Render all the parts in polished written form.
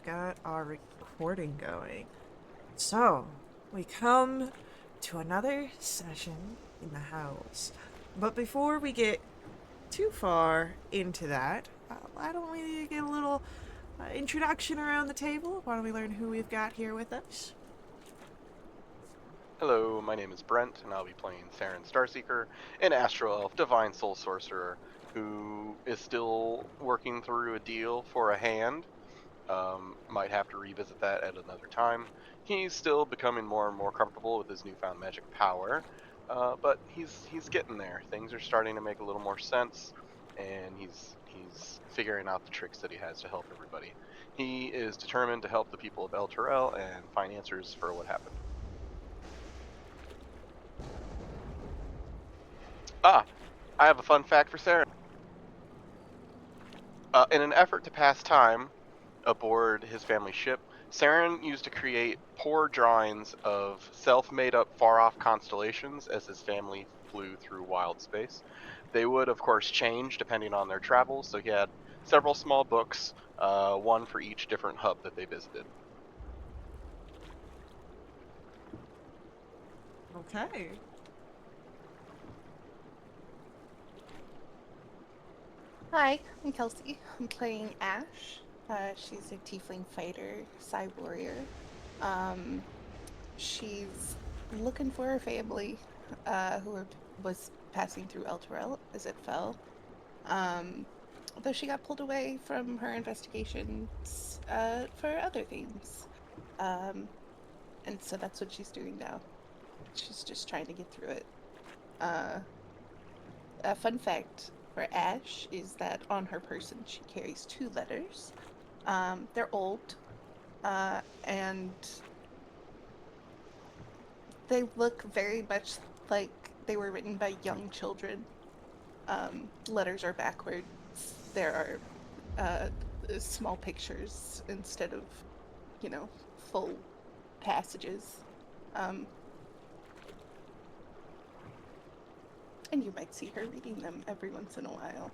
we've got our recording going. So, we come to another session in the house. But before we get too far into that, why don't we get a little introduction around the table? Why don't we learn who we've got here with us? Hello, my name is Brent, and I'll be playing Theron Starseeker, an Astro Elf Divine Soul Sorcerer who is still working through a deal for a hand. Might have to revisit that at another time. He's still becoming more and more comfortable with his newfound magic power, but he's getting there. Things are starting to make a little more sense, and he's figuring out the tricks that he has to help everybody. He is determined to help the people of El Terrell and find answers for what happened. Ah, I have a fun fact for Sarah. In an effort to pass time aboard his family ship, Saren used to create poor drawings of self-made up far-off constellations as his family flew through wild space. They would, of course, change depending on their travels, so he had several small books, one for each different hub that they visited. Okay. Hi, I'm Kelsey. I'm playing Ash. She's a tiefling fighter, Psy warrior. Um, she's looking for her family, was passing through Elturel as it fell. Um, Though she got pulled away from her investigations for other things. Um, and so that's what she's doing now. She's just trying to get through it. Uh, A fun fact for Ash is that on her person she carries two letters. They're old, and they look very much like they were written by young children. Letters are backwards. There are small pictures instead of, full passages. Um, and you might see her reading them every once in a while.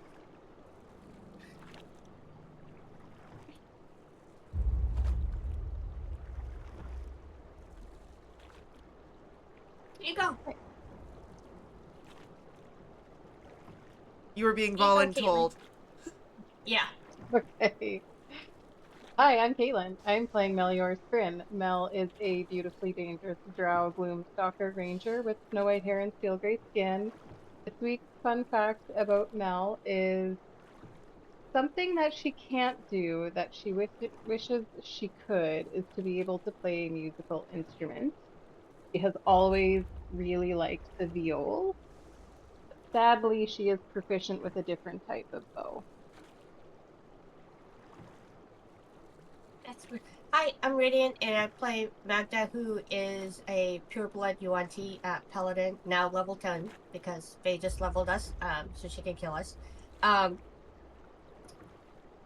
Here you go. You were being Here you go, Caitlin. voluntold. Yeah. Okay. Hi, I'm Caitlin. I'm playing Melior Scrin. Mel is a beautifully dangerous drow gloomstalker ranger with snow white hair and steel gray skin. This week's fun fact about Mel is something that she can't do that she wishes she could is to be able to play a musical instrument. She has always really liked the viol. Sadly, she is proficient with a different type of bow. That's good. Hi, I'm Radiant, and I play Magda, who is a pureblood UNT paladin, now level 10, because they just leveled us, so she can kill us. Um,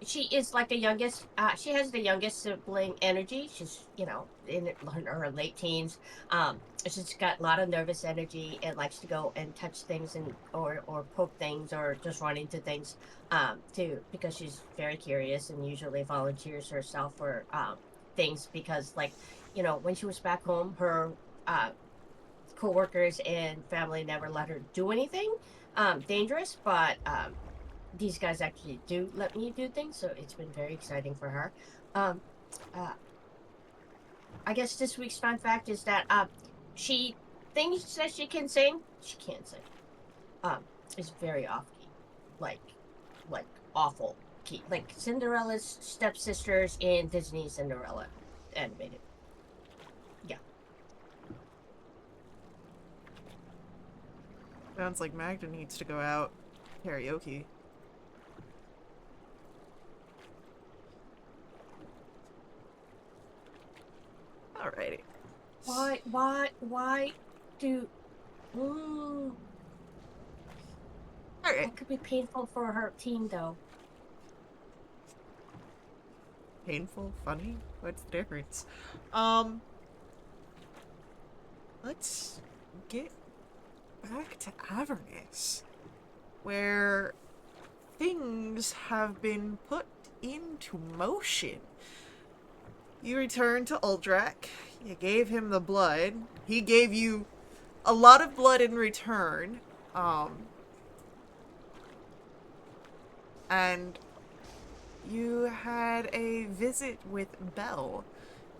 she is like the youngest. She has the youngest sibling energy. She's in her late teens. She's got a lot of nervous energy and likes to go and touch things and or poke things or just run into things. Too, because she's very curious and usually volunteers herself for things because when she was back home, her uh, coworkers and family never let her do anything dangerous, but these guys actually do let me do things, so it's been very exciting for her. Um, uh, I guess this week's fun fact is that she thinks that she can sing. She can't sing. Um, it's very off key, like like awful key, like Cinderella's stepsisters in Disney Cinderella animated. Yeah, Sounds like Magda needs to go out karaoke. Alrighty. why do? Mm, Alright. that could be painful for her team, though. Painful? Funny? What's the difference? Um, let's get back to Avernus, where things have been put into motion. You return to Uldrak. You gave him the blood. He gave you a lot of blood in return. And you had a visit with Bell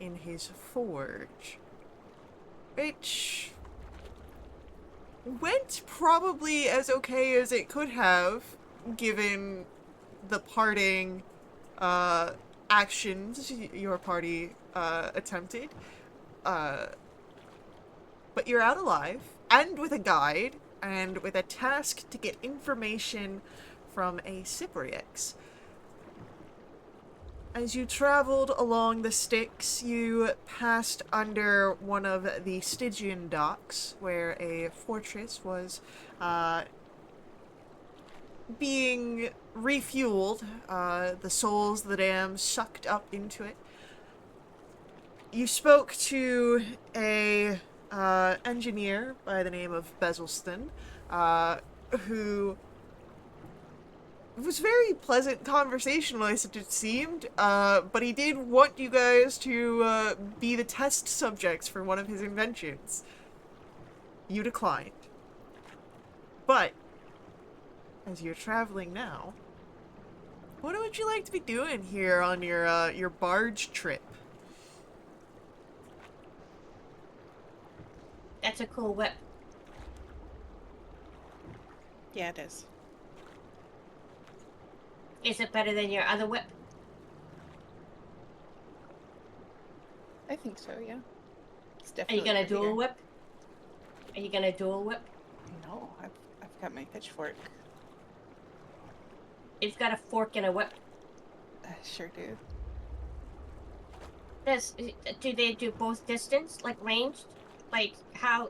in his forge, which went probably as okay as it could have, given the parting actions your party attempted. But you're out alive, and with a guide, and with a task to get information from a Cypriox. As you traveled along the Styx, you passed under one of the Stygian docks, where a fortress was being refueled. The souls of the damned sucked up into it. You spoke to a engineer by the name of Bezelston, who it was very pleasant conversationalist, it seemed, but he did want you guys to be the test subjects for one of his inventions. You declined. But, as you're traveling now, what would you like to be doing here on your barge trip? That's a cool whip. Yeah, it is. Is it better than your other whip? I think so, yeah. It's Are definitely you gonna prettier. dual whip? Are you gonna dual whip? No, I've got my pitchfork. You've got a fork and a whip. I sure do. Do they do both distance, like ranged? Like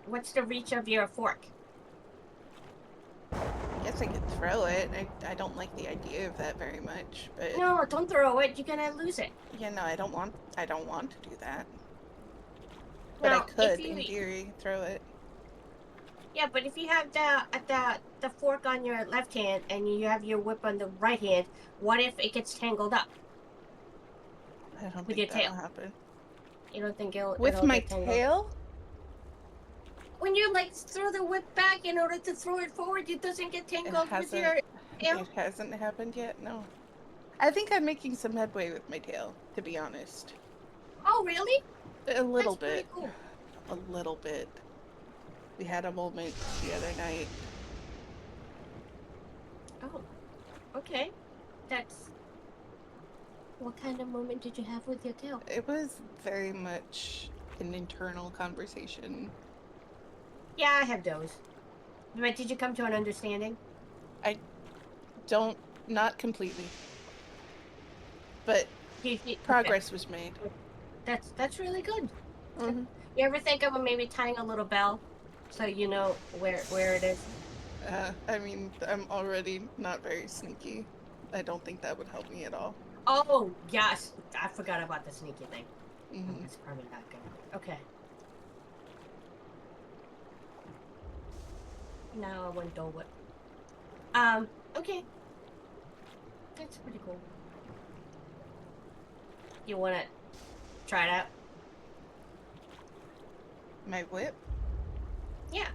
what's the reach of your fork? I guess I could throw it. I don't like the idea of that very much, but No, don't throw it. You're gonna lose it. yeah, no, I don't want to do that. But I Now, could, if you, in theory, throw it. yeah, but if you have the fork on your left hand and you have your whip on the right hand, what if it gets tangled up I don't with think your that'll tail? happen. You don't think With it'll my get tangled? tail? When you like throw the whip back in order to throw it forward, it doesn't get It tangled with your hasn't. tail. It hasn't happened yet. No. I think I'm making some headway with my tail, to be honest. Oh, really? A little That's pretty bit. cool. A little bit. We had a moment the other night. Oh, okay. That's. What kind of moment did you have with your tail? It was very much an internal conversation. Yeah, I have those. But did you come to an understanding? Not completely. But progress was made. That's really good. Mm-hmm. You ever think of maybe tying a little bell so you know where it is? I mean, I'm already not very sneaky. I don't think that would help me at all. Oh, yes. I forgot about the sneaky thing. Mm-hmm. It's probably not good. Okay. Now I want Dole Whip. Okay. That's pretty cool. You wanna try it out? My whip? Yeah.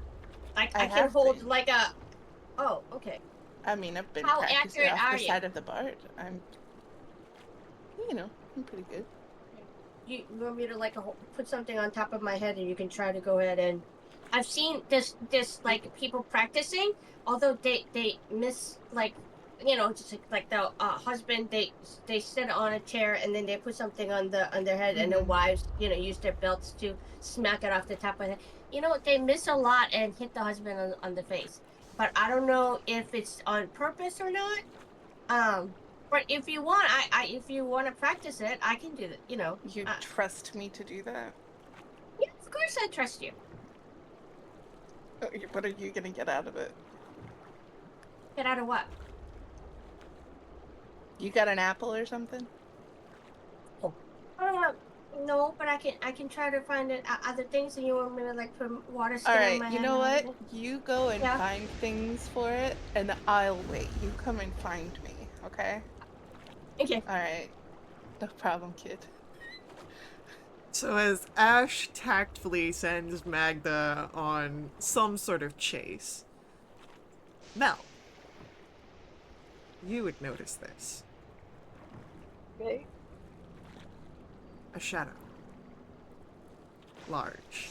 I I can have hold been. like a... Oh, okay. I mean, I've been How practicing accurate off are the you? side of the bard. I'm pretty good. You want me to like put something on top of my head and you can try to go ahead and... I've seen this like people practicing, although they miss like, just like the husband, they sit on a chair and then they put something on their head, and their Mhm. wives use their belts to smack it off the top of the head. They miss a lot and hit the husband on the face, but I don't know if it's on purpose or not. But if you want, if you want to practice it, I can do that. You trust me to do that? Yeah, of course I trust you. What are you gonna get out of it? Get out of what? You got an apple or something? No, but I can try to find other things. And you want me to like put water skin All on right, my you head? know what? You go and Yeah. find things for it, and I'll wait. You come and find me, okay? Okay. All right. No problem, kid. So as Ash tactfully sends Magda on some sort of chase, Mel, you would notice this. Okay. A shadow. Large.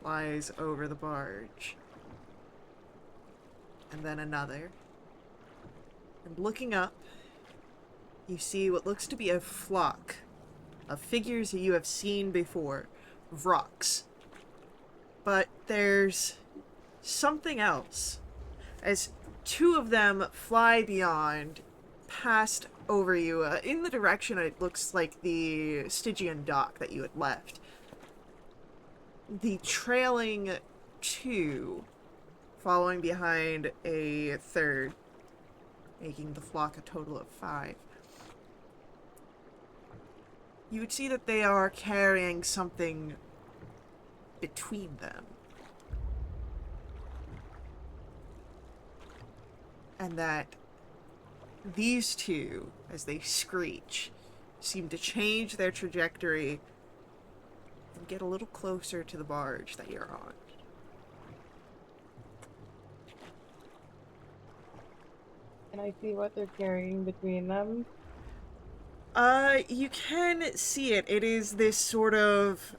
Flies over the barge. And then another. And looking up, you see what looks to be a flock of figures that you have seen before. Vrocks. But there's something else. As two of them fly beyond, past over you, in the direction it looks like the Stygian dock that you had left. The trailing two, following behind a third, making the flock a total of 5. You would see that they are carrying something between them. And that these two, as they screech, seem to change their trajectory and get a little closer to the barge that you're on. Can I see what they're carrying between them? You can see it. It is this sort of,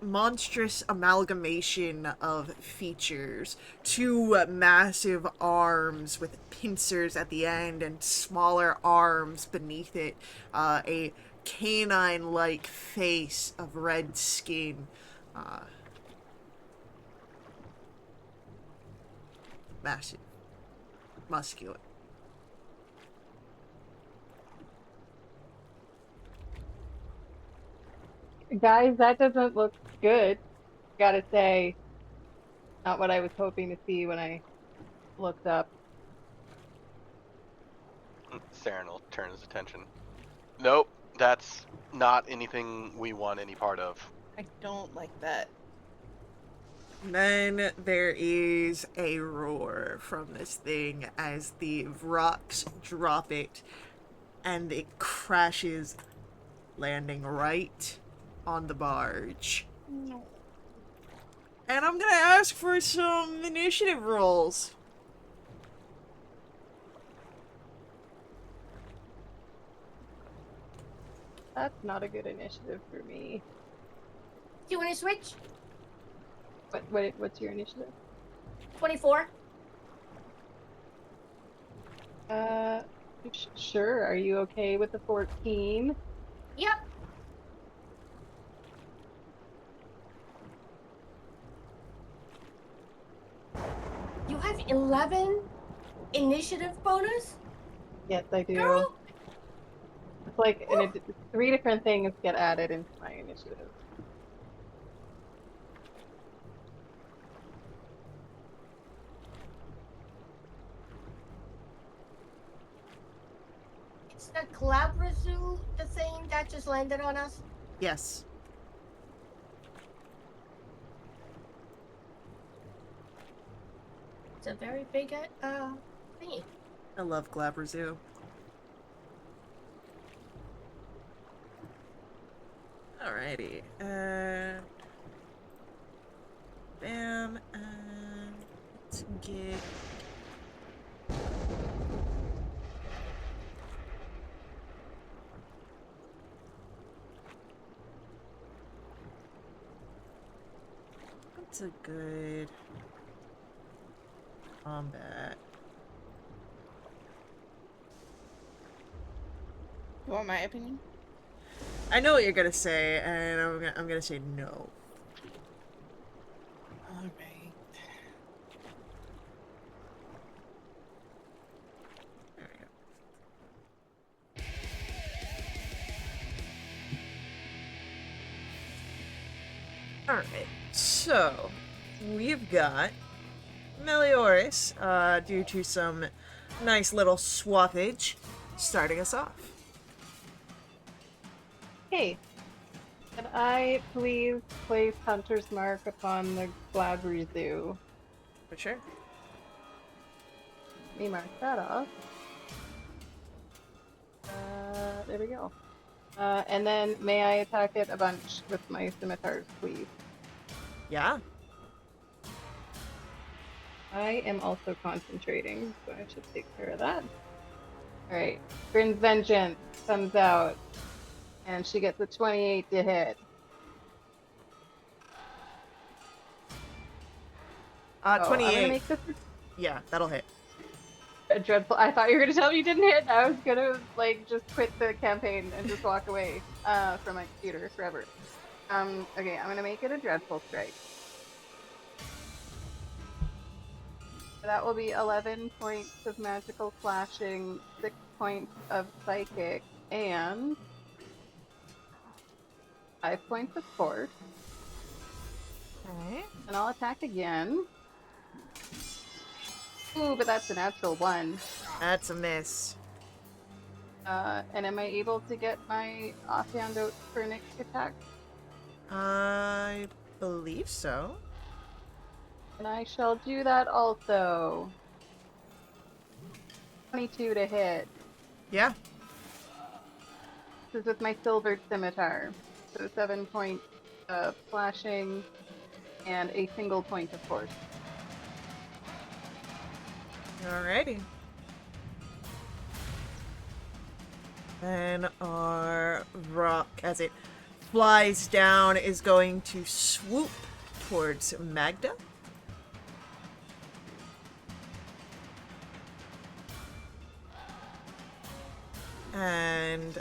monstrous amalgamation of features. 2 massive arms with pincers at the end and smaller arms beneath it. A canine-like face of red skin. Massive. Muscular. Guys, that doesn't look good. Gotta say, not what I was hoping to see when I looked up. Saren will turn his attention. Nope, that's not anything we want any part of. I don't like that. Then there is a roar from this thing as the rocks drop it and it crashes, landing right on the barge. No. And I'm gonna ask for some initiative rolls. That's not a good initiative for me. Do you want to switch? What's your initiative? 24. Sure. Are you okay with the 14? Yep. You have 11 initiative bonus? Yes, I do. Girl? It's like 3 different things get added into my initiative. It's the Clabrazu, the thing that just landed on us? Yes. It's a very big thingy. I love Glabrazoo. Alrighty. Bam. Let's get. What's a good combat? You want my opinion? I know what you're gonna say, and I'm gonna say no. Alright. There we go. Alright, so we've got Melioris, due to some nice little swappage, starting us off. Hey, can I please place Hunter's Mark upon the Glabrazoo? For sure. Let me mark that off. There we go. And then may I attack it a bunch with my scimitars, please? Yeah. I am also concentrating, so I should take care of that. Alright, Bryn's Vengeance comes out, and she gets a 28 to hit. Oh, I'm gonna 28. make this Yeah, that'll hit. a dreadful. I thought you were gonna tell me you didn't hit. I was gonna like just quit the campaign and just walk away from my computer forever. Okay, I'm gonna make it a dreadful strike. That will be 11 points of magical slashing, 6 points of psychic, and 5 points of force. Okay. And I'll attack again. Ooh, but that's a natural 1. That's a miss. And am I able to get my offhand out for next attack? I believe so. And I shall do that also. 22 to hit. Yeah. This is with my silvered scimitar. So 7 points of slashing and a single point of force. Alrighty. Then our rock, as it flies down, is going to swoop towards Magda. And,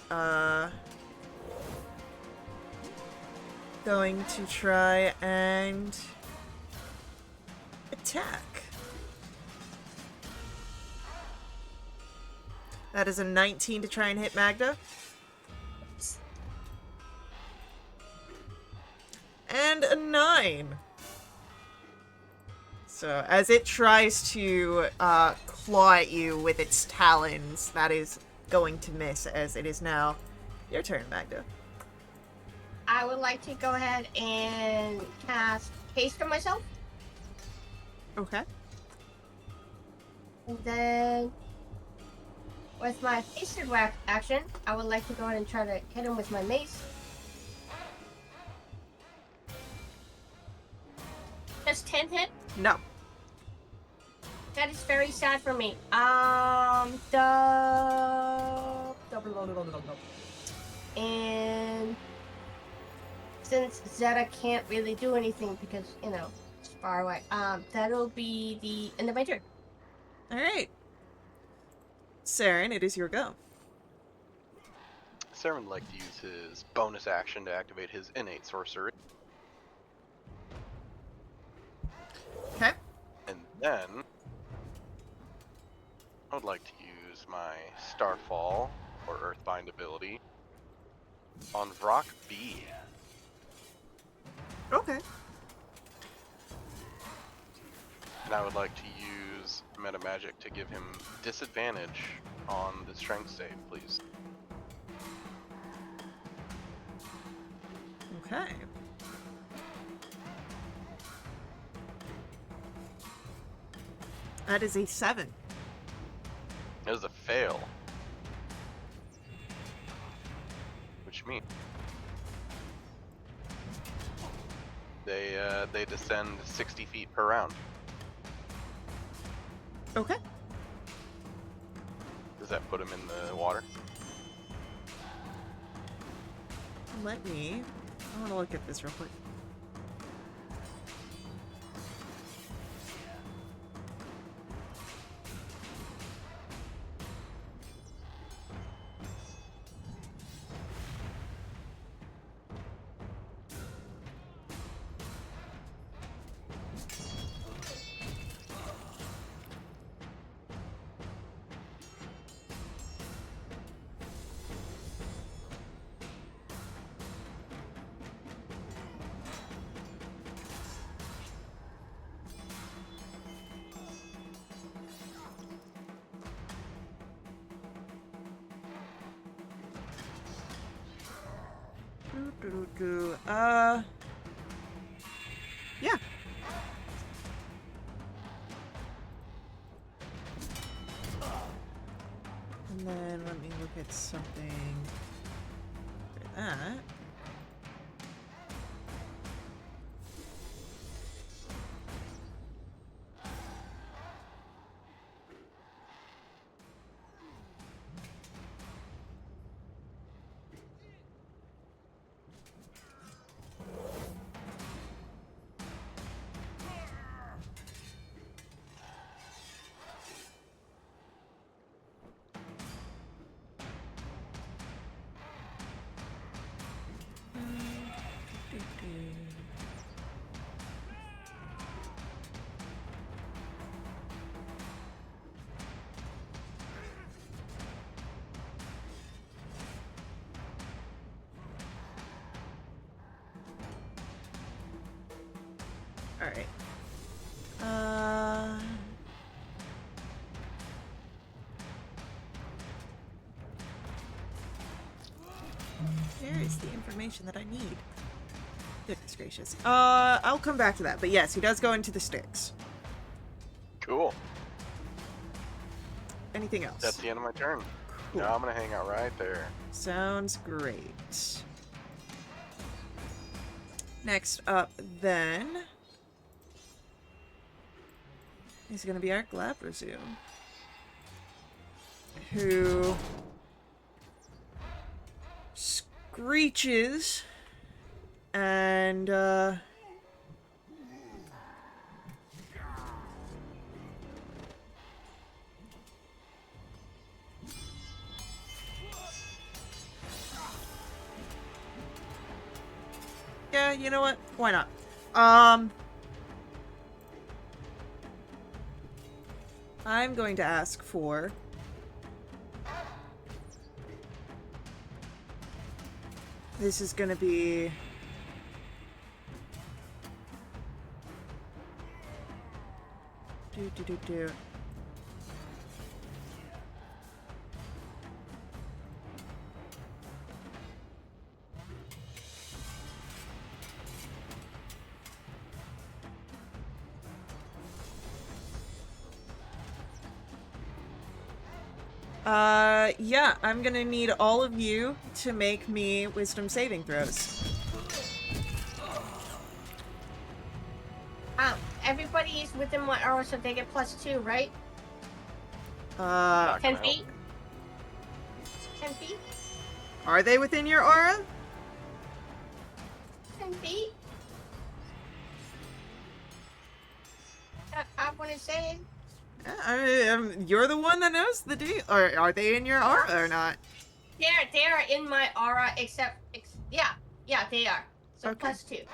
going to try and attack. That is a 19 to try and hit Magda. And a 9. So, as it tries to claw at you with its talons, that is going to miss, as it is now your turn, Magda. I would like to go ahead and cast haste on myself. Okay. And then, with my hasted whack action, I would like to go ahead and try to hit him with my mace. Does 10 hit? No. That is very sad for me. And since Zeta can't really do anything because, you know, it's far away, that'll be the end of my turn. Alright. Saren, it is your go. Saren would like to use his bonus action to activate his innate sorcery. Okay. And then I would like to use my Starfall or Earthbind ability on Rock B. Okay. And I would like to use Meta Magic to give him disadvantage on the strength save, please. Okay. That is a 7. It was a fail. Which means they descend 60 feet per round. Okay. Does that put him in the water? Let me... I want to look at this real quick. Yeah. And then let me look at something. that. Alright. There is the information that I need. Goodness gracious. I'll come back to that, but yes, he does go into the sticks. Cool. Anything else? That's the end of my turn. Cool. Now I'm gonna hang out right there. Sounds great. Next up, then, is going to be our Glabrezoom, who screeches and yeah, you know what? Why not? I'm going to ask for this is going to be do. Yeah, I'm gonna need all of you to make me wisdom saving throws. Everybody is within my aura, so they get +2, right? Not 10 gonna feet? 10 feet? Are they within your aura? 10 feet? I want to say You're the one that knows the deal. Or are they in your aura or not? they are in my aura, yeah, they are. So Okay. +2.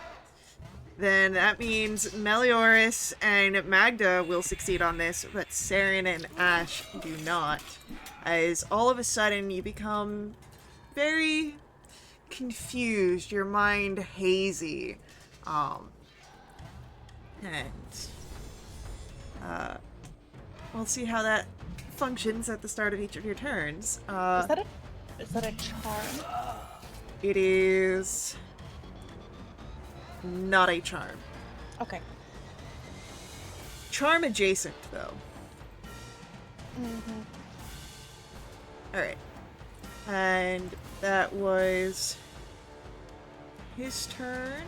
Then that means Melioris and Magda will succeed on this, but Saren and Ash do not. As all of a sudden you become very confused, your mind hazy. We'll see how that functions at the start of each of your turns. Is that a charm? It is not a charm. Okay. Charm adjacent, though. Mm-hmm. Alright. And that was his turn.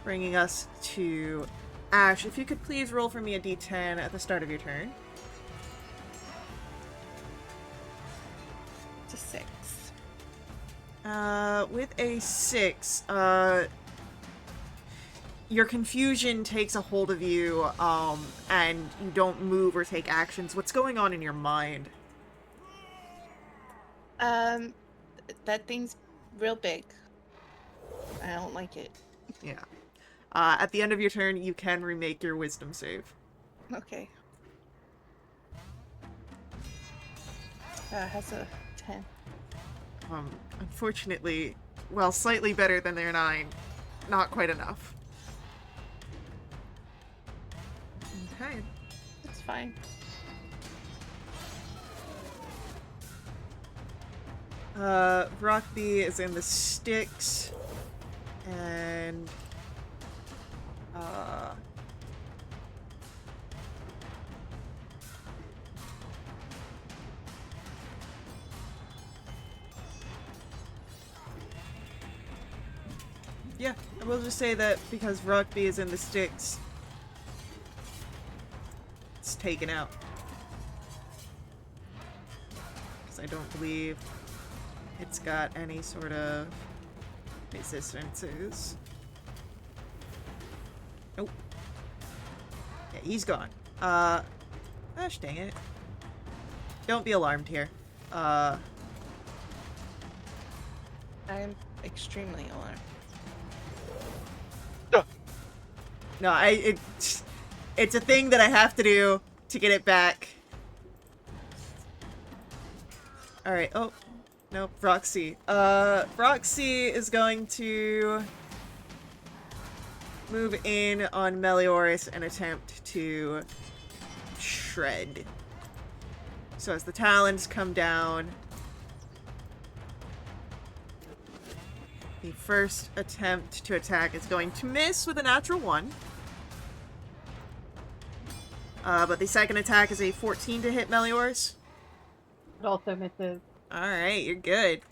Bringing us to Ash. If you could please roll for me a d10 at the start of your turn. It's a 6. With a 6, your confusion takes a hold of you, and you don't move or take actions. What's going on in your mind? That thing's real big. I don't like it. Yeah. At the end of your turn, you can remake your wisdom save. Okay. Has a 10. Unfortunately, well, slightly better than their 9. Not quite enough. Okay. It's fine. Rockby is in the sticks, and Yeah, I will just say that because Rockby is in the sticks, it's taken out. Because I don't believe it's got any sort of resistances. Nope. Yeah, he's gone. Gosh dang it. Don't be alarmed here. I'm extremely alarmed. No, it's a thing that I have to do to get it back. Alright, oh. Nope, Roxy. Roxy is going to move in on Melioris and attempt to shred. So as the talons come down, the first attempt to attack is going to miss with a natural 1. But the second attack is a 14 to hit Melioris. It also misses. Alright, you're good.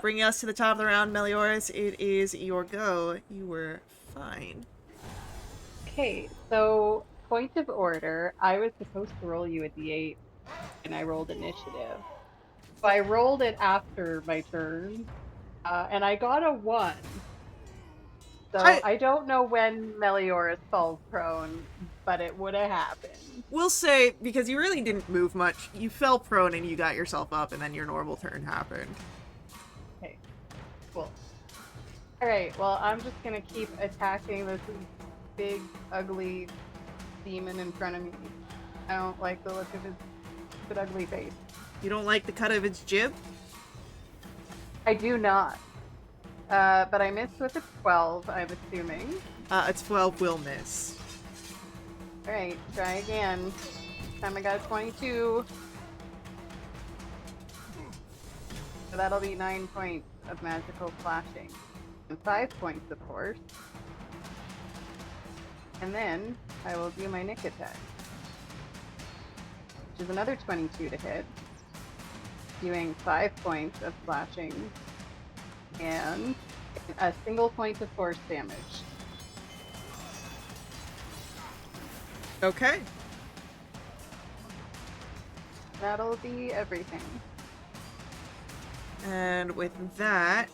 Bringing us to the top of the round, Melioris, it is your go. You were fine. Okay, so point of order. I was supposed to roll you a d8, and I rolled initiative. So I rolled it after my turn, and I got a 1. So I don't know when Melioris falls prone, but it would have happened. We'll say, because you really didn't move much, you fell prone and you got yourself up, and then your normal turn happened. Okay, cool. Alright, well, I'm just gonna keep attacking this big, ugly demon in front of me. I don't like the look of his stupid, ugly face. You don't like the cut of its jib? I do not. But I missed with a 12, I'm assuming. A 12 will miss. Alright, try again. This time I got a 22. So that'll be 9 points of magical slashing. And 5 points of force. And then I will do my nick attack, which is another 22 to hit, doing 5 points of slashing and a single point of force damage. Okay. That'll be everything. And with that,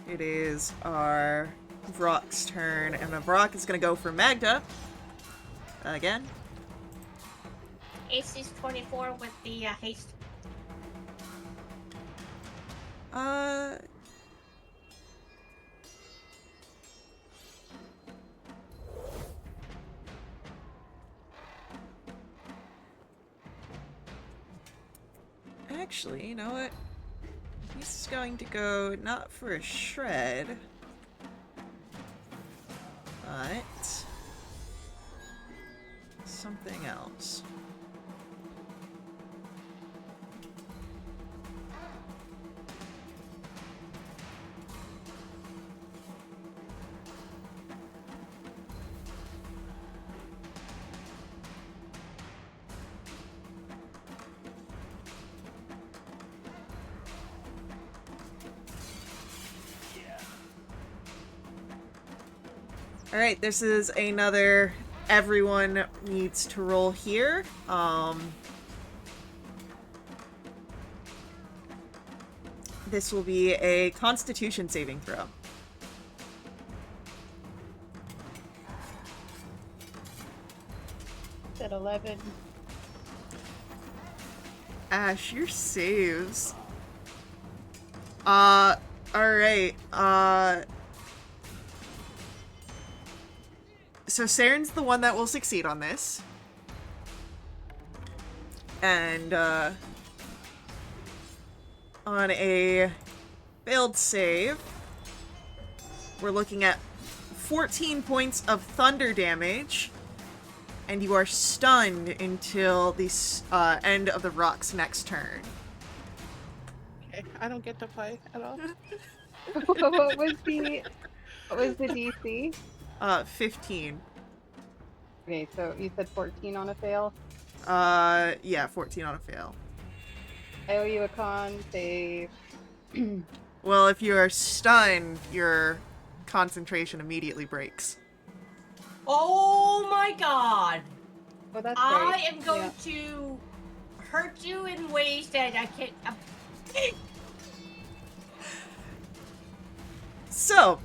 it is our Vrock's turn, and the Vrock is going to go for Magda. Again. AC's 24 with the haste. Actually, you know what? He's going to go not for a shred, but something else. Alright, this is another everyone needs to roll here. This will be a Constitution saving throw. At 11. Ash, your saves. Alright, so Saren's the one that will succeed on this. And, on a failed save, we're looking at 14 points of thunder damage, and you are stunned until the end of the Rock's next turn. Okay, I don't get to play at all. What was the DC? 15. Okay, so you said 14 on a fail. Yeah, 14 on a fail. I owe you a con save. Well, if you are stunned, your concentration immediately breaks. Oh my god! Oh, that's I right. am going Yeah. to hurt you in ways that I can't. So,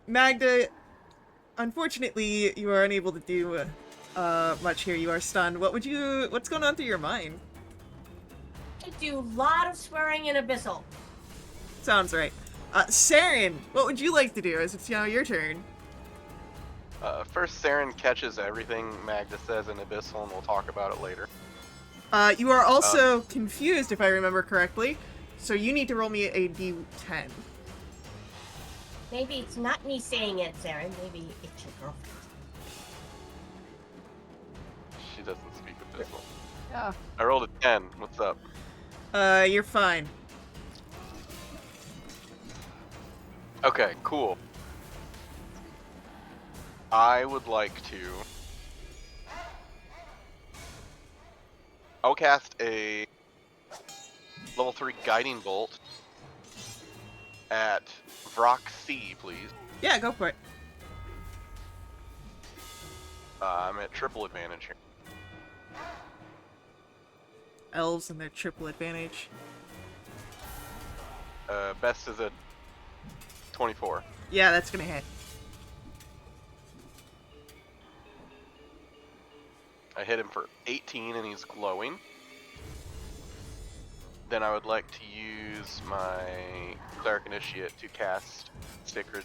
Magda, unfortunately, you are unable to do much here. You are stunned. What's going on through your mind? I do a lot of swearing in Abyssal. Sounds right. Saren, what would you like to do as it's now your turn? First, Saren catches everything Magda says in Abyssal, and we'll talk about it later. You are also confused, if I remember correctly, so you need to roll me a d10. Maybe it's not me saying it, Sarah. Maybe it's your girlfriend. She doesn't speak Abyssal. Yeah. I rolled a 10. What's up? You're fine. Okay, cool. I would like to... I'll cast a level 3 Guiding Bolt at Vrock C, please. Yeah, go for it. I'm at triple advantage here. Elves and their triple advantage. Best is a 24. Yeah, that's gonna hit. I hit him for 18 and he's glowing. Then I would like to use my Cleric Initiate to cast Sacred...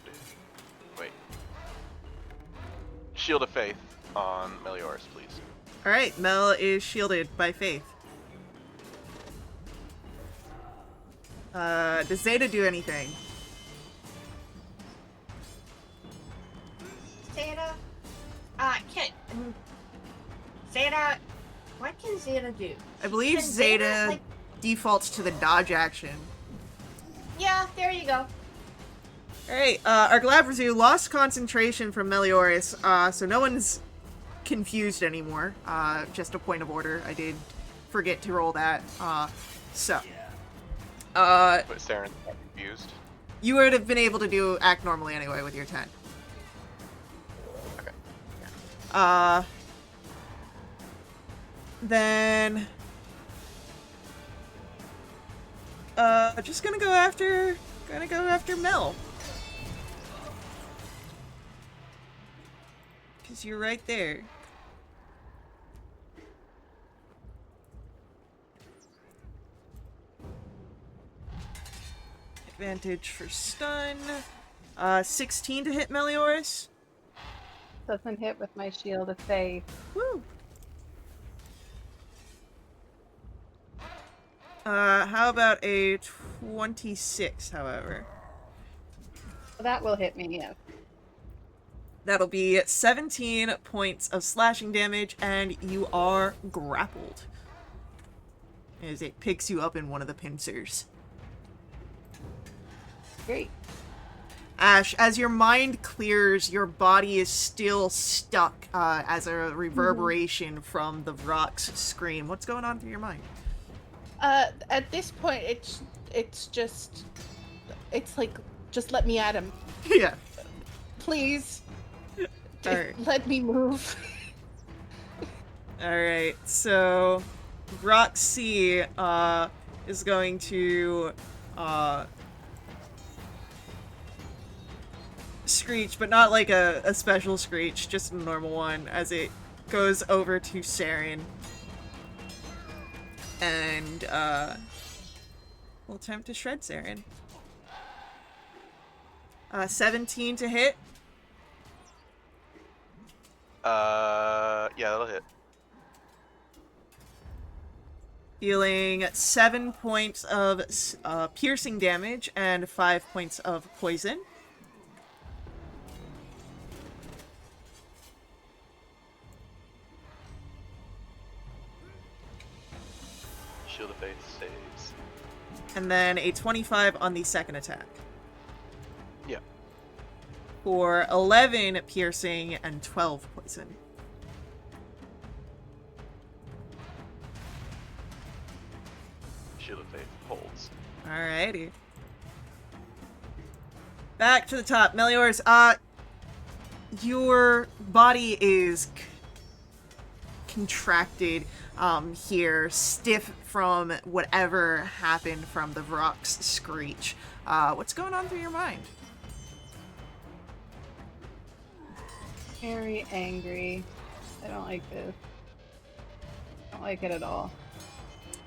Wait. Shield of Faith on Melioras, please. Alright, Mel is shielded by Faith. Does Zeta do anything? Zeta? Can't. Zeta. What can Zeta do? I believe Can Zeta like- defaults to the dodge action. Yeah, there you go. Alright, our Glabrazu lost concentration from Melioras, so no one's confused anymore. Just a point of order. I did forget to roll that. But Saren's not confused. You would have been able to act normally anyway with your 10. Okay. Then... just gonna go after Mel. Because you're right there. Advantage for stun. 16 to hit Melioras. Doesn't hit with my shield of faith. Woo! How about a 26, however? So that will hit me, yes. That'll be 17 points of slashing damage, and you are grappled. As it picks you up in one of the pincers. Great. Ash, as your mind clears, your body is still stuck as a reverberation from the Vrock's scream. What's going on through your mind? At this point, it's like, just let me at him, Yeah. please. Alright. Let me move. Alright, so Roxy is going to screech, but not like a special screech, just a normal one, as it goes over to Saren. And will attempt to shred Saren. 17 to hit. Yeah, that'll hit. Dealing 7 points of piercing damage and 5 points of poison. Shield of Faith saves. And then a 25 on the second attack. Yeah. For 11 piercing and 12 poison. Alrighty. Back to the top. Meliors, your body is contracted here, stiff from whatever happened from the Vrock's screech. What's going on through your mind? Very angry. I don't like this. I don't like it at all.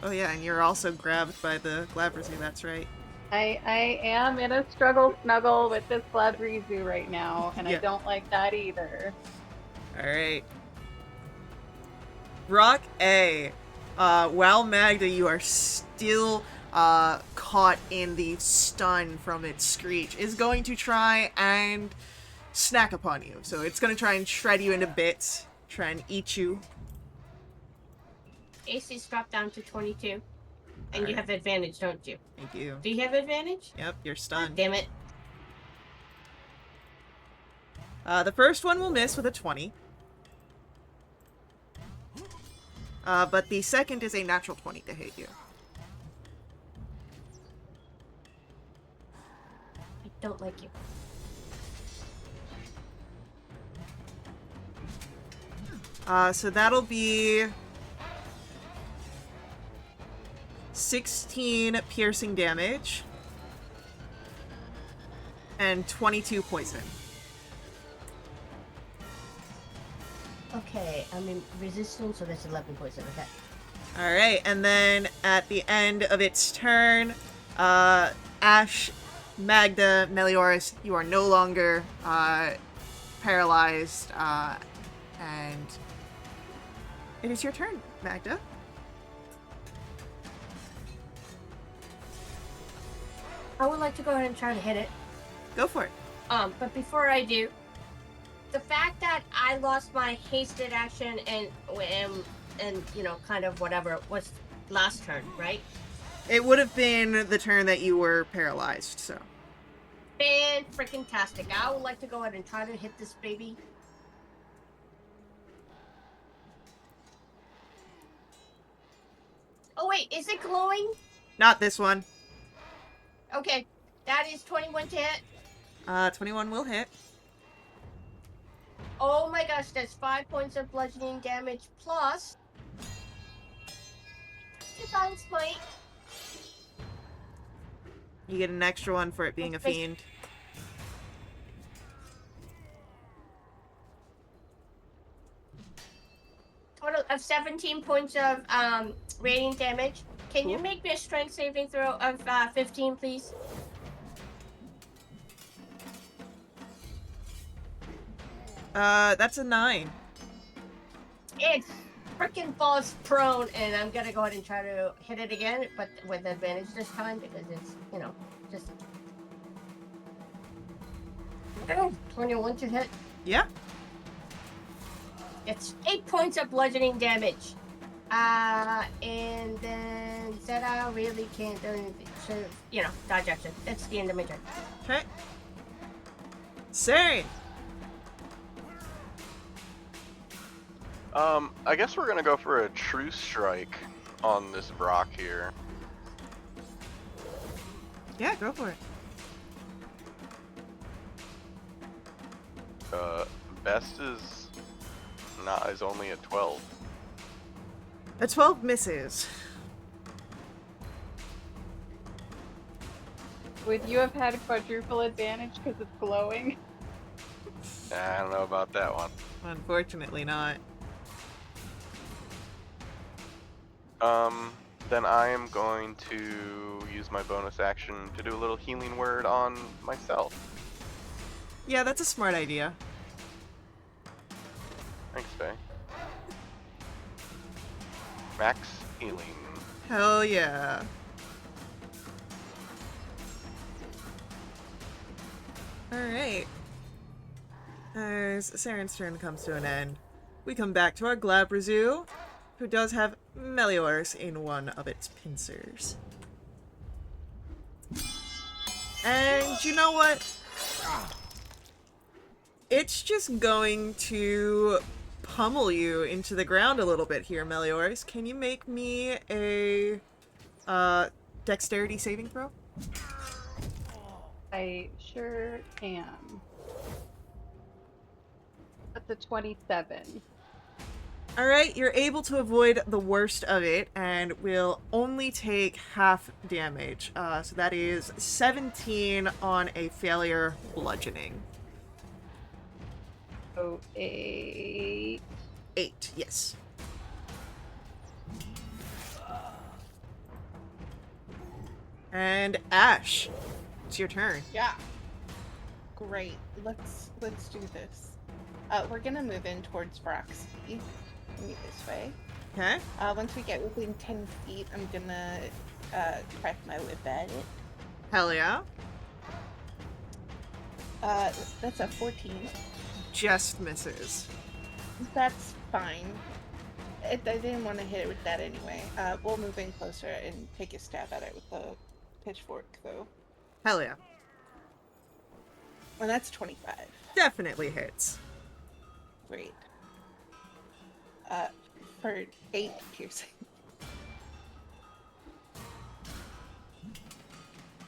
Oh yeah, and you're also grabbed by the Glabrazu, that's right. I am in a struggle snuggle with this Glabrizu right now, and Yeah. I don't like that either. Alright. Rock A. While Magda, you are still caught in the stun from its screech, is going to try and snack upon you. So it's going to try and shred you into bits, try and eat you. AC's dropped down to 22. And you Alright. have advantage, don't you? Thank you. Do you have advantage? Yep, you're stunned. Damn it. The first one will miss with a 20. But the second is a natural 20 to hit you. I don't like you. So that'll be 16 piercing damage and 22 poison. Okay, I'm in resistance, so that's 11 poison. Okay. Alright, and then at the end of its turn, Ash, Magda, Melioris, you are no longer paralyzed, and it is your turn, Magda. I would like to go ahead and try to hit it. Go for it. But before I do, the fact that I lost my hasted action and you know, kind of whatever was last turn, right? It would have been the turn that you were paralyzed, so. Fan-freaking-tastic. I would like to go ahead and try to hit this baby. Oh wait, is it glowing? Not this one. Okay, that is 21 to hit. 21 will hit. Oh my gosh, that's 5 points of bludgeoning damage plus Divine Smite. You get an extra one for it being a Okay. fiend. Total of 17 points of radiant damage. Can you Cool. make me a strength saving throw of 15, please? That's a 9. It freaking falls prone, and I'm gonna go ahead and try to hit it again, but with advantage this time because it's, you know, just 21 to hit. Yeah. It's 8 points of bludgeoning damage. And then Zeta really can't do anything. So, you know, dodge action. That's the end of my turn. Okay. Saren. I guess we're gonna go for a true strike on this Brock here. Yeah, go for it. Best is only a 12. A 12 misses. Would you have had quadruple advantage because it's glowing? I don't know about that one. Unfortunately not. Then I am going to use my bonus action to do a little healing word on myself. Yeah, that's a smart idea. Thanks, Faye. Max healing. Hell yeah. Alright. As Saren's turn comes to an end, we come back to our Glabrazu, who does have Meliors in one of its pincers. And you know what? It's just going to pummel you into the ground a little bit here, Meliors. Can you make me a dexterity saving throw? I sure can. That's a 27. Alright, you're able to avoid the worst of it and will only take half damage. So that is 17 on a failure bludgeoning. So 8. 8, yes. And Ash, it's your turn. Yeah. Great. Let's do this. We're gonna move in towards Roxy. Maybe this way. Okay. Once we get within 10 feet, I'm gonna crack my whip at it. Hell yeah. That's a 14. Just misses. That's fine. I didn't want to hit it with that anyway. We'll move in closer and take a stab at it with the pitchfork, though. Hell yeah. Well, that's 25. Definitely hits. Great. For 8 piercing.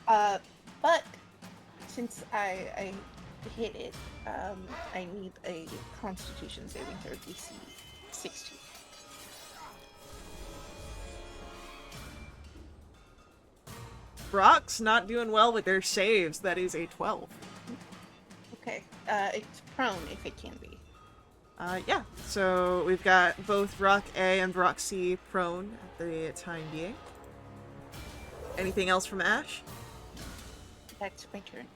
But since I hit it, I need a Constitution saving throw DC 16. Brock's not doing well with their saves. That is a 12. Okay. It's prone if it can be. Yeah. So we've got both Rock A and Rock C prone at the time being. Anything else from Ash? That's my turn.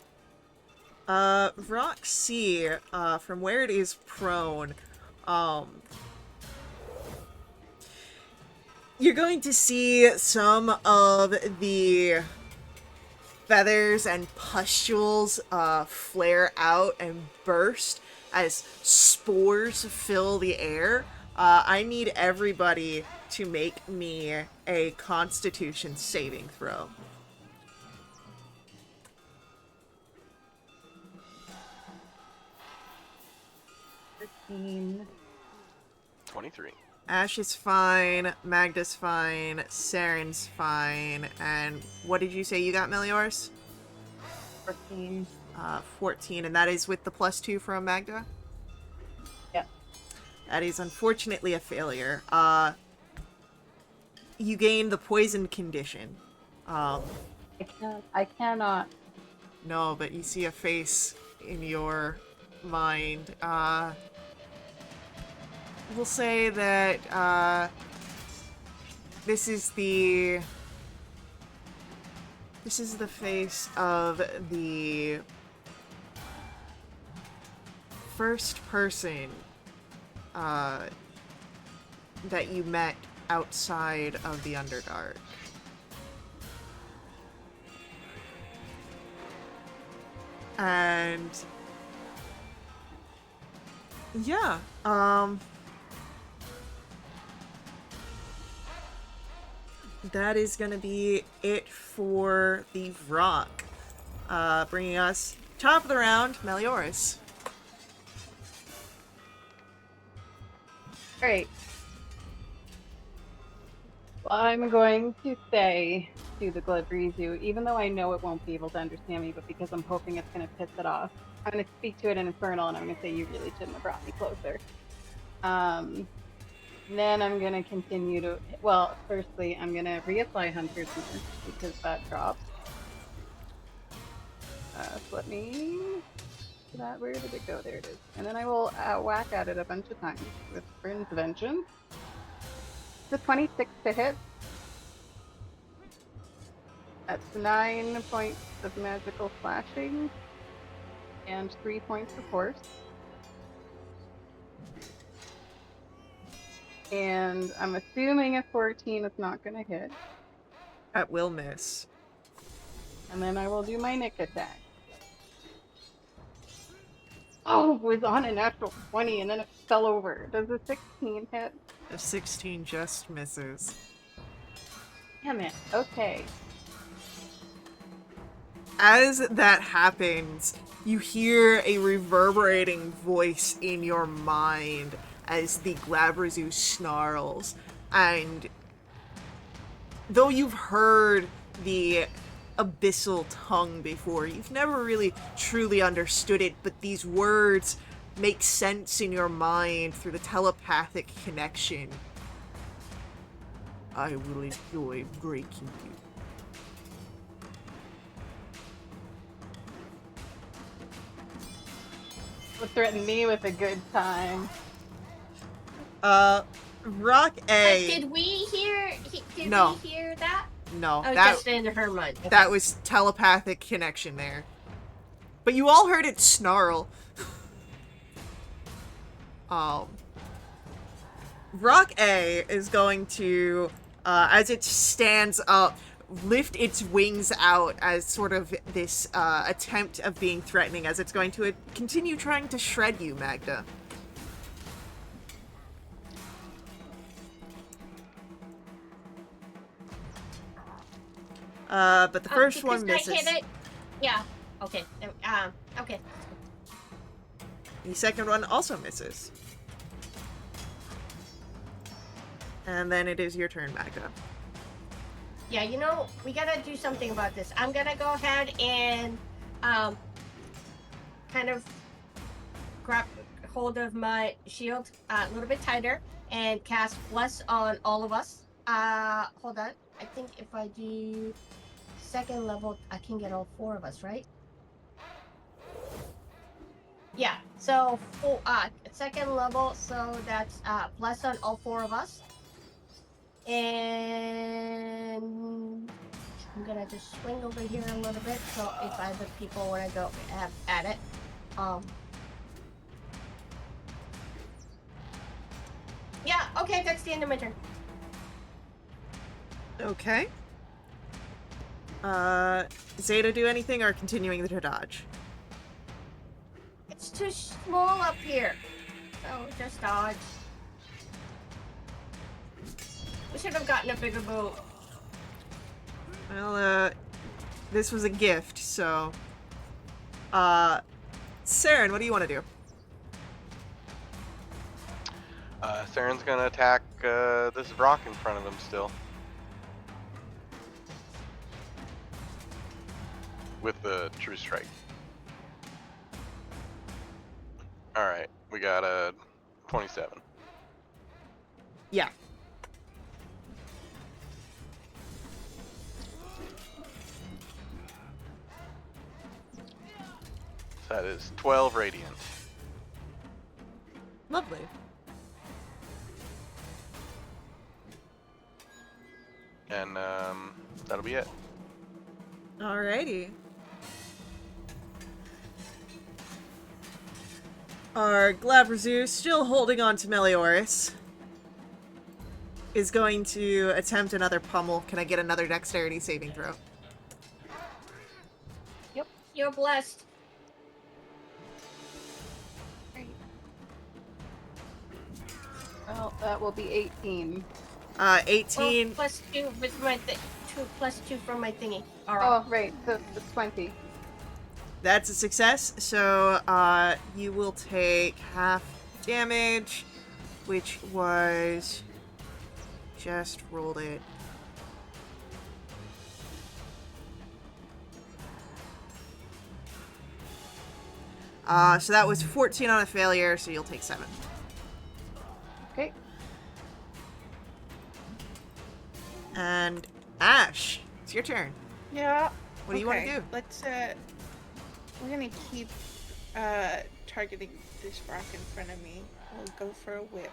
Rock C, from where it is prone, you're going to see some of the feathers and pustules flare out and burst as spores fill the air. I need everybody to make me a Constitution saving throw. Team. 23. Ash is fine, Magda's fine, Saren's fine, and what did you say you got, Meliors? 14. 14, and that is with the +2 from Magda? Yep. That is unfortunately a failure. You gain the poisoned condition. I cannot. No, but you see a face in your mind. We'll say that this is the face of the first person that you met outside of the Underdark. And yeah, that is gonna be it for the rock. Bringing us top of the round, Melioras. Great. Well, I'm going to say to the Glabrezu, even though I know it won't be able to understand me, but because I'm hoping it's going to piss it off, I'm going to speak to it in Infernal, and I'm going to say, you really shouldn't have brought me closer. Then I'm going to continue to... Well, firstly, I'm going to reapply Hunter's Mark, because that drops. So let me... Where did it go? There it is. And then I will whack at it a bunch of times with Bryn's Vengeance. The 26 to hit. That's 9 points of magical slashing and 3 points of force. And I'm assuming a 14 is not going to hit. That will miss. And then I will do my Nick attack. Oh, it was on a natural 20 and then it fell over. Does a 16 hit? The 16 just misses. Damn it. Okay. As that happens, you hear a reverberating voice in your mind as the Glabrezu snarls. And though you've heard the abyssal tongue before. You've never really truly understood it, but these words make sense in your mind through the telepathic connection. I will enjoy breaking you. Would threaten me with a good time. Rock A. Did we hear? No. We hear that? No, Oh, that just in her mind. Okay. that was telepathic connection there. But you all heard it snarl. Rock A is going to, as it stands up, lift its wings out as sort of this attempt of being threatening, as it's going to continue trying to shred you, Magda. But the first one because misses. I hit it. Yeah. Okay. Okay. The second one also misses. And then it is your turn, Magda. Yeah, you know, we gotta do something about this. I'm gonna go ahead and kind of grab hold of my shield a little bit tighter and cast Bless on all of us. Hold on. I think if I do second level, I can get all 4 of us, right? Yeah, so second level, so that's Bless on all 4 of us. And I'm gonna just swing over here a little bit, so if other people want to go at it, yeah, okay, that's the end of my turn. Okay. Zeta do anything or continuing to dodge? It's too small up here, so just dodge. We should have gotten a bigger boat. Well, this was a gift, so... Saren, what do you want to do? Saren's gonna attack this rock in front of him still. With the True Strike. Alright, we got a 27. Yeah. So that is 12 radiant. Lovely. And that'll be it. Alrighty. Our Glabrezu, still holding on to Melioris, is going to attempt another pummel. Can I get another dexterity saving throw? Yep. You're blessed. Well, that will be 18. 18. Well, +2 with my +2 from my thingy. All right. Oh, right. So it's 20. That's a success, so you will take half damage, which was... just rolled it. So that was 14 on a failure, so you'll take 7. Okay. And Ash, it's your turn. Yeah. What do you want to do? Let's we're gonna keep targeting this rock in front of me. We'll go for a whip.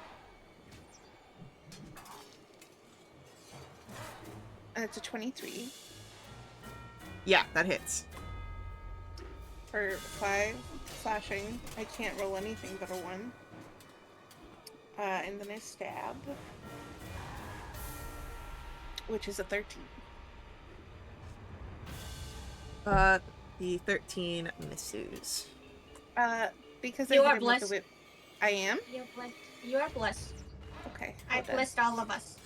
And it's a 23 Yeah, that hits. for 5 slashing. I can't roll anything but a 1. And then I stab, which is a 13. The 13 misses. Because You I are hit him with the blessed. whip. I am? You're blessed. You are blessed. Okay. I well then. blessed all of us.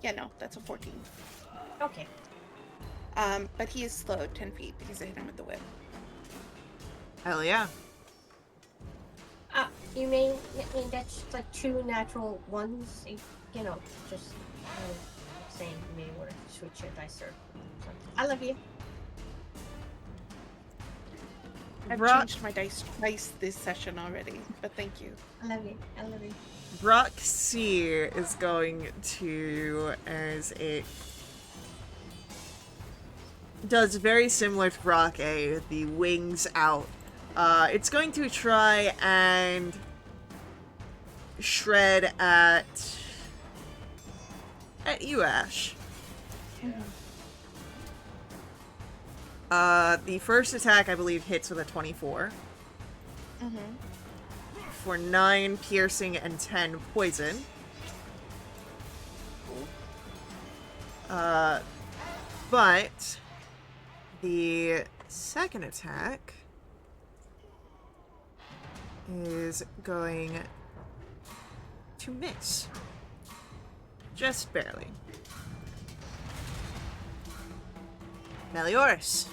Yeah, no, that's a 14. Okay. But he is slowed 10 feet because I hit him with the whip. Hell yeah. You mean that's like 2 natural ones? You know, just saying you may want to switch your dice or something. I love you. I've Brock, changed my dice twice this session already, but thank you. I love you. I love you. Brock C is going to, as it does very similar to Brock A, the wings out. It's going to try and shred at you, Ash. The first attack, I believe, hits with a 24. For 9 piercing and 10 poison. But the second attack is going to miss. Just barely. Melioras.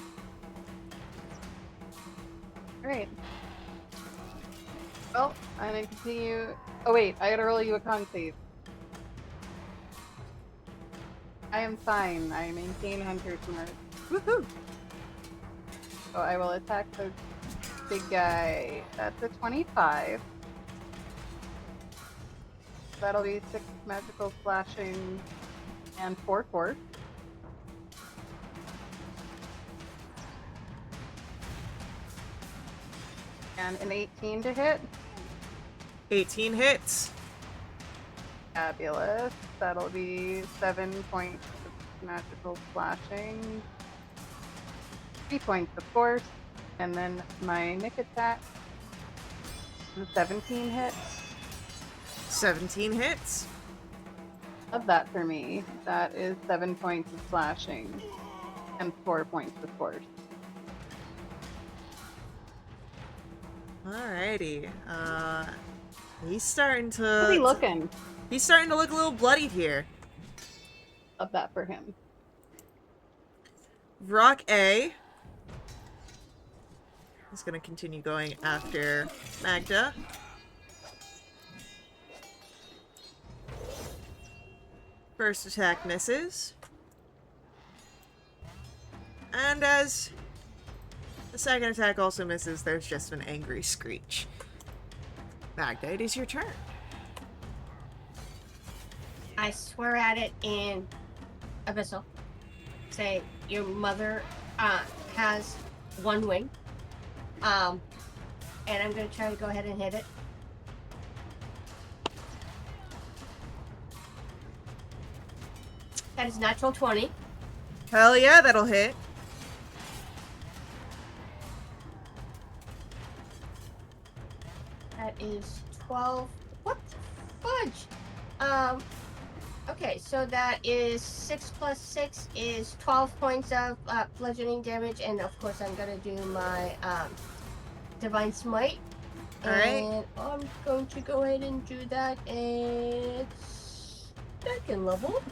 Alright. Well, I'm gonna continue. Oh, wait, I gotta roll you a con save. I am fine. I maintain Hunter's Mark. Woohoo! So I will attack the big guy. That's a 25. That'll be 6 magical slashing and 4 force. And an 18 to hit. 18 hits. Fabulous. That'll be 7 points of magical slashing, 3 points of force, and then my nick attack. 17 hits. 17 hits. Love that for me. That is 7 points of slashing and 4 points of force. Alrighty. He's starting to. How's he looking? He's starting to look a little bloodied here. Love that for him. Rock A is going to continue going after Magda. First attack misses. And as the second attack also misses, there's just an angry screech. Magda, it is your turn. I swear at it in Abyssal. Say, your mother has one wing. And I'm going to try to go ahead and hit it. That is natural 20. Hell yeah, that'll hit. That is 12. What the fudge? Okay, so that is 6 plus 6 is 12 points of bludgeoning damage, and of course I'm gonna do my Divine Smite. Alright. And I'm going to go ahead and do that at second level.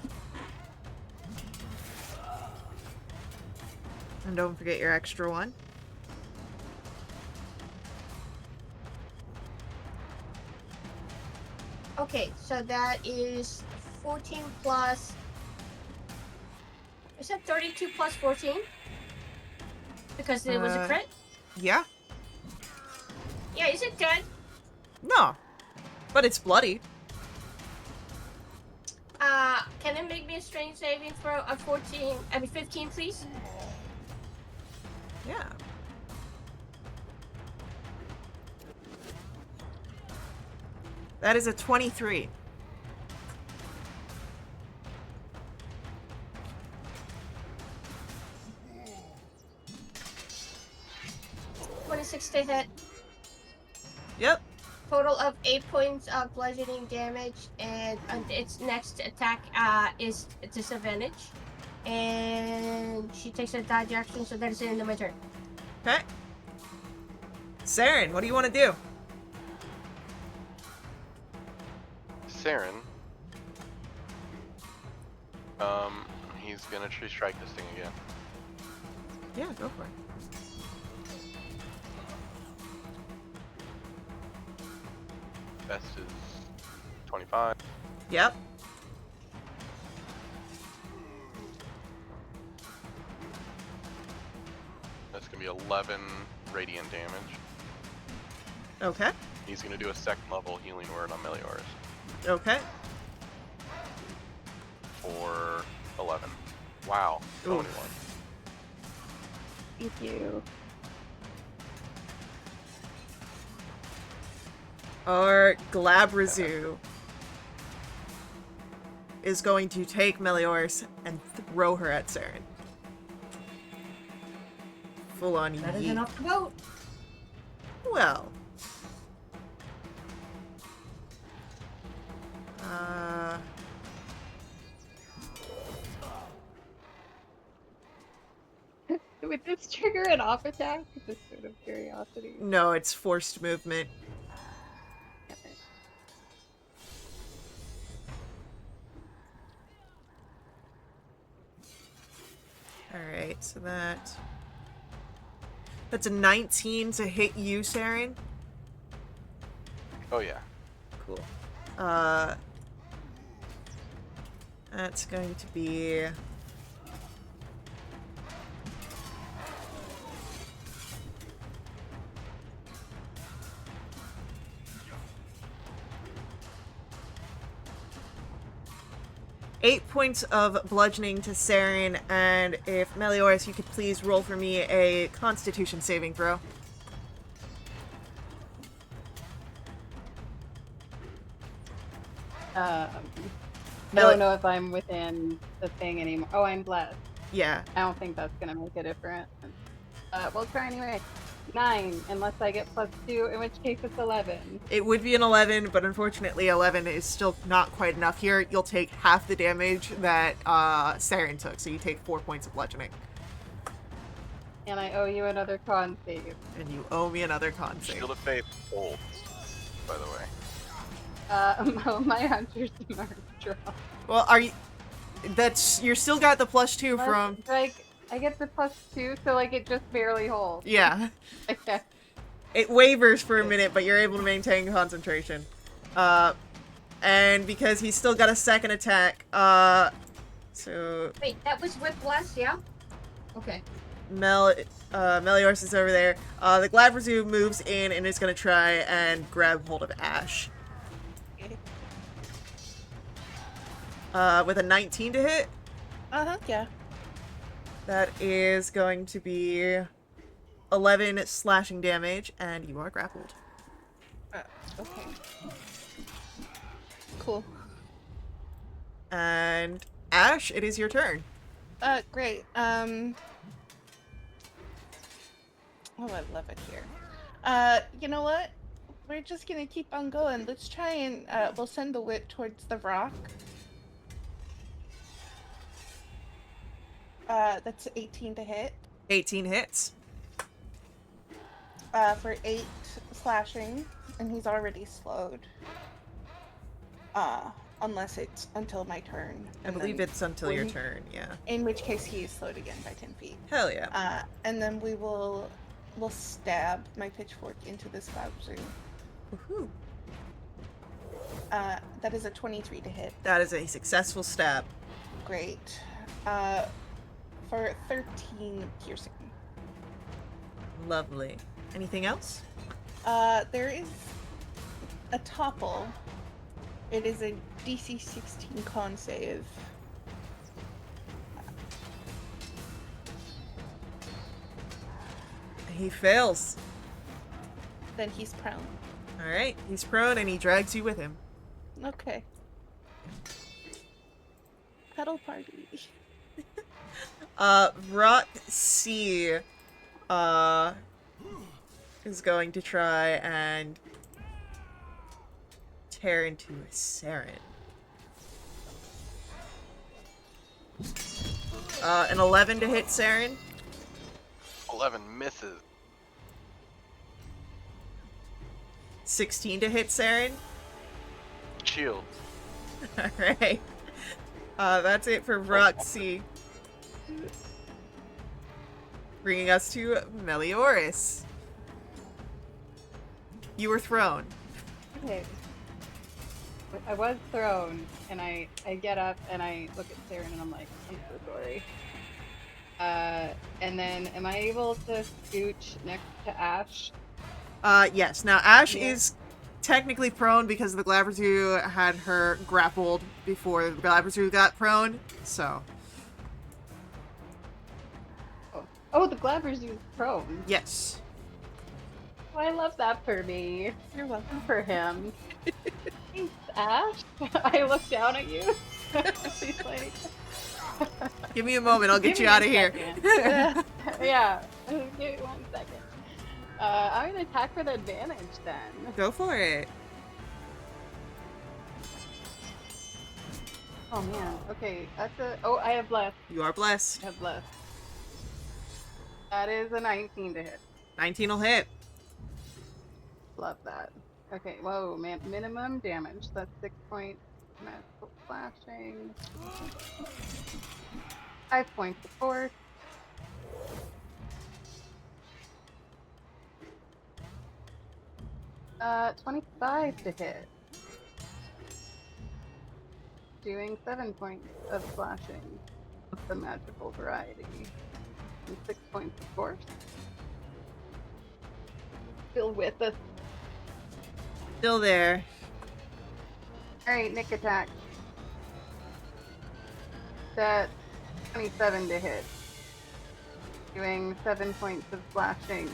And don't forget your extra one. Okay, so that is 14 plus... Is that 32 plus 14? Because it was a crit? Yeah? Yeah, is it dead? No. But it's bloody. Can it make me a strength saving throw of 15, please? Yeah. That is a 23. To hit. Yep. Total of 8 points of bludgeoning damage, and its next attack is disadvantage. And she takes a dodge action, so that is the end of my turn. Okay. Saren, what do you want to do? Saren. He's gonna tree strike this thing again. Yeah, go for it. Best is 25. Yep. That's going to be 11 radiant damage. Okay. He's going to do a second level healing word on Meliors Okay. for 11. Wow. Ooh. 21. Thank you. Our Glabrazu is going to take Meliors and throw her at Saren. Full on That is yeet. enough to vote. Well. Uh, Would this trigger an off attack? Just out of curiosity. no, it's forced movement. Alright, so that's a 19 to hit you, Saren. Oh, yeah. Cool. That's going to be 8 points of bludgeoning to Saren, and if Meliors, you could please roll for me a Constitution saving throw. I Meli- don't know if I'm within the thing anymore. Oh, I'm blessed. Yeah. I don't think that's gonna make a difference. We'll try anyway. 9, unless I get +2, in which case it's 11. It would be an 11, but unfortunately 11 is still not quite enough here. You'll take half the damage that Saren took, so you take 4 points of bludgeoning. And I owe you another con save. And you owe me another con save. Shield of Faith holds, by the way. My hunter's mark draw. Well, you're still got the +2 from... Like, I get the +2, so like it just barely holds. Yeah. Okay. It wavers for a minute, but you're able to maintain concentration. And because he's still got a second attack, so... Wait, that was Whiplash, yeah? Okay. Meliors is over there. The Glabrazu moves in and is going to try and grab hold of Ash. With a 19 to hit, Yeah. that is going to be 11 slashing damage, and you are grappled. Okay. Cool. And Ash, it is your turn. Great. Oh, I love it here. You know what? We're just gonna keep on going. Let's try and, we'll send the wit towards the rock. That's 18 to hit. 18 hits. For 8 slashing, and he's already slowed. Unless it's until my turn. I and believe then it's until your turn, yeah. In which case he is slowed again by 10 feet. Hell yeah. And then we'll stab my pitchfork into this Glabrazu. Woohoo. That is a 23 to hit. That is a successful stab. Great. For 13 piercing. Lovely. Anything else? There is a topple. It is a DC 16 con save. He fails. Then he's prone. Alright, he's prone and he drags you with him. Okay. Pedal party. Rot C, is going to try and tear into Saren. An 11 to hit Saren. 11 misses. 16 to hit Saren. Shield. Alright. That's it for Rot C. Bringing us to Melioris. You were thrown. Okay. I was thrown, and I get up and I look at Saren and I'm like, I'm so sorry. And And then, am I able to scooch next to Ash? Yes. Now, Ash Yeah. is technically prone because the Glabrezu had her grappled before the Glabrezu got prone, so... Oh, the Glaber's is prone. Yes. Oh, I love that for me. You're welcome. For him. Thanks, Ash. I look down at you. She's like... Give me a moment, I'll get Give you me a out of here. second. Yeah. Give me 1 second. I'm gonna attack with advantage then. Go for it. Oh man. Okay, that's a... Oh, I have blessed. You are blessed. I have blessed. That is a 19 to hit. 19 will hit. Love that. Okay, whoa, man. Minimum damage. That's 6 points. Magical slashing. 5 points of force. Uh, 25 to hit. Doing 7 points of slashing of the magical variety. And 6 points of force. Still with us. Still there. Alright, Nick attack. That's 27 to hit. Doing 7 points of slashing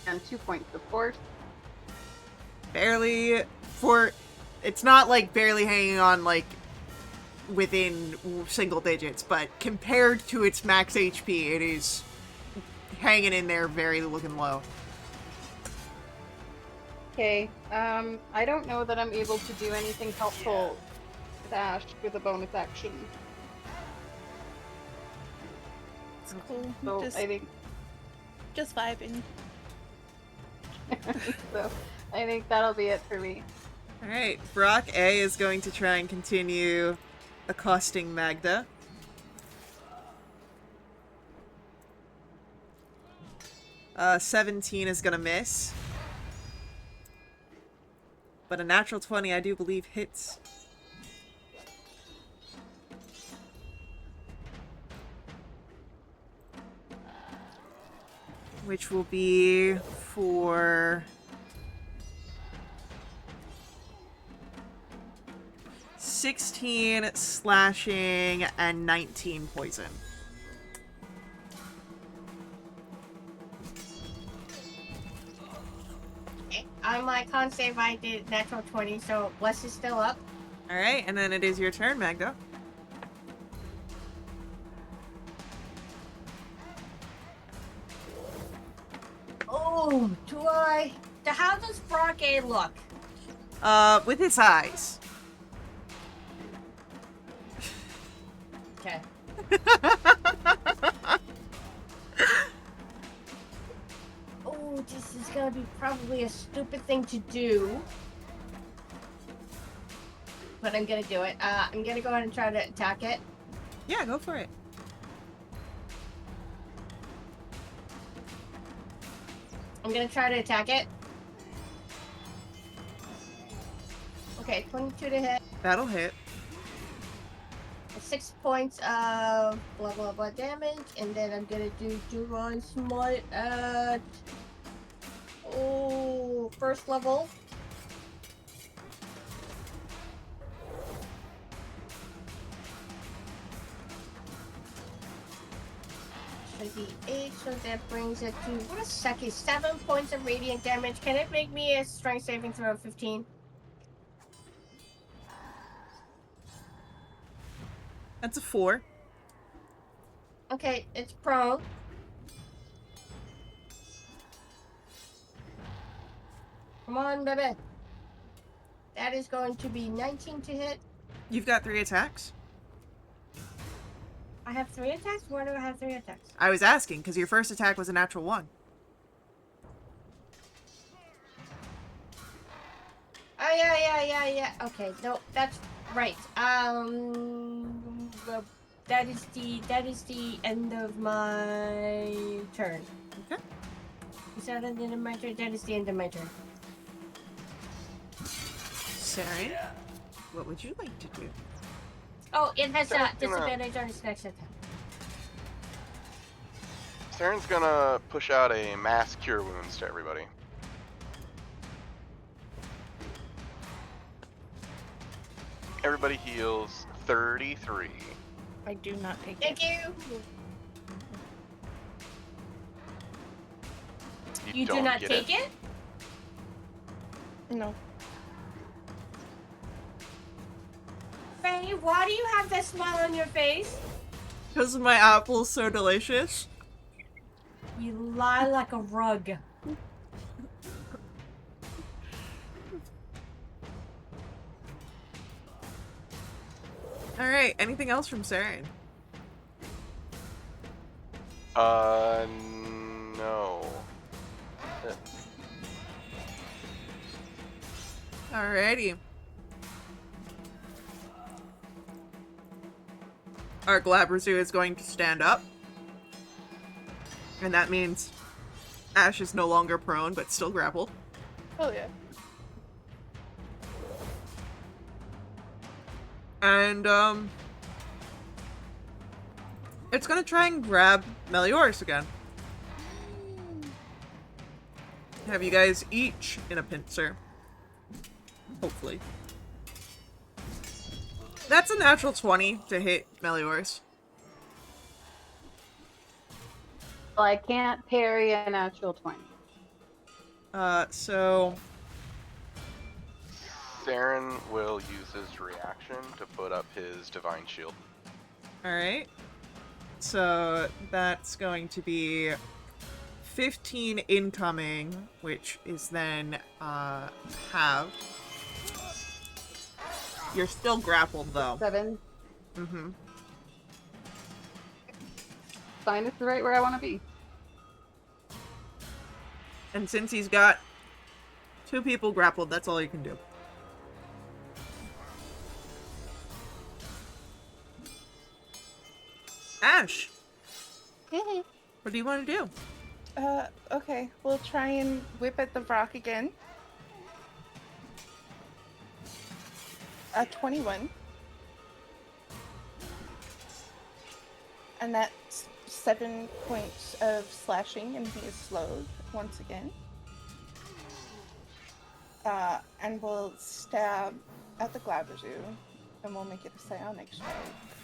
and 2 points of force. Barely for... It's not like barely hanging on like within single digits, but compared to its max HP, it is hanging in there very looking low. Okay, I don't know that I'm able to do anything helpful with Ash with a bonus action. It's cool. So just, I think just vibing. so I think that'll be it for me. Alright, Brock A is going to try and continue accosting Magda. Uh, 17 is gonna miss. But a natural 20, I do believe, hits. Which will be for 16 slashing and 19 poison. On my con save, I did natural 20, so Bless is still up. Alright, and then it is your turn, Magda. Oh, how does Brock A look? With his eyes. Okay. Oh, this is gonna be probably a stupid thing to do. But I'm gonna do it. I'm gonna go ahead and try to attack it. Yeah, go for it. I'm gonna try to attack it. Okay, 22 to hit. That'll hit. 6 points of blah blah blah damage, and then I'm gonna do Divine Smite at first level. Should be 8, so that brings it to what a second 7 points of radiant damage. Can it make me a strength saving throw of 15? That's a 4. Okay, it's prone. Come on, baby. That is going to be 19 to hit. You've got 3 attacks? I have 3 attacks? Why do I have 3 attacks? I was asking, because your first attack was a natural 1. Oh, yeah. Okay, no, that's right. Well, that is the end of my turn. Okay. Is that the end of my turn? That is the end of my turn. Saren, what would you like to do? Oh, it has Sure, disadvantage on its next attack. Saren's gonna push out a mass cure wounds to everybody. Everybody heals 33. I do not take Thank it. you. You Do don't not get take it? No. Faye, why do you have that smile on your face? Because my apple's so delicious. You lie like a rug. Alright, anything else from Saren? No. Alrighty. Our Glabrazu is going to stand up. And that means Ash is no longer prone, but still grappled. Oh yeah. And, it's gonna try and grab Melioris again. Have you guys each in a pincer. Hopefully. That's a natural 20 to hit Melioris. Well, I can't parry a natural 20. So... Saren will use his reaction to put up his divine shield. Alright. So that's going to be 15 incoming, which is then halved. You're still grappled though. 7. Mm-hmm. Fine, it's right where I want to be. And since he's got 2 people grappled, that's all you can do. Ash, what do you want to do? Okay. We'll try and whip at the rock again. 21. And that's 7 points of slashing, and he is slowed once again. And we'll stab at the Glabrazu, and we'll make it a psionic strike.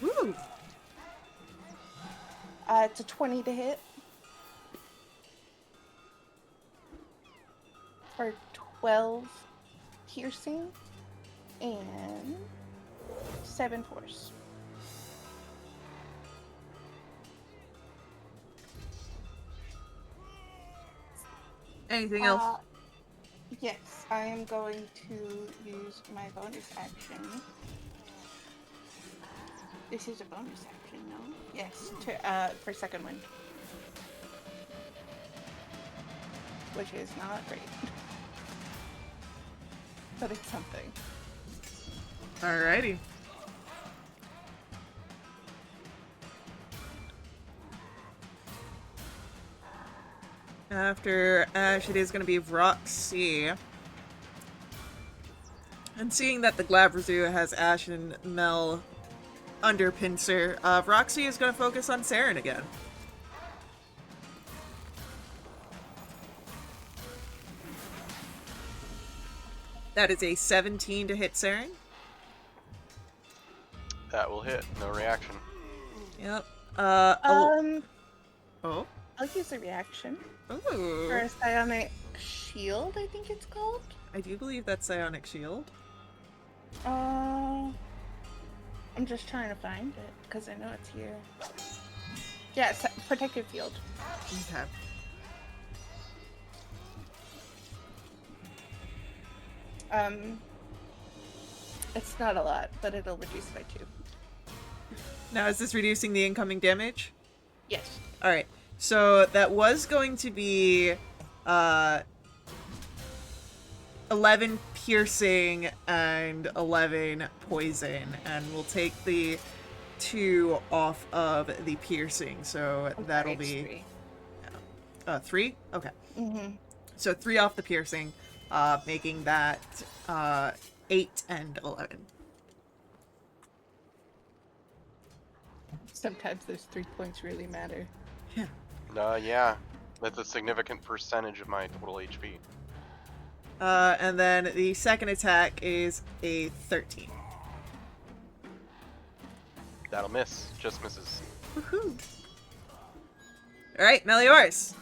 Woo! It's a 20 to hit. For 12 piercing and 7 force. Anything else? Yes, I am going to use my bonus action. This is a bonus action, no? Yes, to for second wind. Which is not great. But it's something. Alrighty. After Ash, it is going to be Roxy. And seeing that the Glabrazu has Ash and Mel under pincer, Roxy is going to focus on Saren again. That is a 17 to hit Saren. That will hit. No reaction. Yep. Oh. Oh. I'll use a reaction. Ooh. For a psionic shield, I think it's called. I do believe that's Psionic Shield. I'm just trying to find it, because I know it's here. Yeah, it's protective field. Okay. It's not a lot, but it'll reduce by 2. Now, is this reducing the incoming damage? Yes. Alright. So, that was going to be, 11 piercing and 11 poison, and we'll take the 2 off of the piercing, so that'll be 3. Okay. Mm-hmm. So 3 off the piercing, making that 8 and 11. Sometimes those 3 points really matter. Yeah. Yeah. That's a significant percentage of my total HP. And then the second attack is a 13. That'll miss. Just misses. Woohoo! Alright, Meliors.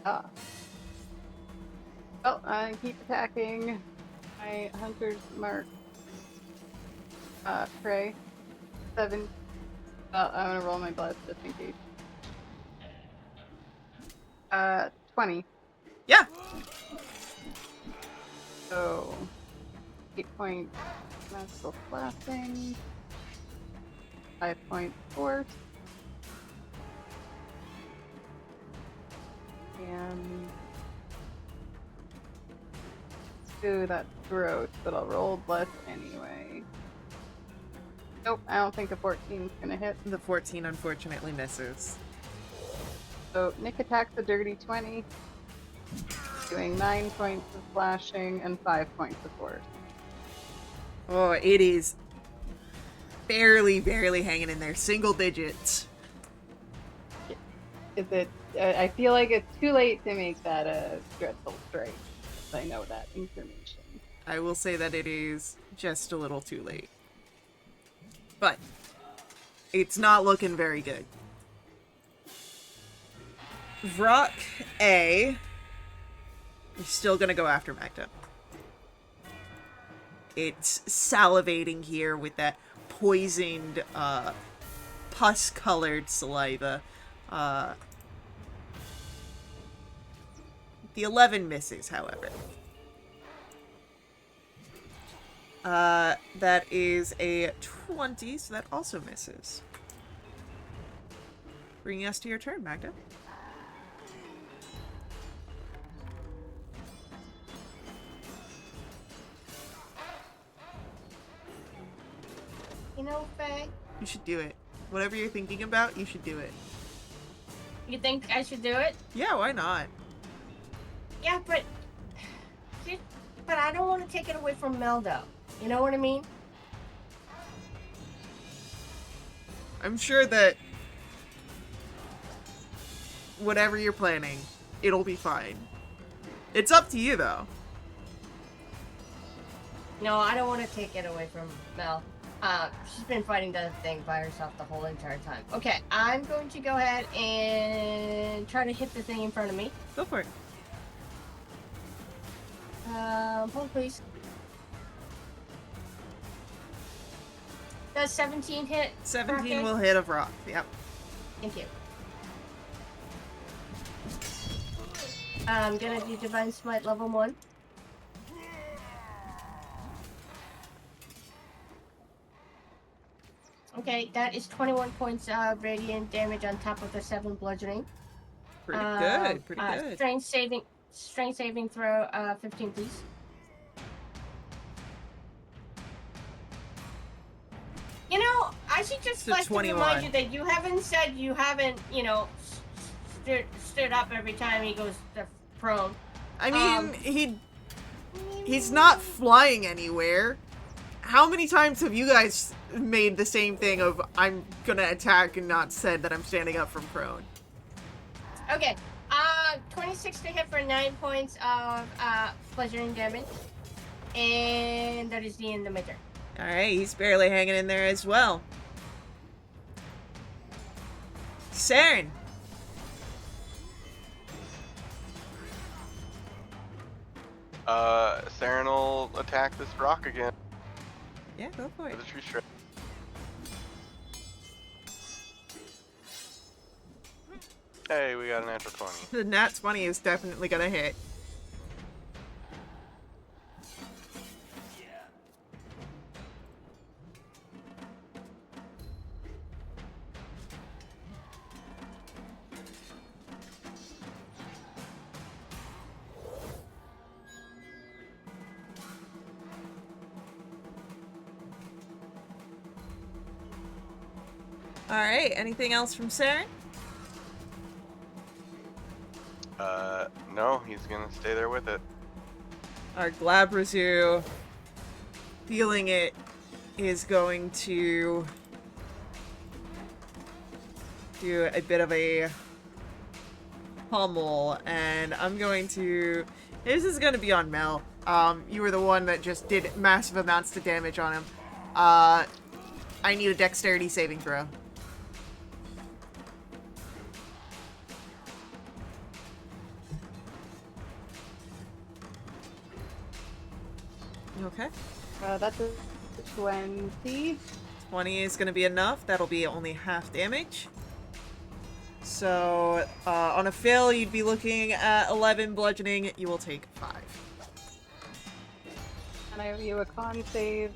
Ah. Well, I keep attacking my hunter's mark. Prey. 7. I'm gonna roll my blood just in case. 20. Yeah. So, 8 points magical slashing, 5 points force, and ooh, that's gross, but I'll roll less anyway. Nope, I don't think a 14 is gonna hit. The 14 unfortunately misses. So Nick attacks a dirty 20, doing 9 points of slashing and 5 points of force. Oh, it is barely hanging in there. Single digits. Is it? I feel like it's too late to make that a dreadful strike. I know that information. I will say that it is just a little too late. But it's not looking very good. Vrock A is still gonna go after Magda. It's salivating here with that poisoned, pus-colored saliva. The 11 misses, however. That is a 20, so that also misses. Bringing us to your turn, Magda. You know, Faye, You should do it. Whatever you're thinking about, you should do it. you think I should do it? Yeah, why not? Yeah, but I don't want to take it away from Meldo. You know what I mean? I'm sure that whatever you're planning, it'll be fine. It's up to you, though. No, I don't want to take it away from Mel. She's been fighting that thing by herself the whole entire time. Okay, I'm going to go ahead and try to hit the thing in front of me. Go for it. Hold please. Does 17 hit? 17 Rocket? will hit a rock. Yep. Thank you. I'm gonna do Divine Smite level 1. Okay, that is 21 points of radiant damage on top of the 7 bludgeoning. Pretty good. Pretty good. Strength saving throw, 15, please. You know, I should just So like to 21. remind you that you haven't said you haven't, you know, stood up every time he goes prone. I mean, he's not flying anywhere. How many times have you guys made the same thing of I'm gonna attack and not said that I'm standing up from prone? Okay, 26 to hit for 9 points of bludgeoning damage, and that is the end of my turn. Alright, he's barely hanging in there as well. Saren. Saren will attack this rock again Yeah, go for it. with a true strike. Hey, we got a natural 20. The nat 20 is definitely gonna hit. Alright, anything else from Saren? No, he's gonna stay there with it. Our Glabrazu, feeling it, is going to do a bit of a pummel, and I'm going to... This is going to be on Mel. You were the one that just did massive amounts of damage on him. I need a dexterity saving throw. You okay? That's a 20. 20 is going to be enough. That'll be only half damage. So, on a fail, you'd be looking at 11 bludgeoning. You will take 5. And I owe you a con save.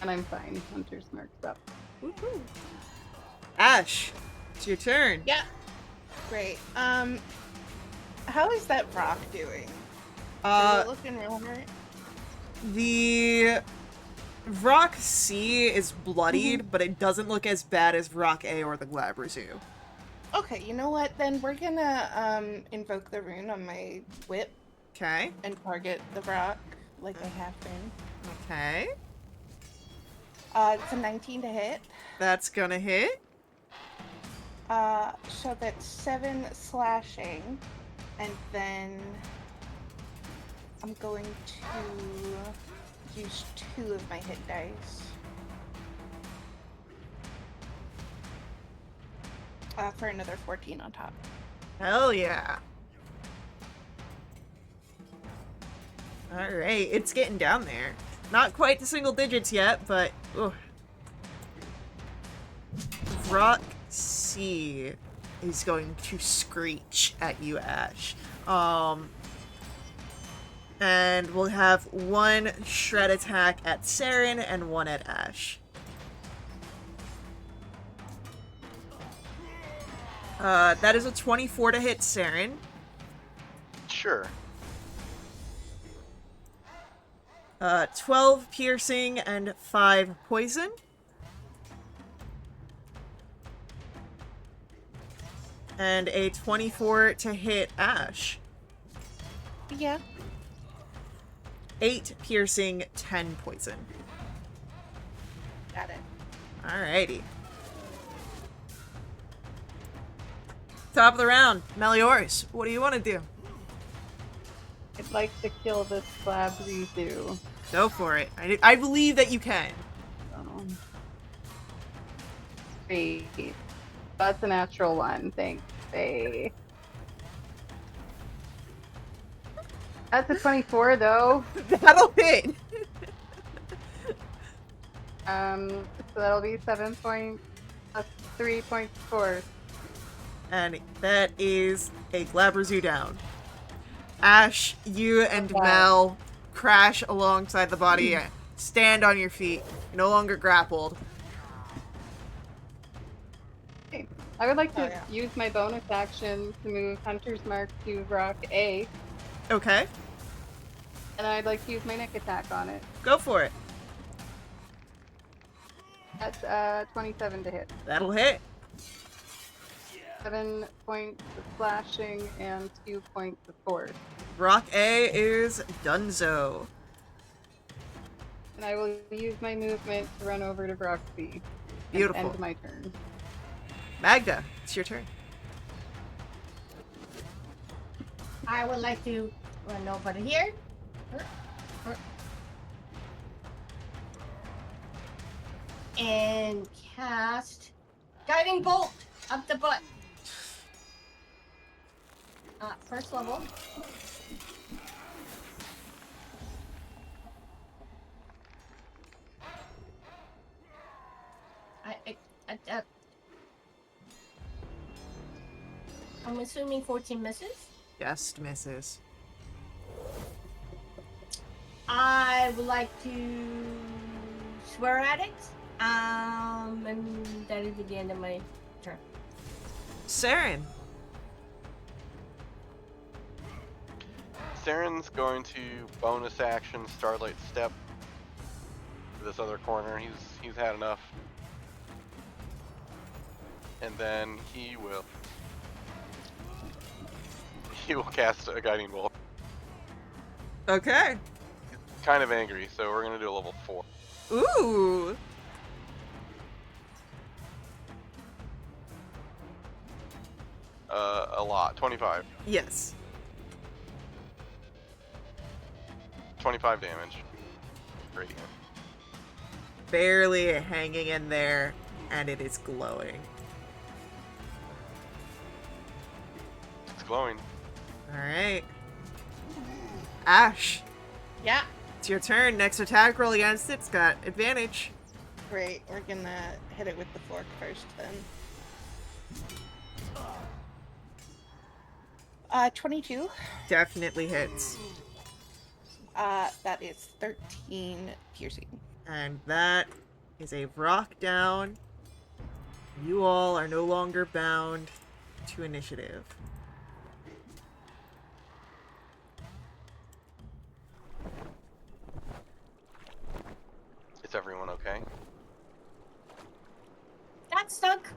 And I'm fine. Hunter's Mark's up. Woohoo! Ash, it's your turn. Yeah. Great. How is that rock doing? Is it looking real hurt? The Rock C is bloodied, but it doesn't look as bad as Rock A or the Glabra Zoo. Okay, you know what? Then we're gonna invoke the rune on my whip Okay. and target the rock like I have been. Okay. It's a 19 to hit. That's gonna hit. So that's 7 slashing, and then I'm going to use 2 of my hit dice. For another 14 on top. Hell yeah. Alright, it's getting down there. Not quite to single digits yet, but... Ugh. Rock C is going to screech at you, Ash. And we'll have 1 shred attack at Saren and 1 at Ash. That is a 24 to hit Saren. Sure. 12 piercing and 5 poison. And a 24 to hit Ash. Yeah. 8 piercing, 10 poison. Got it. Alrighty. Top of the round. Melioris, what do you want to do? I'd like to kill this Glabra Zoo. Go for it. I believe that you can. Great. That's a natural 1, thanks, Faye. That's a 24, though. That'll hit. So that'll be 7 points plus 3 points force. And that is a Glabra Zoo down. Ash, you and Okay. Mel crash alongside the body. Stand on your feet. You're no longer grappled. Okay. I would like to Oh, yeah. use my bonus action to move Hunter's Mark to Rock A, Okay, and I'd like to use my Nick attack on it. go for it. That's 27 to hit. That'll hit. 7 points of slashing and 2 points of force. Rock A is donezo. And I will use my movement to run over to Rock B. and Beautiful. End my turn. Magda, it's your turn. I would like to run over to here. And cast Guiding Bolt up the butt. First level. I'm assuming 14 misses. Just misses. I would like to swear at it. And that is the end of my turn. Saren. Saren's going to bonus action Starlight Step to this other corner. He's had enough. And then he will cast a Guiding Bolt. Okay. Kind of angry, so we're gonna do a level 4. Ooh. A lot. 25. Yes. 25 damage. Radiant. Barely hanging in there, and it is glowing. It's glowing. Alright. Ash, Yeah. it's your turn. Next attack roll against it's got advantage. Great. We're gonna hit it with the fork first then. 22. Definitely hits. That is 13 piercing. And that is a rock down. You all are no longer bound to initiative. Is everyone okay? That stunk.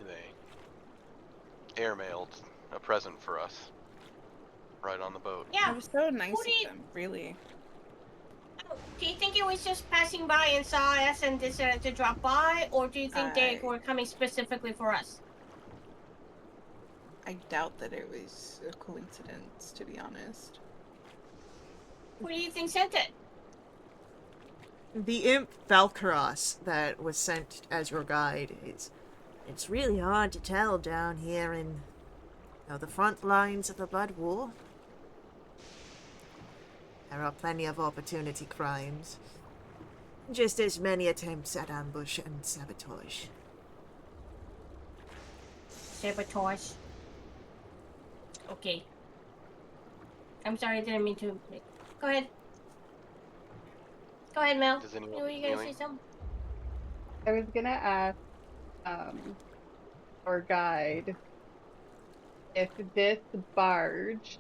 They airmailed a present for us. Right on the boat. It Yeah. was so nice Who do you- of them, really. Do you think it was just passing by and saw us and decided to drop by, or do you think they I- were coming specifically for us? I doubt that it was a coincidence, to be honest. Who do you think sent it? The imp Valkyros that was sent as your guide is... It's really hard to tell down here in the front lines of the Blood War. There are plenty of opportunity crimes. Just as many attempts at ambush and sabotage. Sabotage. Okay. I'm sorry, I didn't mean to. Go ahead. Go ahead, Mel. Does You anyone were need gonna healing? say something? I was gonna ask our guide if this barge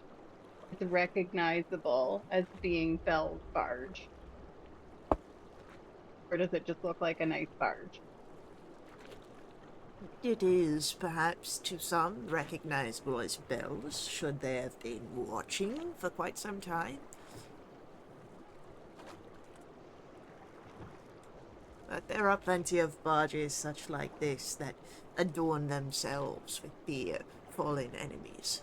is recognizable as being Bel's barge. Or does it just look like a nice barge? It is, perhaps, to some, recognizable as bells, should they have been watching for quite some time. But there are plenty of barges such like this that adorn themselves with the fallen enemies.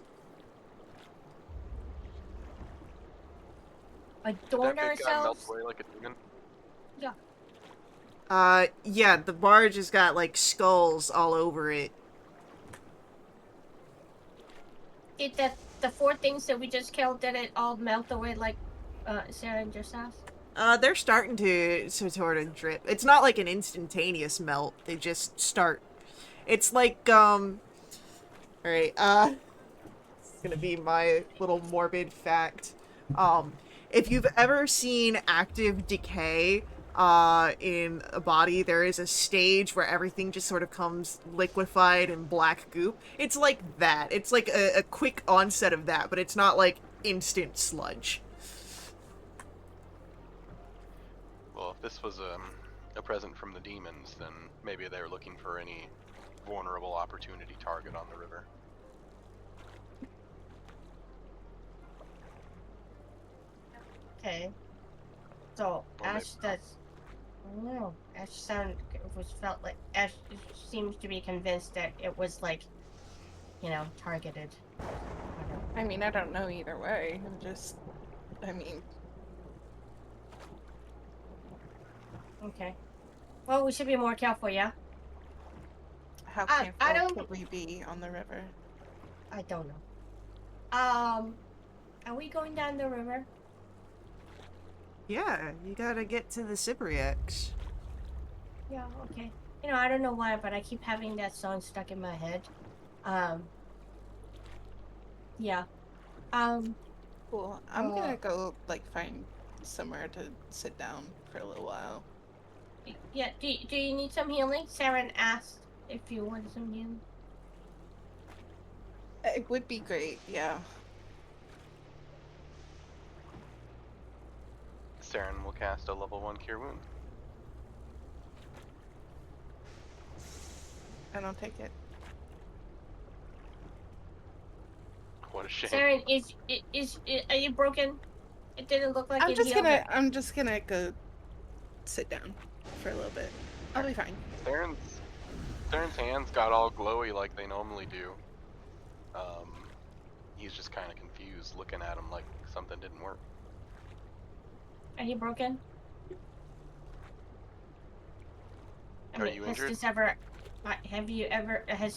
Adorn That big guy melts ourselves? away like a demon. Yeah, the barge has got, like, skulls all over it. Did the four things that we just killed, did it all melt away like Sarah and yourself? They're starting to sort of drip. It's not like an instantaneous melt. They just start. It's like, alright, it's gonna be my little morbid fact. If you've ever seen active decay, in a body, there is a stage where everything just sort of comes liquefied in black goop. It's like that. It's like a quick onset of that, but it's not like instant sludge. Well, if this was a present from the demons, then maybe they were looking for any vulnerable opportunity target on the river. Okay. So Or maybe Ash does. I don't know. Felt like Ash seems to be convinced that it was like, targeted. I mean, I don't know either way. Okay. Well, we should be more careful, yeah. How I careful don't- could we be on the river? I don't know. Are we going down the river? Yeah, you gotta get to the Cypriacs. Yeah. Okay. I don't know why, but I keep having that song stuck in my head. Yeah. Cool. I'm Uh, gonna go, find somewhere to sit down for a little while. Yeah. Do you need some healing? Saren asked if you want some healing. It would be great, yeah. Saren will cast a level 1 Cure Wound. I don't take it. What a shame. Saren, are you broken? It didn't look like I'm it just healed. gonna go sit down for a little bit. I'll be fine. Theron's hands got all glowy like they normally do. He's just kind of confused, looking at him like something didn't work. Are you broken? Are you injured? Has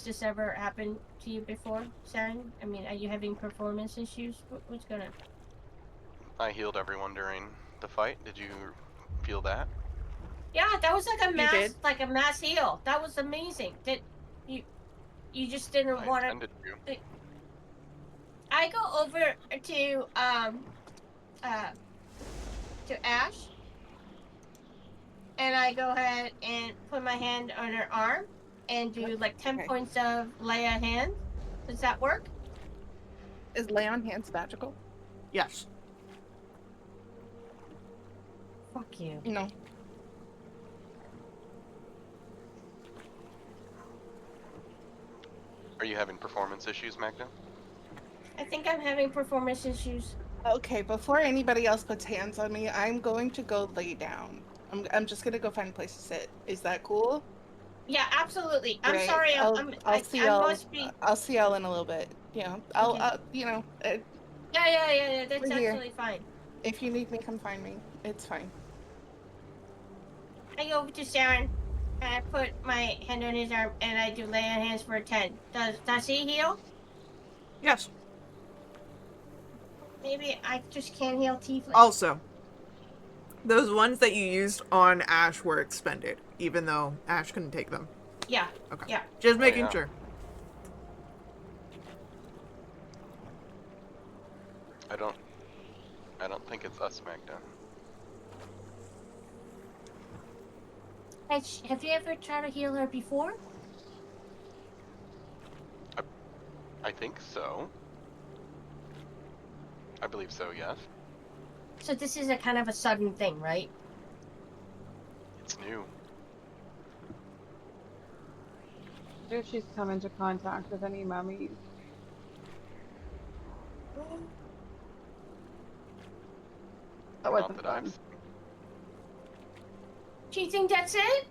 this ever happened to you before, Saren? I mean, are you having performance issues? What's going on? I healed everyone during the fight. Did you feel that? Yeah, that was did? like a mass heal. That was amazing. That you just didn't I want intended to. I go over to Ash, and I go ahead and put my hand on her arm and do like 10 Okay. points of lay on hand. Does that work? Is lay on hands magical? Yes. Fuck you. No. Are you having performance issues, Magda? I think I'm having performance issues. Okay, before anybody else puts hands on me, I'm going to go lay down. I'm just gonna go find a place to sit. Is that cool? Yeah, absolutely. I'm Great. sorry. I'll I must be. I'll see y'all in a little bit. Yeah. Okay. Yeah. That's We're here. absolutely fine. If you need me, come find me. It's fine. I go over to Saren, and I put my hand on his arm, and I do lay on hands for a 10. Does he heal? Yes. Maybe I just can't heal tiefling. Also, those ones that you used on Ash were expended, even though Ash couldn't take them. Yeah. Okay. Yeah. Just making yeah. sure. I don't think it's us, Magda. Have you ever tried to heal her before? I think so. I believe so, yes. So this is a kind of a sudden thing, right? It's new. If she's come into contact with any mummies. That Not wasn't that I've fun. seen. Do you think that's it?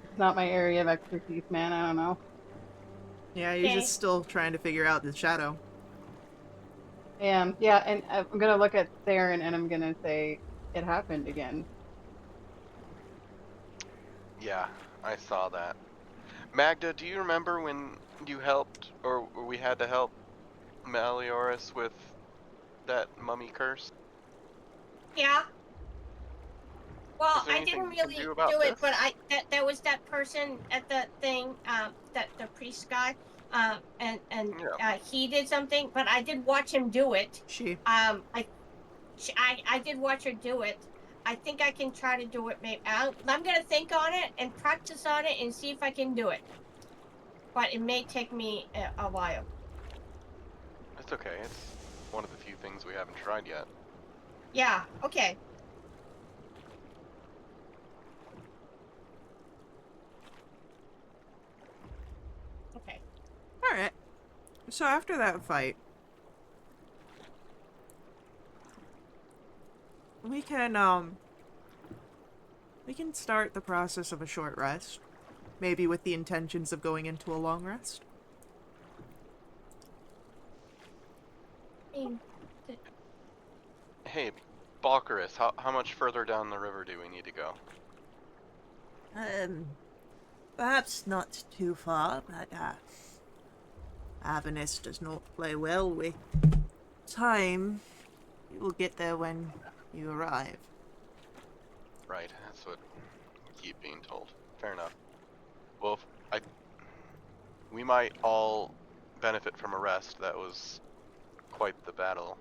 It's not my area of expertise, man. I don't know. Yeah, you're Okay. just still trying to figure out the shadow. And I'm gonna look at Theron and I'm gonna say it happened again. Yeah, I saw that. Magda, do you remember when you helped, or we had to help Melioras with that mummy curse? Yeah. Well, Is there I anything didn't we can really do about do it, this? but there was that person at the thing, that the priest guy, and Yeah. he did something, but I did watch him do it. She. I did watch her do it. I think I can try to do it. Maybe I'm gonna think on it and practice on it and see if I can do it. But it may take me a while. It's okay. It's one of the few things we haven't tried yet. Yeah. Okay. Okay. Alright. So after that fight, we can start the process of a short rest. Maybe with the intentions of going into a long rest. Hey, Balkarus, how much further down the river do we need to go? Perhaps not too far, but Avernus does not play well with time. You will get there when you arrive. Right, that's what we keep being told. Fair enough. Well, we might all benefit from a rest. That was quite the battle.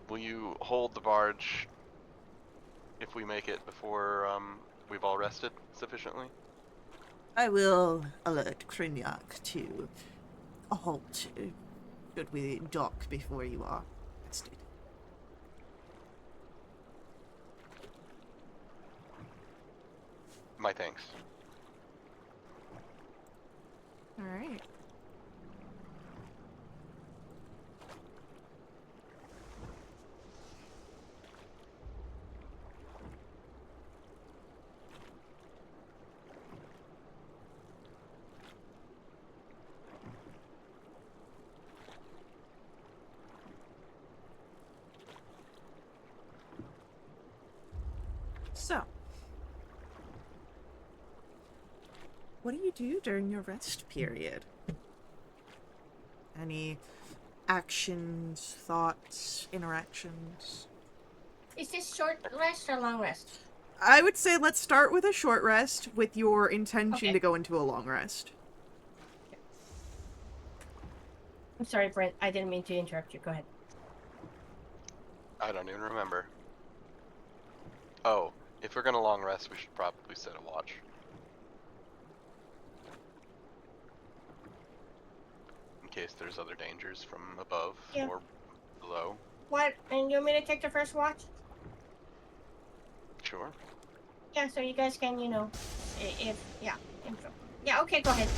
Will you hold the barge if we make it before we've all rested sufficiently? I will alert Krynyak to a halt should we dock before you are rested. My thanks. Alright. So, what do you do during your rest period? Any actions, thoughts, interactions? Is this short rest or long rest? I would say let's start with a short rest with your intention Okay. to go into a long rest. I'm sorry, Brent. I didn't mean to interrupt you. Go ahead. I don't even remember. Oh, if we're gonna long rest, we should probably set a watch. In case there's other dangers from above Yeah. or below. What? And you want me to take the first watch? Sure. Yeah, so you guys can, if yeah, intro. Yeah, okay, go ahead.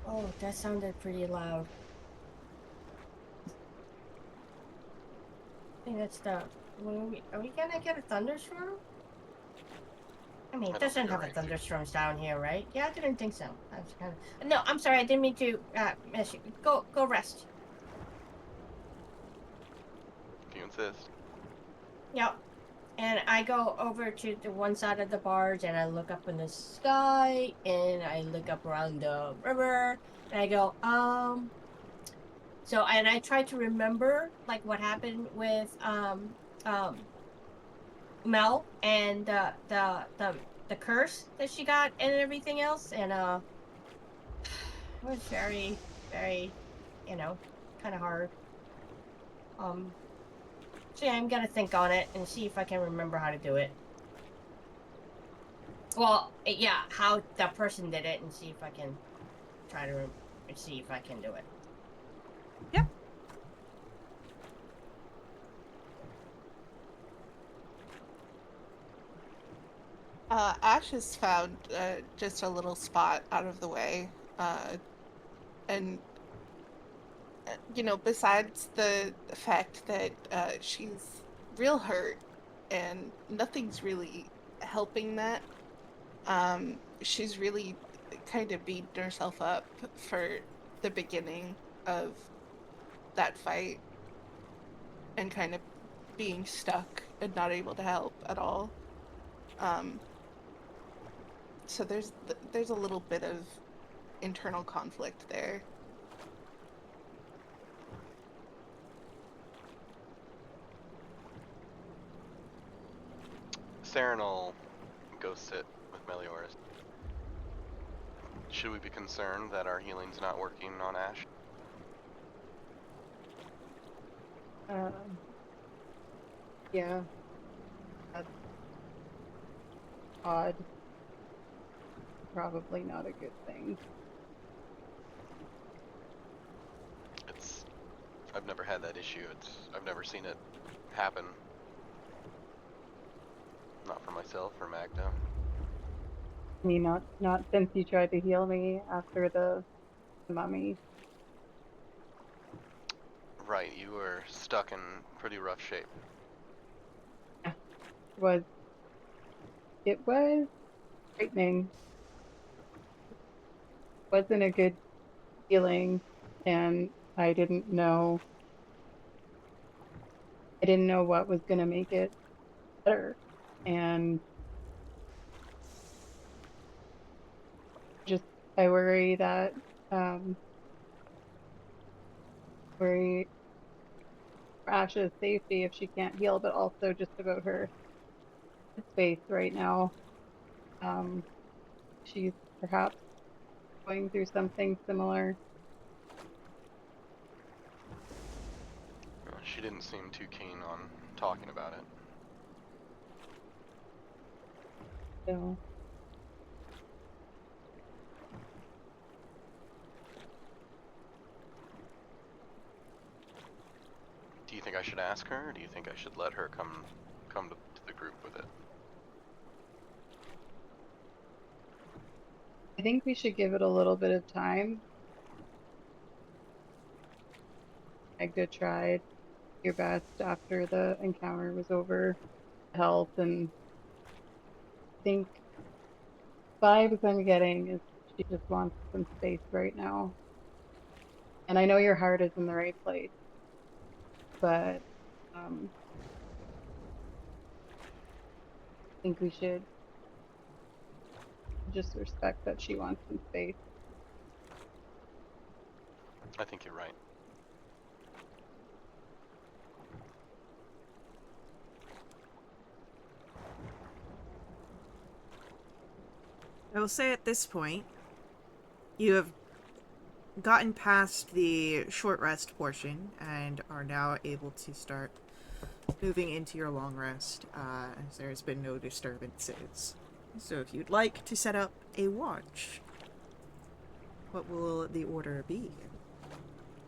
Oh, that sounded pretty loud. I think that's the. Are we gonna get a thunderstorm? I mean, I it don't doesn't think have our a range- thunderstorms down here, right? Yeah, I didn't think so. I was kind of. No, I'm sorry. I didn't mean to miss you. Go rest. If you insist. Yep. And I go over to the one side of the barge and I look up in the sky and I look up around the river and I go, so and I try to remember like what happened with um Mel and the curse that she got and everything else and it was very, very, kind of hard. So yeah, I'm gonna think on it and see if I can remember how to do it. Well, yeah, how that person did it, and see if I can try to see if I can do it. Yep. Ash has found just a little spot out of the way, and besides the fact that she's real hurt and nothing's really helping that, she's really kind of beaten herself up for the beginning of that fight and kind of being stuck and not able to help at all. Um, so there's a little bit of internal conflict there. Saren will go sit with Melioras. Should we be concerned that our healing's not working on Ash? Yeah, that's odd. Probably not a good thing. I've never had that issue. I've never seen it happen. Not for myself or Magda. I mean, not since you tried to heal me after the mummy. Right, you were stuck in pretty rough shape. It was frightening. Wasn't a good feeling, and I didn't know what was gonna make it better. And just I worry that worry for Ash's safety if she can't heal, but also just about her space right now. She's perhaps going through something similar. She didn't seem too keen on talking about it. So Do you think I should ask her, or do you think I should let her come to the group with it? I think we should give it a little bit of time. Magda tried your best after the encounter was over to help, and I think vibes I'm getting is she just wants some space right now. And I know your heart is in the right place, but think we should just respect that she wants some space. I think you're right. I will say at this point, you have gotten past the short rest portion and are now able to start moving into your long rest, as there has been no disturbances. So if you'd like to set up a watch, what will the order be?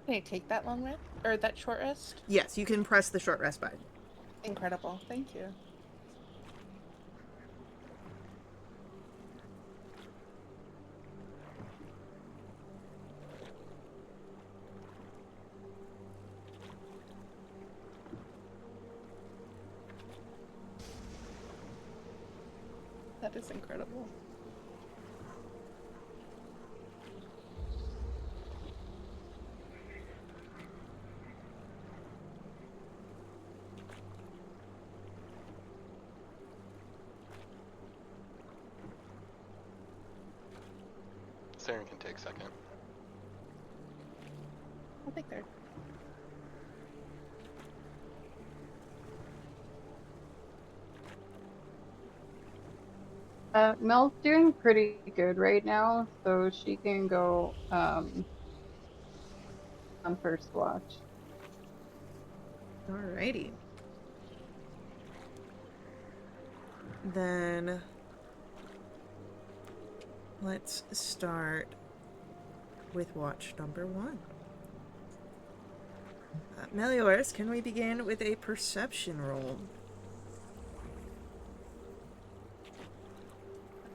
Can I take that long rest? Or that short rest? Yes, you can press the short rest button. Incredible. Thank you. That is incredible. Saren can take second. I'll take third. Mel's doing pretty good right now, so she can go on first watch. Alrighty. Then let's start with watch number 1. Meliors, can we begin with a perception roll?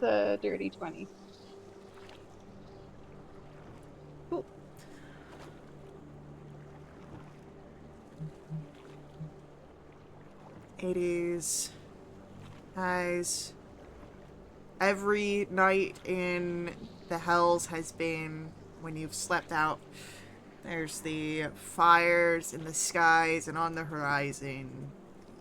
It's a dirty 20. Cool. It is as every night in the Hells has been when you've slept out. There's the fires in the skies and on the horizon.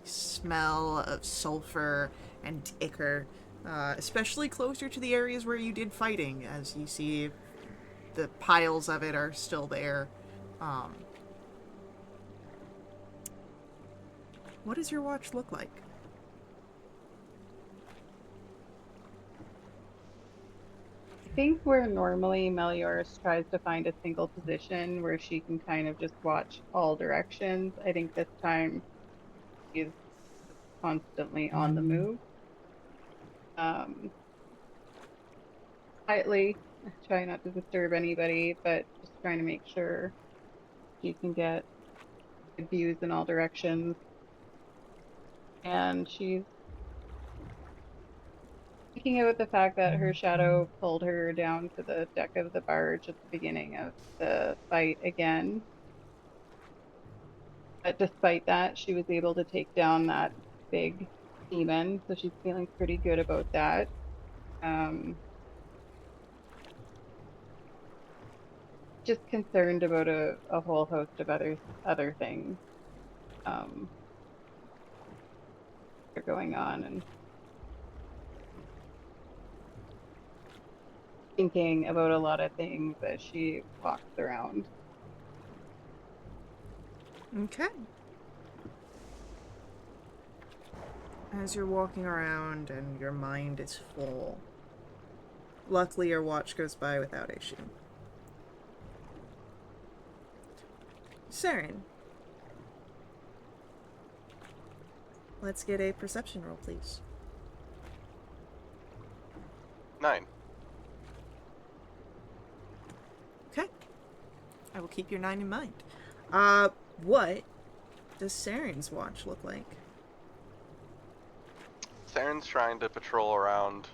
Smell of sulfur and ichor, especially closer to the areas where you did fighting, as you see the piles of it are still there. What does your watch look like? I think where normally Melioris tries to find a single position where she can kind of just watch all directions, I think this time she's constantly on the move. Quietly, try not to disturb anybody, but just trying to make sure she can get good views in all directions. And she's thinking about the fact that her shadow pulled her down to the deck of the barge at the beginning of the fight again. But despite that, she was able to take down that big demon, so she's feeling pretty good about that. Just concerned about a whole host of other things that are going on, and thinking about a lot of things as she walks around. Okay. As you're walking around and your mind is full, luckily your watch goes by without issue. Saren, let's get a perception roll, please. 9. Okay. I will keep your 9 in mind. What does Saren's watch look like? Saren's trying to patrol around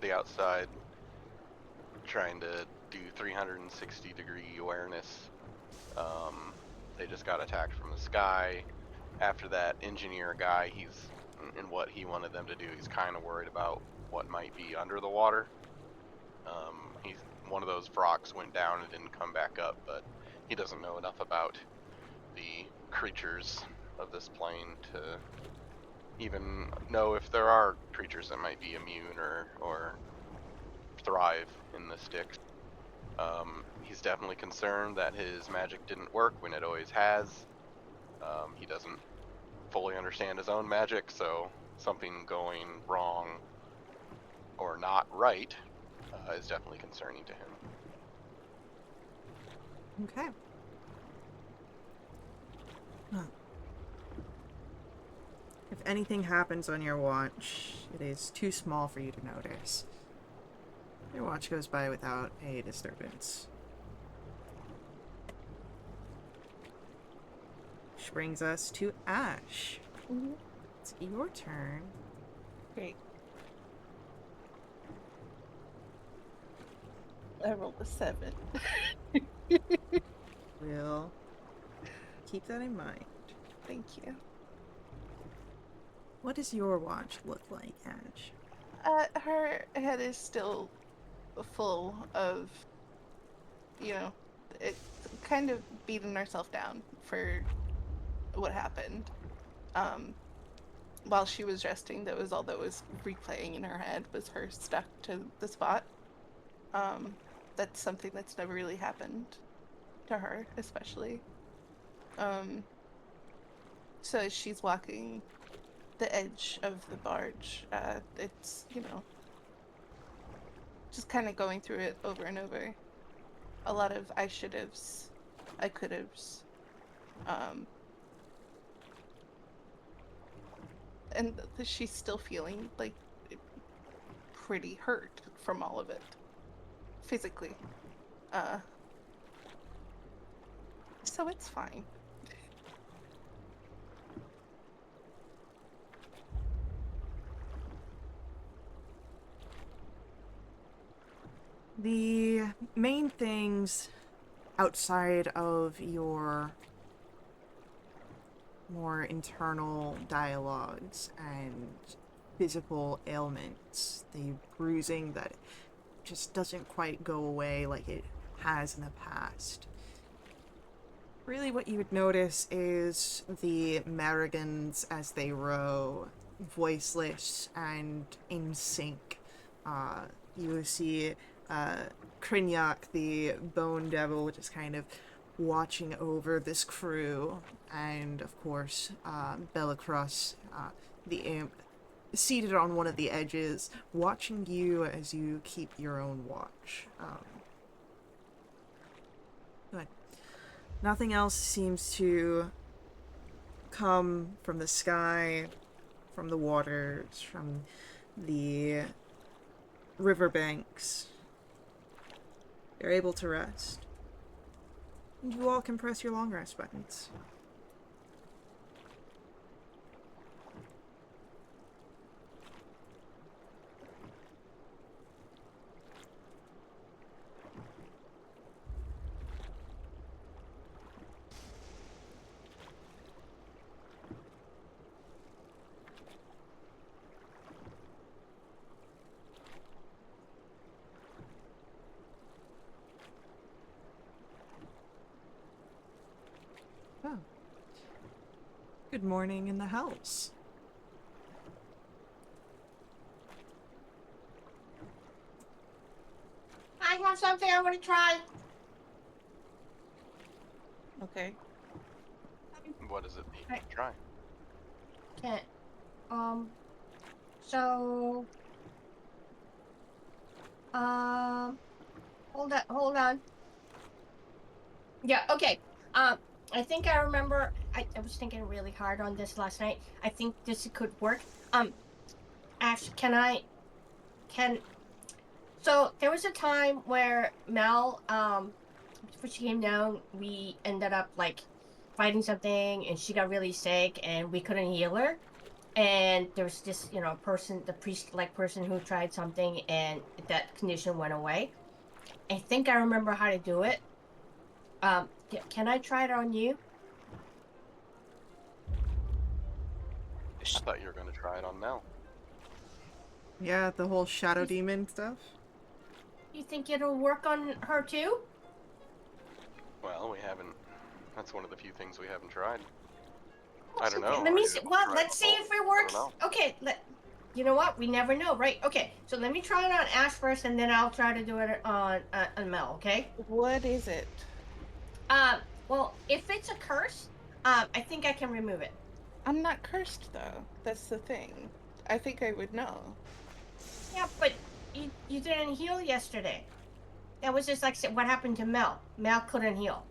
the outside, trying to do 360-degree awareness. They just got attacked from the sky. After that engineer guy, he's in what he wanted them to do. He's kind of worried about what might be under the water. He's one of those rocks went down and didn't come back up, but he doesn't know enough about the creatures of this plane to even know if there are creatures that might be immune or thrive in the sticks. He's definitely concerned that his magic didn't work when it always has. He doesn't fully understand his own magic, so something going wrong or not right is definitely concerning to him. Okay. Well, if anything happens on your watch, it is too small for you to notice. Your watch goes by without a disturbance. Which brings us to Ash. Mhm. It's your turn. Great. I rolled a 7. We'll keep that in mind. Thank you. What does your watch look like, Ash? Her head is still full of, it kind of beating herself down for what happened. While she was resting, that was all that was replaying in her head, was her stuck to the spot. That's something that's never really happened to her, especially. So as she's walking the edge of the barge, it's, just kind of going through it over and over. A lot of I should'ves, I could'ves. And she's still feeling like pretty hurt from all of it, physically. So it's fine. The main things outside of your more internal dialogues and physical ailments, the bruising that just doesn't quite go away like it has in the past. Really what you would notice is the Marigans as they row, voiceless and in sync. You see Krynyak, the Bone Devil, just kind of watching over this crew, and of course Bellicross, the imp, seated on one of the edges, watching you as you keep your own watch. But nothing else seems to come from the sky, from the waters, from the riverbanks. You're able to rest. And you all can press your long rest buttons. Oh. Good morning in the house. I have something I want to try. Okay. What does it need to try? Okay. So. Hold on. Yeah, okay. I think I remember. I was thinking really hard on this last night. I think this could work. Ash, so there was a time where Mel, before she came down, we ended up like fighting something, and she got really sick, and we couldn't heal her. And there was this, person, the priest-like person who tried something, and that condition went away. I think I remember how to do it. Can I try it on you? I thought you were going to try it on Mel. Yeah, the whole shadow demon stuff. You think it'll work on her too? Well, we haven't. That's one of the few things we haven't tried. I don't know. Okay, let Are me you see. gonna Well, try let's see both? if it I works. don't know. Okay, you know what? We never know, right? Okay, so let me try it on Ash first, and then I'll try to do it on Mel. Okay. What is it? Um. Well, if it's a curse, I think I can remove it. I'm not cursed though. That's the thing. I think I would know. Yeah, but you didn't heal yesterday. That was just like what happened to Mel. Mel couldn't heal.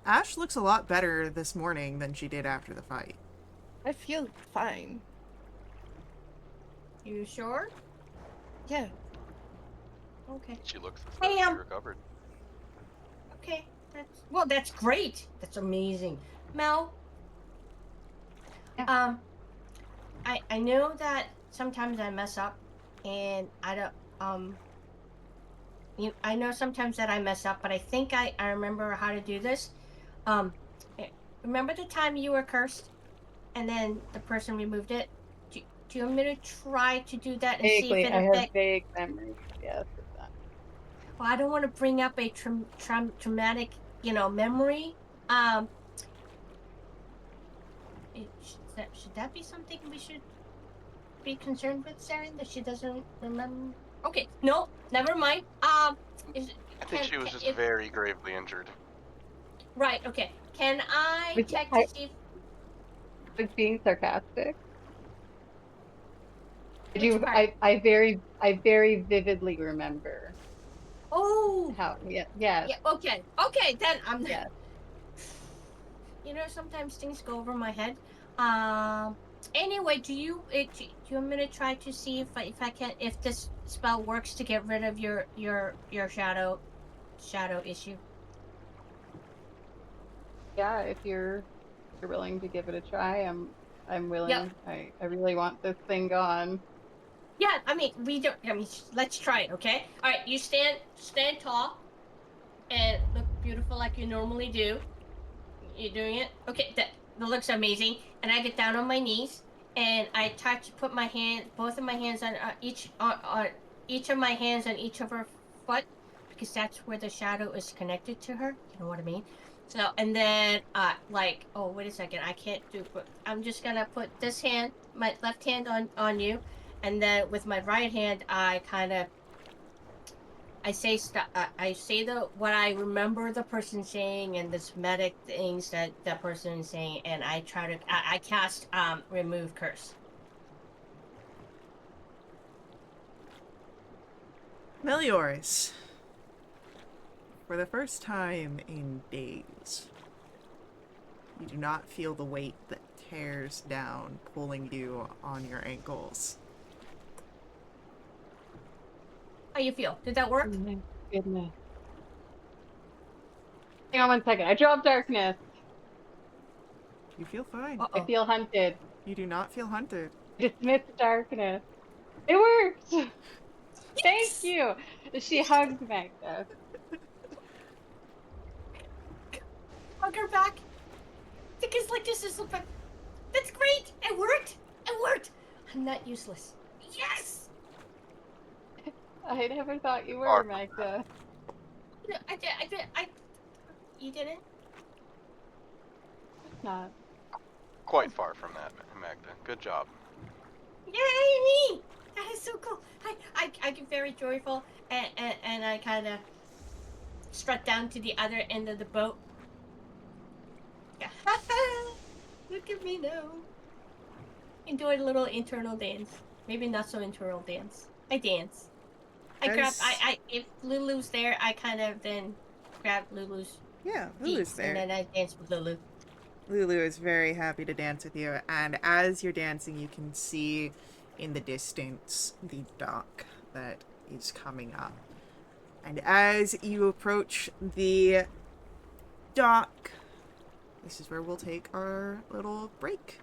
Ash looks a lot better this morning than she did after the fight. I feel fine. You sure? Yeah. Okay. She looks as Hey, though she recovered. Okay. That's great. That's amazing. Mel. Yeah. I know that sometimes I mess up, and I don't I know sometimes that I mess up, but I think I remember how to do this. Um, eh, Remember the time you were cursed, and then the person removed it? Do you want me to try to do that and see if Vaguely, it I have affects? vague memories, yes, of that. Well, I don't want to bring up a traumatic, memory. Um, should that be something we should be concerned with, Saren? That she doesn't remember? Okay, no, never mind. Is I think she was can just if very gravely injured. right? Okay, can I Which check to I see if was being sarcastic. I which do. part? I very vividly remember Oh, how. Yeah. Yes. yeah. Okay. Then I'm. Yes. Sometimes things go over my head. Um. Anyway, do you want me to try to see if I can if this spell works to get rid of your shadow issue? Yeah. If you're willing to give it a try, I'm Yep. willing. I really want this thing gone. Yeah. I mean, we don't. I mean, let's try it. Okay. All right. You stand tall and look beautiful like you normally do. You're doing it? Okay, that looks amazing. And I get down on my knees and I put both of my hands on each of my hands on each of her foot because that's where the shadow is connected to her. You know what I mean? So, and then, oh, wait a second. I can't but I'm just gonna put my left hand on you. And then with my right hand, I say what I remember the person saying and the somatic things that that person is saying, and I cast remove curse. Meliors, for the first time in days, you do not feel the weight that tears down, pulling you on your ankles. How you feel? Did that work? Oh my goodness. Hang on one second. I dropped darkness. You feel fine. Uh I oh. feel hunted. You do not feel hunted. Dismiss darkness. It worked. Thank Yes. you. She hugs Magda. Hug her back. Because like this is like that's great. It worked. It worked. I'm not useless. Yes. I never thought you Far were, from that. Magda. No, I did. I did. You didn't. It's not. Quite far from that, Magda. Good job. Yay me! That is so cool. I get very joyful and I kind of strut down to the other end of the boat. Look at me now. Enjoy a little internal dance. Maybe not so internal dance. I dance. As If Lulu's there, I kind of then grab Lulu's yeah, feet Lulu's and there. then I dance with Lulu. Lulu is very happy to dance with you, and as you're dancing, you can see in the distance the dock that is coming up. And as you approach the dock, this is where we'll take our little break.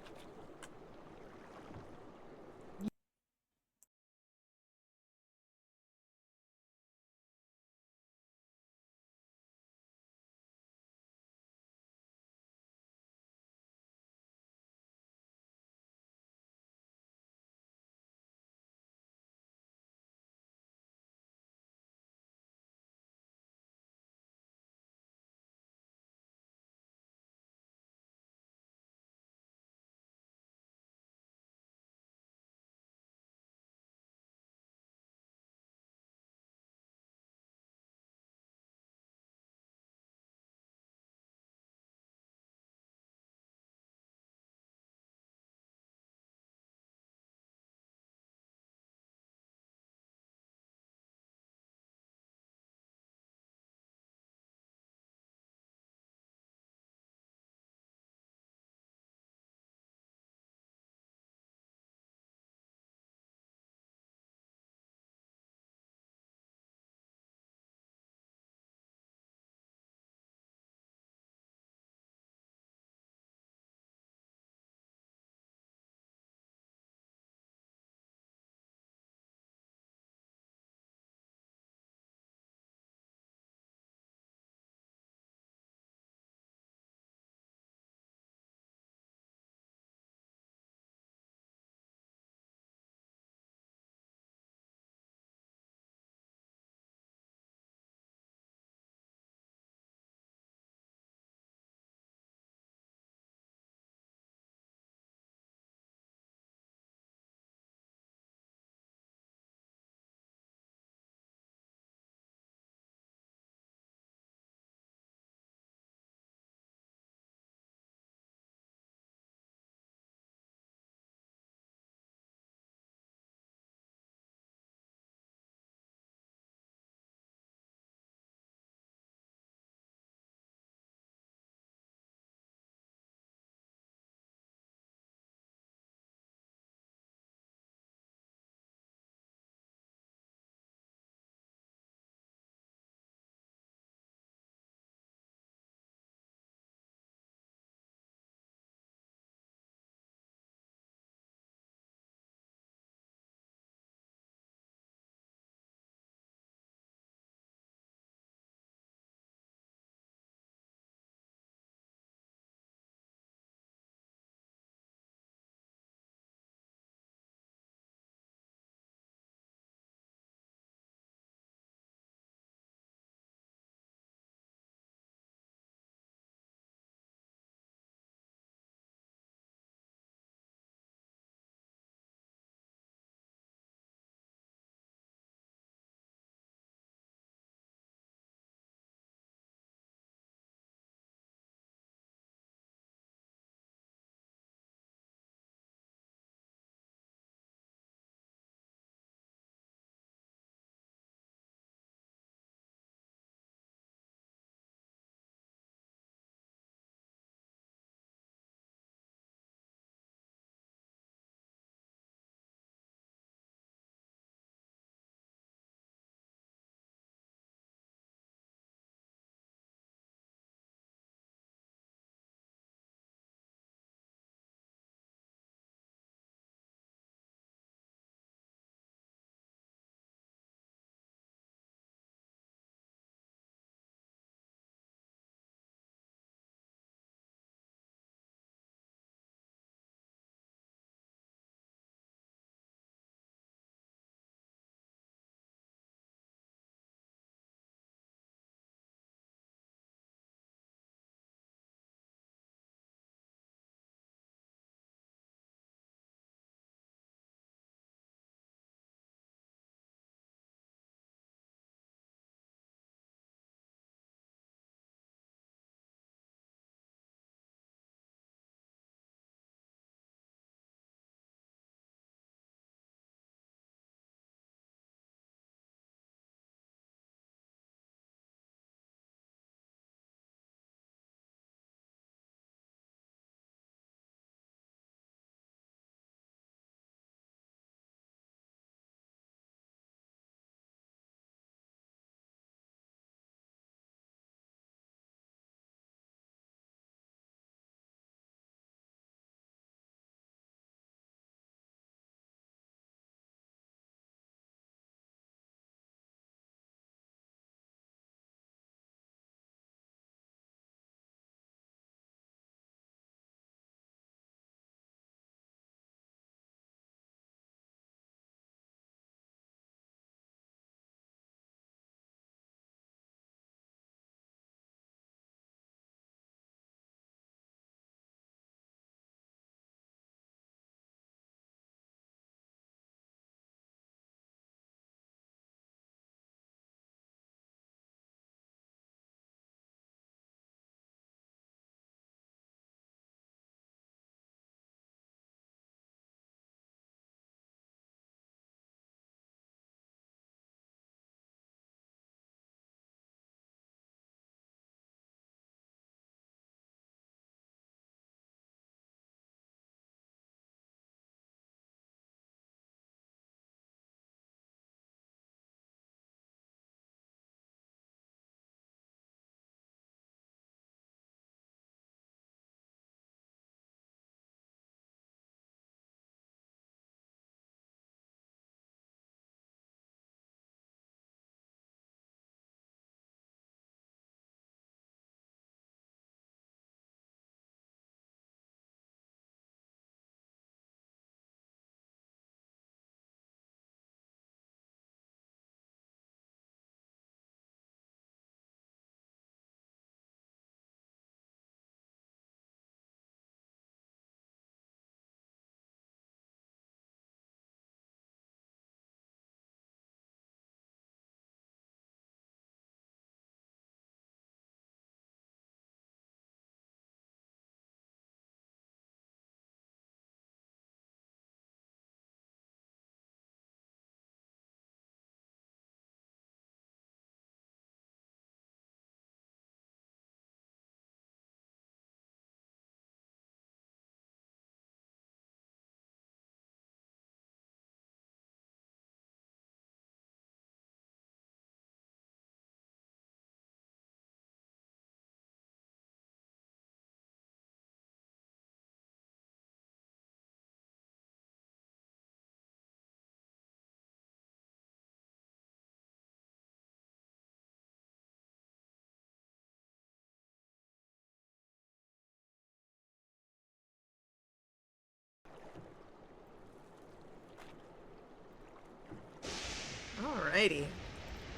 Alrighty.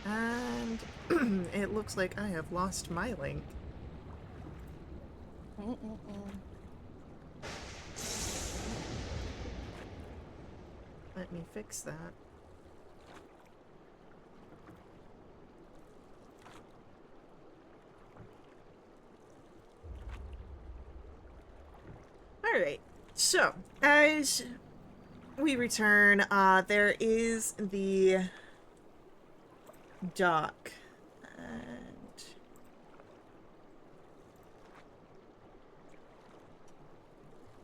And it looks like I have lost my link. Let me fix that. Alright, so, as we return, there is the dock. And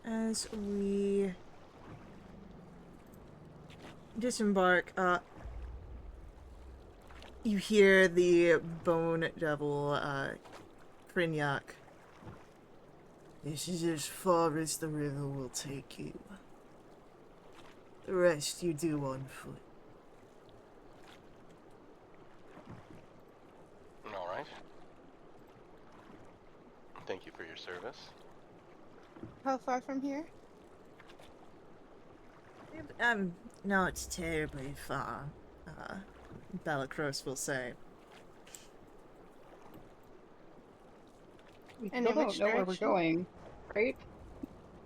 as we disembark, you hear the Bone Devil, Krynyak. This is as far as the river will take you. The rest you do on foot. All right. Thank you for your service. How far from here? Not terribly far, Balakros will say. We And still in don't which know where we're direction? going, right?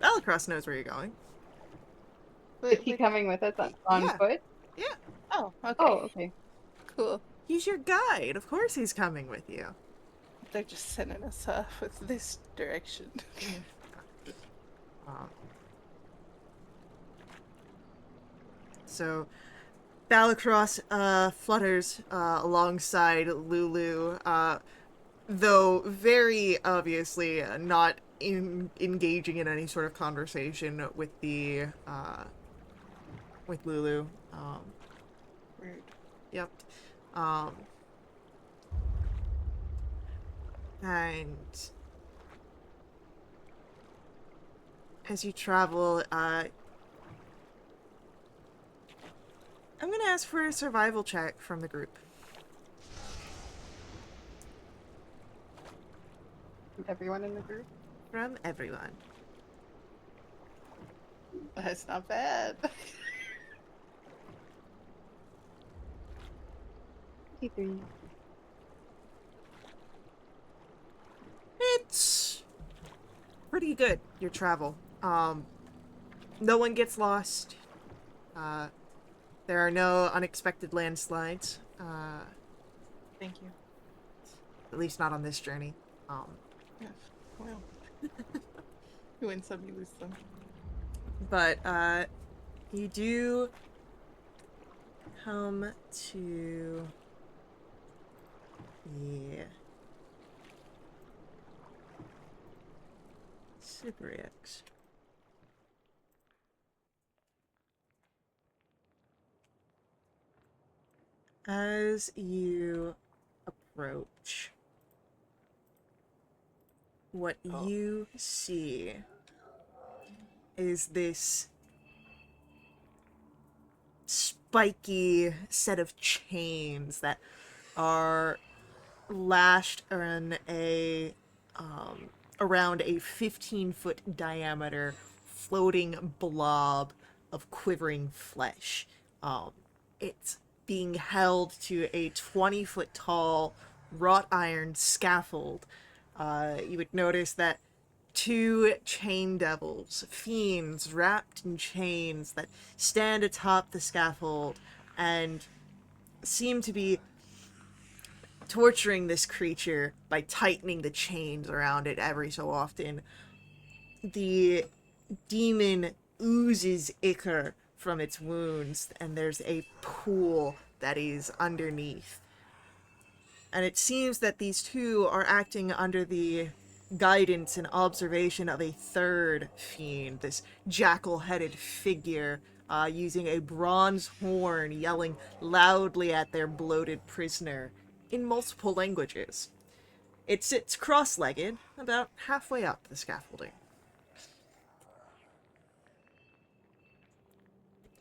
Balakros knows where you're going. Is he coming with us on Yeah. foot? Yeah, Oh, okay. Oh, okay. Cool. he's your guide. Of course he's coming with you. They're just sending us off with this direction. So, Balakros flutters alongside Lulu, though very obviously not engaging in any sort of conversation with the with Lulu. Rude. Yep. And as you travel, I'm gonna ask for a survival check from the group. Everyone in the group? From everyone. That's not bad. 53. It's pretty good, your travel. No one gets lost. There are no unexpected landslides. Thank you. At least not on this journey. Yeah. Well. You win some, you lose some. But, you do come to the Cypriax. As you approach, what you see is this spiky set of chains that are lashed on around a 15-foot diameter floating blob of quivering flesh. It's being held to a 20-foot tall wrought iron scaffold. You would notice that two chain devils, fiends wrapped in chains that stand atop the scaffold and seem to be torturing this creature by tightening the chains around it every so often. The demon oozes ichor from its wounds, and there's a pool that is underneath. And it seems that these two are acting under the guidance and observation of a third fiend, this jackal-headed figure, using a bronze horn, yelling loudly at their bloated prisoner in multiple languages. It sits cross-legged, about halfway up the scaffolding.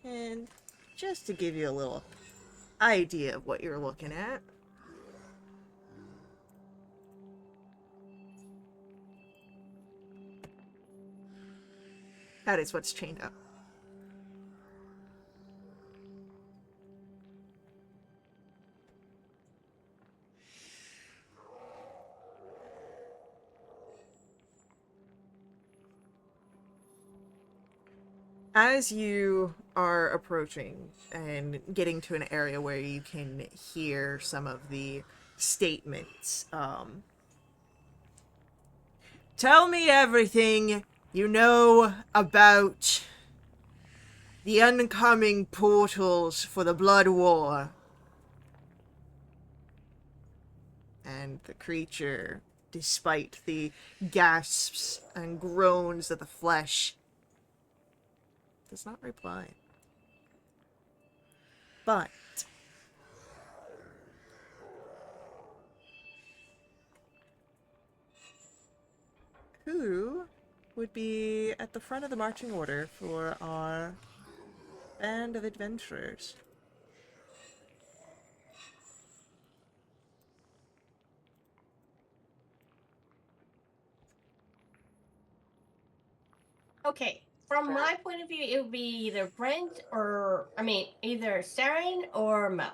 And just to give you a little idea of what you're looking at, that is what's chained up. As you are approaching and getting to an area where you can hear some of the statements, tell me everything you know about the oncoming portals for the Blood War. And the creature, despite the gasps and groans of the flesh, does not reply. But who would be at the front of the marching order for our band of adventurers? Okay, from my point of view, it would be either Brent or, I mean, either Saren or Mel.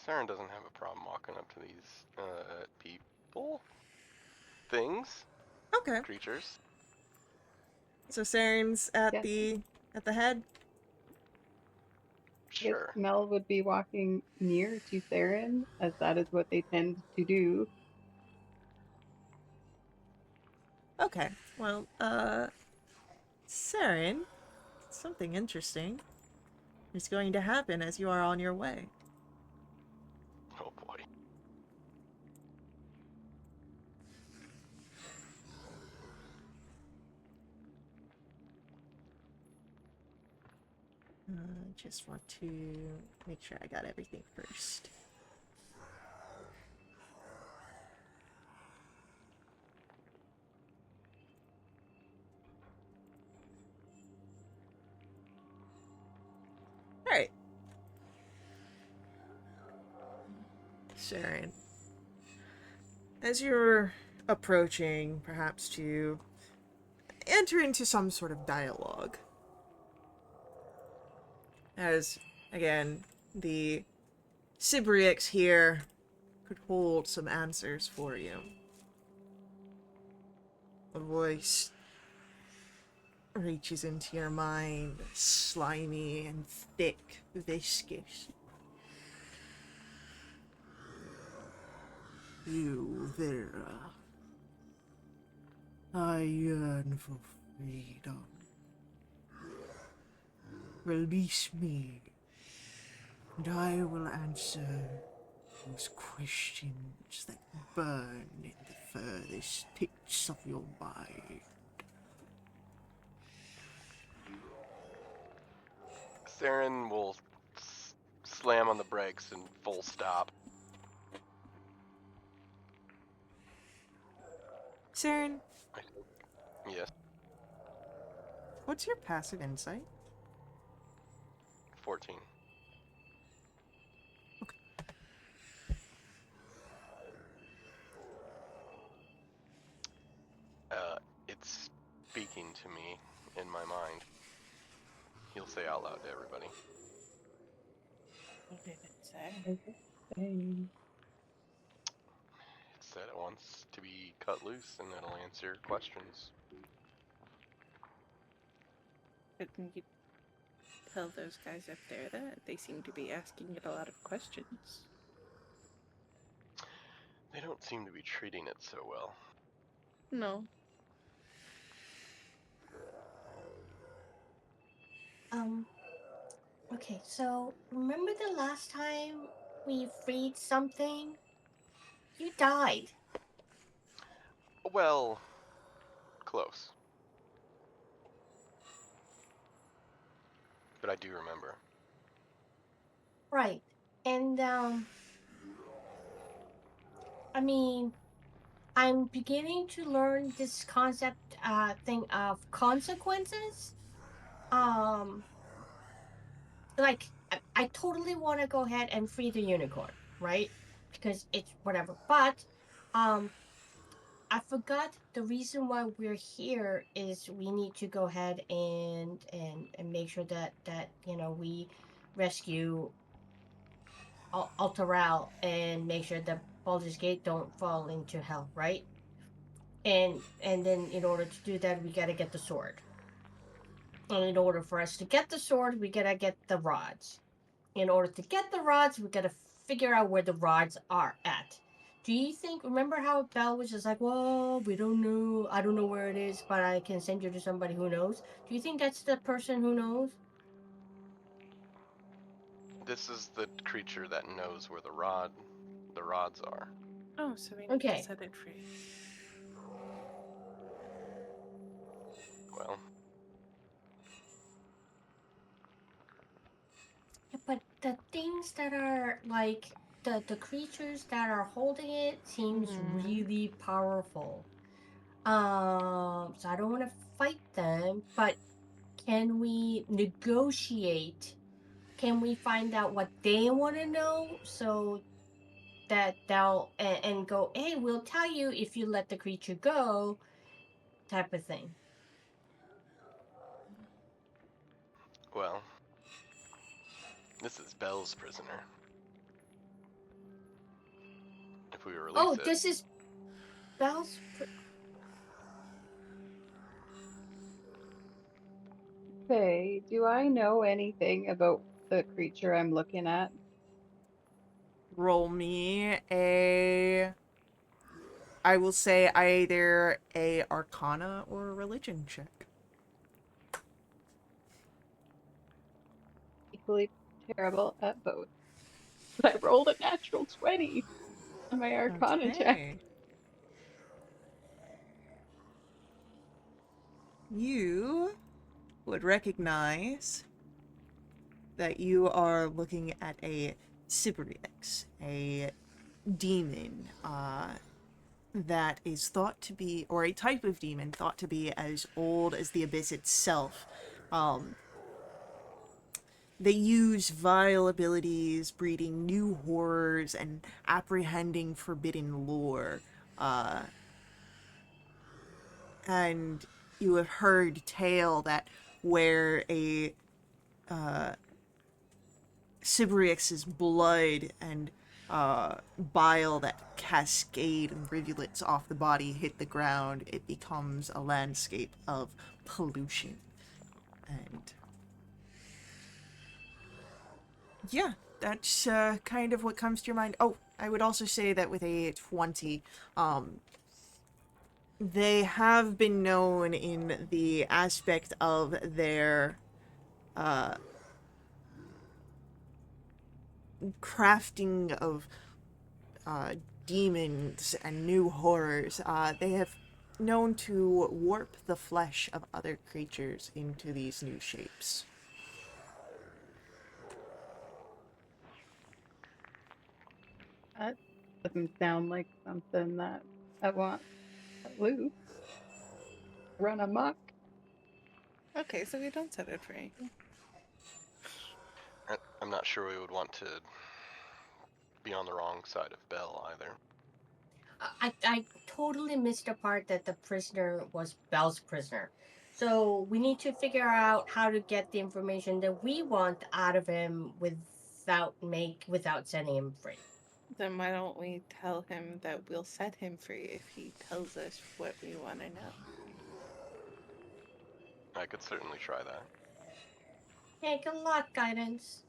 Saren doesn't have a problem walking up to these people, things, Okay, creatures. so Saren's at Yeah. the head. Yes, Sure. Mel would be walking near to Saren, as that is what they tend to do. Okay, well, Saren, something interesting is going to happen as you are on your way. Oh boy. Just want to make sure I got everything first. Alright. Sharon. As you're approaching, perhaps to enter into some sort of dialogue, as, again, the Cybriacs here could hold some answers for you. A voice reaches into your mind, slimy and thick, viscous. You, Vera. I yearn for freedom. Release me, and I will answer those questions that burn in the furthest pits of your mind. Saren will slam on the brakes and full stop. Saren, Yes. what's your passive insight? 14. It's speaking to me in my mind. He'll say out loud to everybody. What did it say? What does it say? It said it wants to be cut loose and it'll answer questions. Couldn't you tell those guys up there that? They seem to be asking it a lot of questions. They don't seem to be treating it so well. No. Okay, so remember the last time we freed something? You died. Well, close. But I do remember. Right. And, I mean, I'm beginning to learn this concept, thing of consequences. Like, I totally want to go ahead and free the unicorn, right? Because it's whatever. But, I forgot the reason why we're here is we need to go ahead and make sure that we rescue Alteral and make sure that Baldur's Gate don't fall into hell, right? And then in order to do that, we gotta get the sword. And in order for us to get the sword, we gotta get the rods. In order to get the rods, we gotta figure out where the rods are at. Do you think? Remember how Belle was just like, "Well, we don't know. I don't know where it is, but I can send you to somebody who knows." Do you think that's the person who knows? This is the creature that knows where the rods are. Oh, so we need to Okay. set it free. Well, Yeah, but the things that are like the creatures that are holding it seems really powerful. So I don't want to fight them, but can we negotiate? Can we find out what they want to know so that they'll and go, hey, we'll tell you if you let the creature go, type of thing. well, this is Belle's prisoner. If we release Oh, it, this is Belle's. Faye, do I know anything about the creature I'm looking at? Roll me a, I will say either a Arcana or a Religion check. Equally terrible at both. But I rolled a natural 20 on my Arcana check. Okay. You would recognize that you are looking at a Sybarix, a demon, that is thought to be, or a type of demon thought to be as old as the abyss itself. They use vile abilities, breeding new horrors, and apprehending forbidden lore. And you have heard tale that where a Sybarix's blood and bile that cascade in rivulets off the body hit the ground, it becomes a landscape of pollution. And yeah, that's kind of what comes to your mind. Oh, I would also say that with a 20, they have been known in the aspect of their crafting of demons and new horrors. They have known to warp the flesh of other creatures into these new shapes. That doesn't sound like something that I want to lose. Run amok. Okay, so we don't set it free. I'm not sure we would want to be on the wrong side of Belle either. I totally missed the part that the prisoner was Belle's prisoner. So we need to figure out how to get the information that we want out of him without sending him free. Then why don't we tell him that we'll set him free if he tells us what we want to know? I could certainly try that. Hey, good luck, guidance.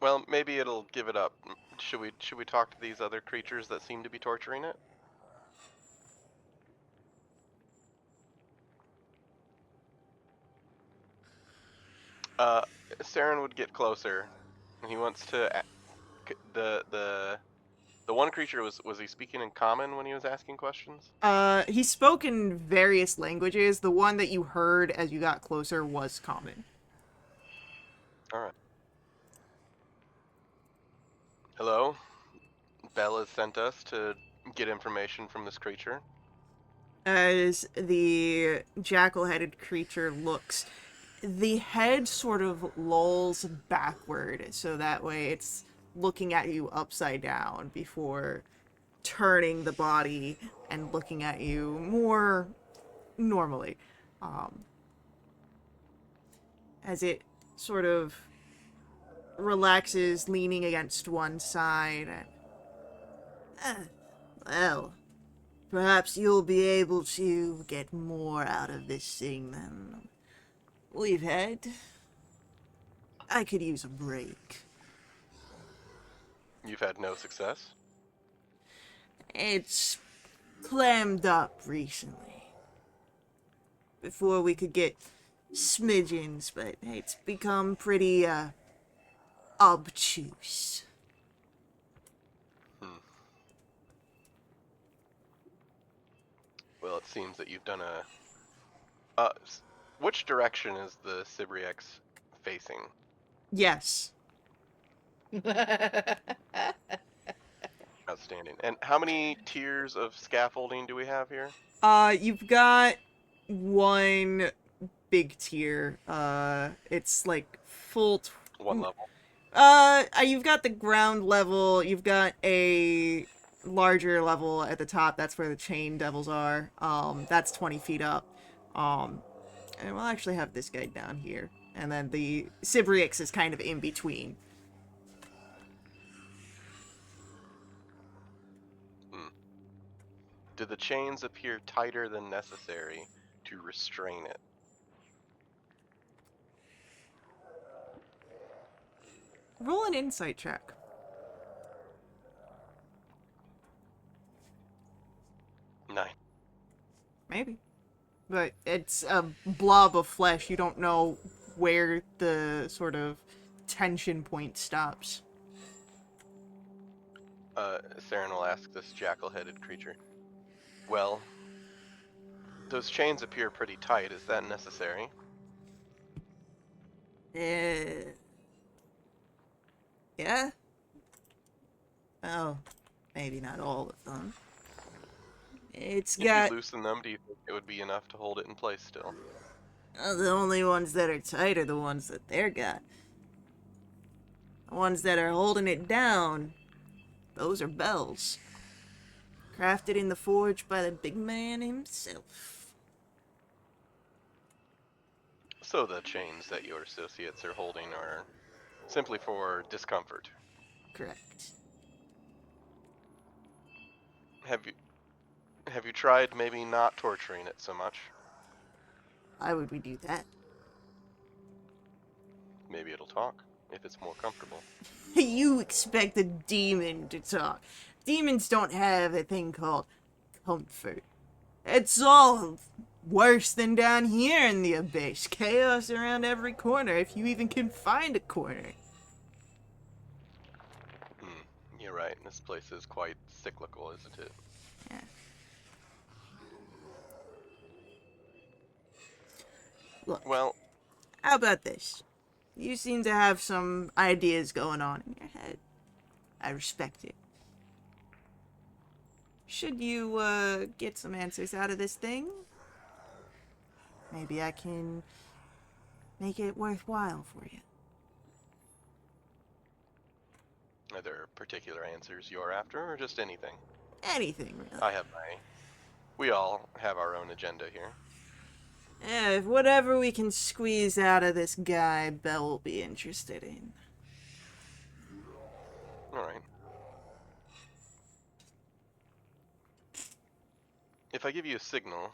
Well, maybe it'll give it up. Should we talk to these other creatures that seem to be torturing it? Uh, Saren would get closer. He wants to. The one creature was he speaking in common when he was asking questions? He spoke in various languages. The one that you heard as you got closer was common. All right. Hello. Belle has sent us to get information from this creature. As the jackal-headed creature looks, the head sort of lolls backward, so that way it's looking at you upside down before turning the body and looking at you more normally. As it sort of relaxes, leaning against one side. Well, perhaps you'll be able to get more out of this thing than we've had. I could use a break. You've had no success? It's clammed up recently. Before we could get smidgens, but it's become pretty, obtuse. Well, it seems that you've done a... which direction is the Sibriex facing? Yes. Outstanding. And how many tiers of scaffolding do we have here? You've got one big tier. It's like full. One level. You've got the ground level. You've got a larger level at the top. That's where the chain devils are. That's 20 feet up. And we'll actually have this guy down here. And then the Sibriex is kind of in between. Do the chains appear tighter than necessary to restrain it? Roll an insight check. 9. Maybe. But it's a blob of flesh. You don't know where the sort of tension point stops. Saren will ask this jackal-headed creature. Well, those chains appear pretty tight. Is that necessary? Yeah? Oh, maybe not all of them. It's If got... you loosen them, do you think it would be enough to hold it in place still? The only ones that are tight are the ones that they're got. The ones that are holding it down, those are bells. Crafted in the forge by the big man himself. So the chains that your associates are holding are simply for discomfort. Correct. Have you tried maybe not torturing it so much? Why would we do that? Maybe it'll talk, if it's more comfortable. You expect a demon to talk. Demons don't have a thing called comfort. It's all worse than down here in the abyss. Chaos around every corner, if you even can find a corner. You're right. This place is quite cyclical, isn't it? Yeah. Look, Well, how about this? You seem to have some ideas going on in your head. I respect it. Should you, get some answers out of this thing, maybe I can make it worthwhile for you. are there particular answers you're after, or just anything? Anything, really. We all have our own agenda here. If whatever we can squeeze out of this guy, Belle will be interested in. Alright. If I give you a signal,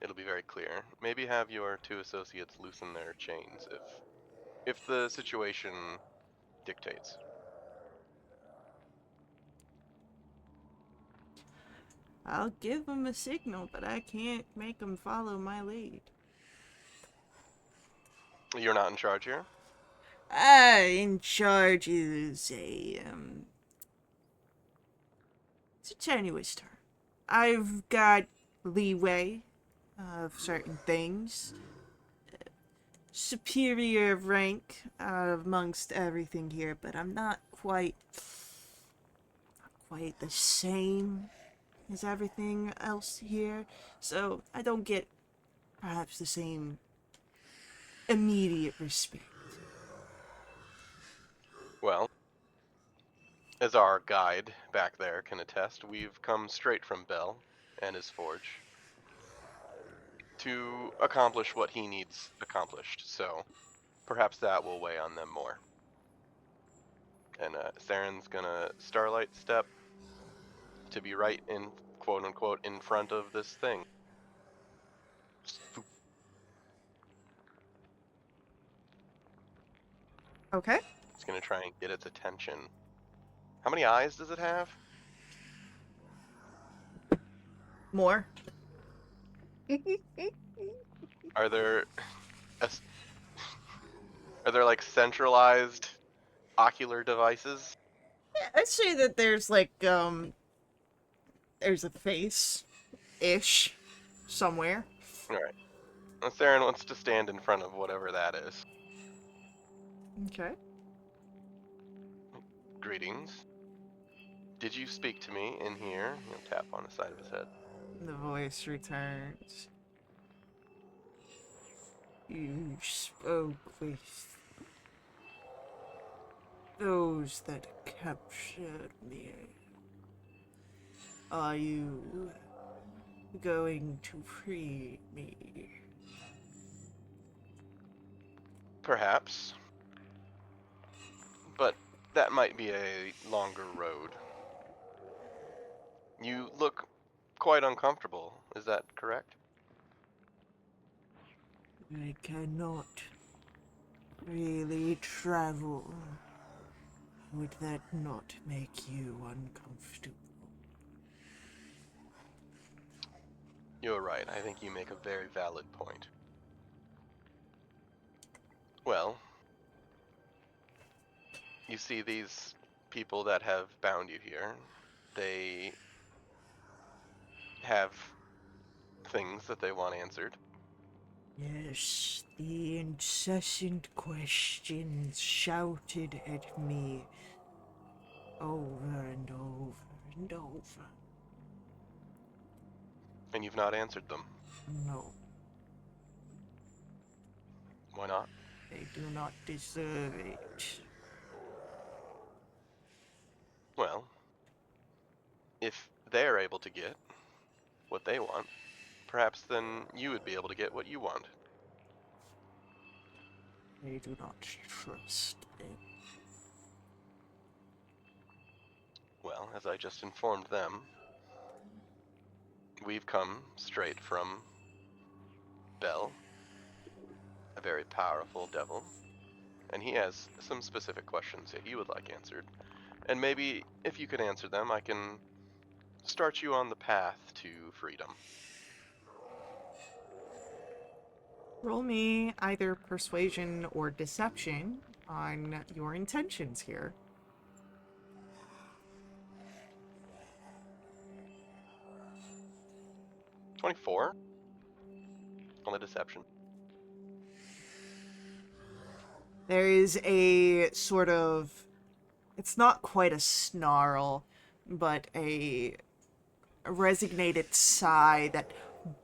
it'll be very clear. Maybe have your 2 associates loosen their chains if the situation dictates. I'll give him a signal, but I can't make him follow my lead. You're not in charge here? In charge is it's a tenuous term. I've got leeway of certain things. Superior rank amongst everything here, but I'm not quite the same as everything else here, so I don't get perhaps the same immediate respect. Well, as our guide back there can attest, we've come straight from Bell and his forge to accomplish what he needs accomplished, so perhaps that will weigh on them more. And Saren's gonna Starlight Step to be right in, quote unquote, in front of this thing. Okay. It's gonna try and get its attention. How many eyes does it have? More. Are there are there like centralized ocular devices? Yeah, I'd say that there's like there's a face ish somewhere. All right. Well, Theron wants to stand in front of whatever that is. Okay. Greetings. Did you speak to me in here? He'll tap on the side of his head. The voice returns. You spoke with those that captured me. Are you going to free me? Perhaps. But that might be a longer road. You look quite uncomfortable, is that correct? I cannot really travel. Would that not make you uncomfortable? You're right, I think you make a very valid point. Well, you see these people that have bound you here, they have things that they want answered. Yes, the incessant questions shouted at me over and over and over. And you've not answered them. No, Why not? they do not deserve it. Well, if they're able to get what they want, perhaps then you would be able to get what you want. They do not trust them. Well, as I just informed them, we've come straight from Bel, a very powerful devil, and he has some specific questions that he would like answered. And maybe if you could answer them, I can start you on the path to freedom. Roll me either persuasion or deception on your intentions here. 24 on the deception. There is a sort of, it's not quite a snarl, but a resignated sigh that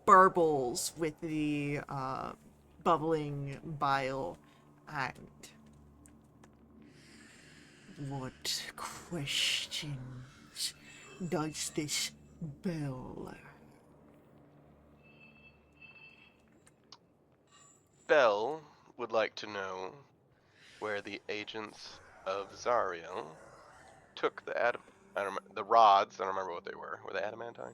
burbles with the bubbling bile. And what questions does this bell? Bel would like to know where the agents of Zariel took the rods. I don't remember what they were. Were they adamantine?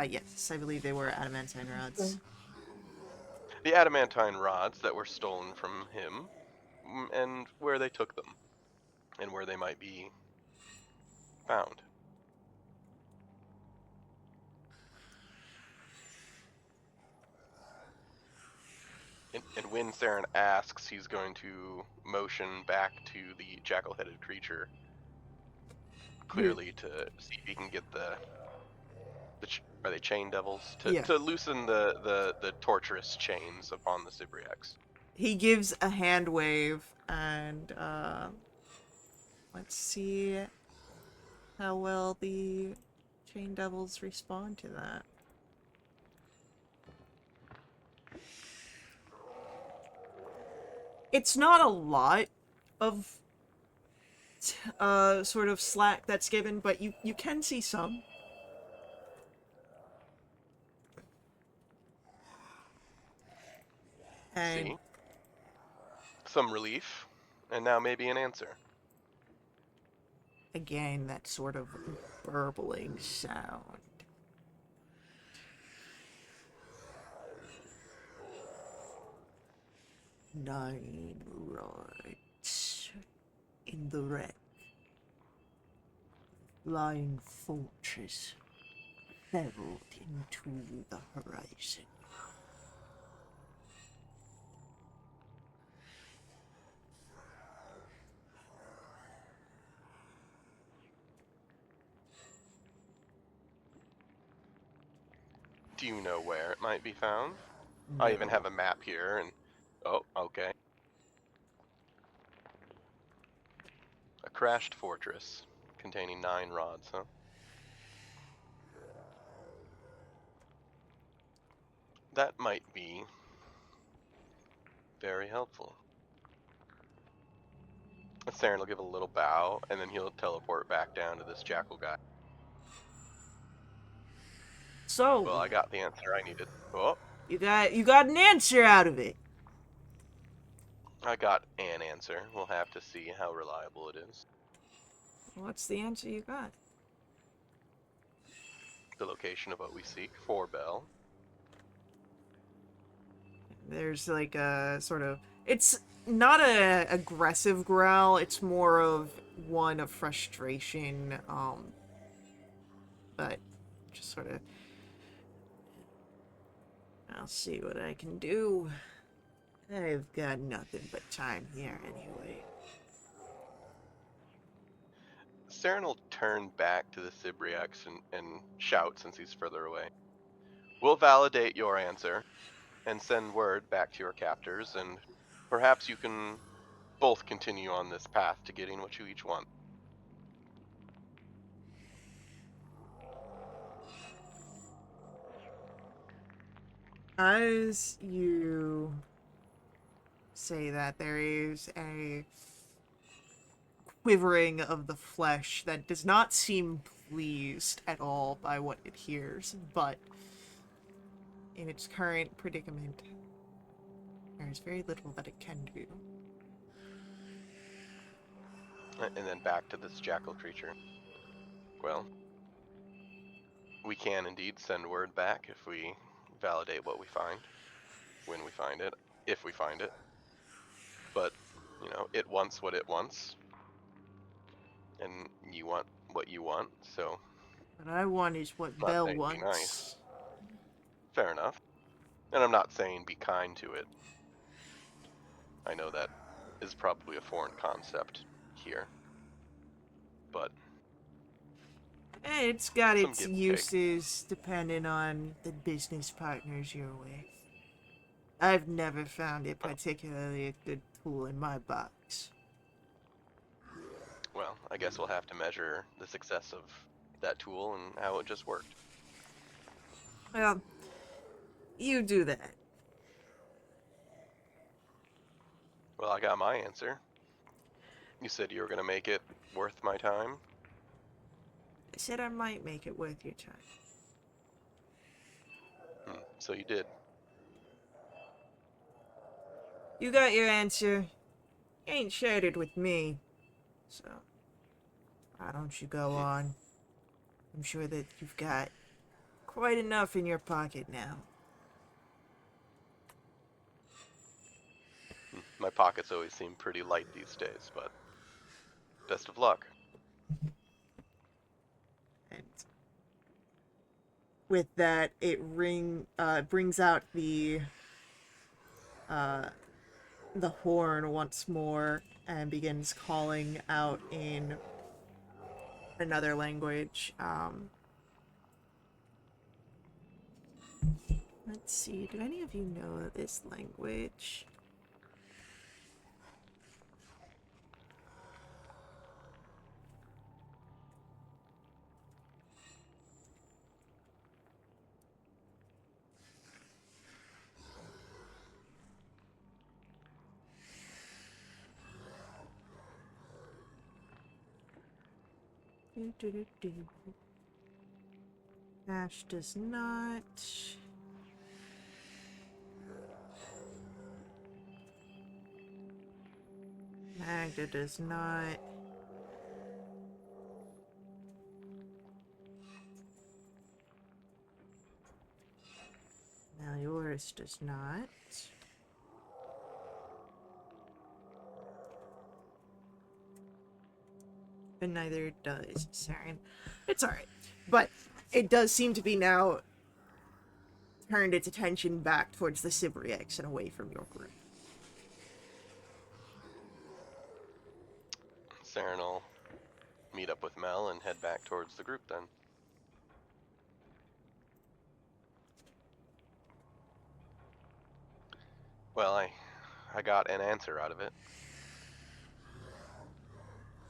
Yes, I believe they were adamantine rods. The adamantine rods that were stolen from him, and where they took them, and where they might be found. And when Saren asks, he's going to motion back to the jackal-headed creature, clearly to see if he can get are they chain devils? Yeah. To loosen the torturous chains upon the Cybriacs. He gives a hand wave, and let's see how well the chain devils respond to that. It's not a lot of sort of slack that's given, but you can see some. And See? Some relief, and now maybe an answer. again, that sort of burbling sound. Nine rods in the wreck. Flying fortress leveled into the horizon. Do you know where it might be found? I even No. have a map here, and oh, okay. A crashed fortress containing 9 rods, huh? That might be very helpful. Saren will give a little bow, and then he'll teleport back down to this jackal guy. So, Well, I got the answer I needed. Oh, you got an answer out of it. I got an answer. We'll have to see how reliable it is. What's the answer you got? The location of what we seek for Bell. There's like a sort of, it's not a aggressive growl, it's more of one of frustration, but just sort of, I'll see what I can do. I've got nothing but time here anyway. Saren will turn back to the Sibriax and shout since he's further away. We'll validate your answer and send word back to your captors, and perhaps you can both continue on this path to getting what you each want. As you say that, there is a quivering of the flesh that does not seem pleased at all by what it hears, but in its current predicament, there is very little that it can do. And then back to this jackal creature. Well, we can indeed send word back if we validate what we find, when we find it, if we find it. But, you know, it wants what it wants, and you want what you want, so What I want is what I'm not Belle saying be wants. nice. Fair enough. And I'm not saying be kind to it. I know that is probably a foreign concept here. But It's got some its give and take. uses depending on the business partners you're with. I've never found it particularly a good tool in my box. Well, I guess we'll have to measure the success of that tool and how it just worked. Well, you do that. Well, I got my answer. You said you were going to make it worth my time? I said I might make it worth your time. So you did. You got your answer. You ain't shared it with me. So, why don't you go on? I'm sure that you've got quite enough in your pocket now. My pockets always seem pretty light these days, but best of luck. And with that, it brings out the horn once more and begins calling out in another language. Let's see, do any of you know this language? Ash does not. Magda does not. Avernus does not. And neither does Saren. It's alright. But it does seem to be now turned its attention back towards the Sibriax and away from your group. Saren will meet up with Mel and head back towards the group then. Well, I got an answer out of it.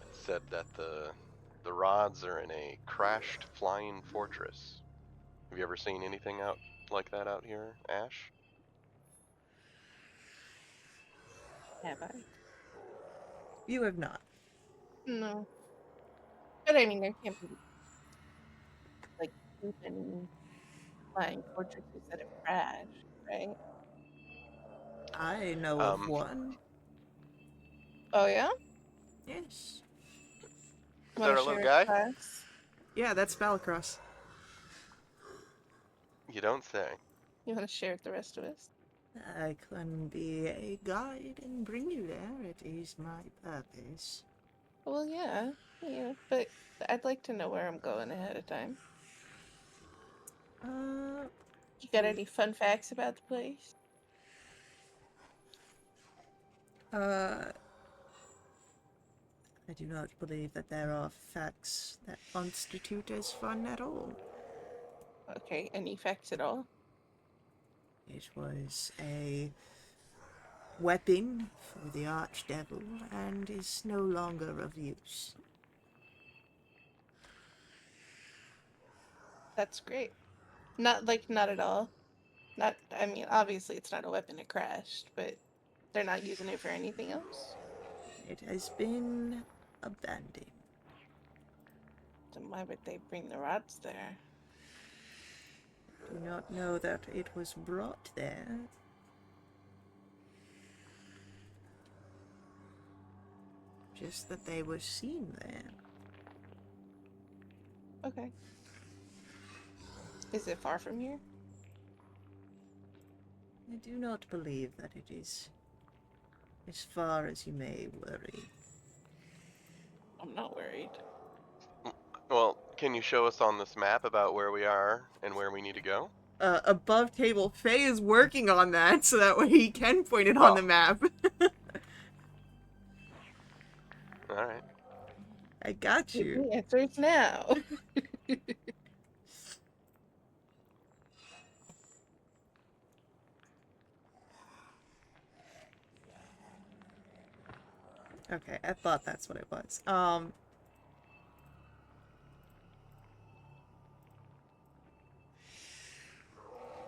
It said that the rods are in a crashed flying fortress. Have you ever seen anything out like that out here, Ash? Have I? You have not. No. But I mean, there can't be like open flying fortresses that have crashed, right? I know of one. Oh yeah? Yes. Is that Want our to little share guy? a class? Yeah, that's Balacross. You don't say. You want to share with the rest of us? I can be a guide and bring you there. It is my purpose. Well, yeah, but I'd like to know where I'm going ahead of time. You got any fun facts about the place? I do not believe that there are facts that constitute as fun at all. Okay, any facts at all? It was a weapon for the Archdevil and is no longer of use. That's great. Not at all. Not, I mean, obviously it's not a weapon, it crashed, but they're not using it for anything else? It has been abandoned. Then why would they bring the rods there? Do not know that it was brought there. Just that they were seen there. Okay. Is it far from here? I do not believe that it is as far as you may worry. I'm not worried. Well, can you show us on this map about where we are and where we need to go? Above table, Faye is working on that so that way he can point it on Oh. the map. Alright. I got Give you. me answers now. Okay, I thought that's what it was.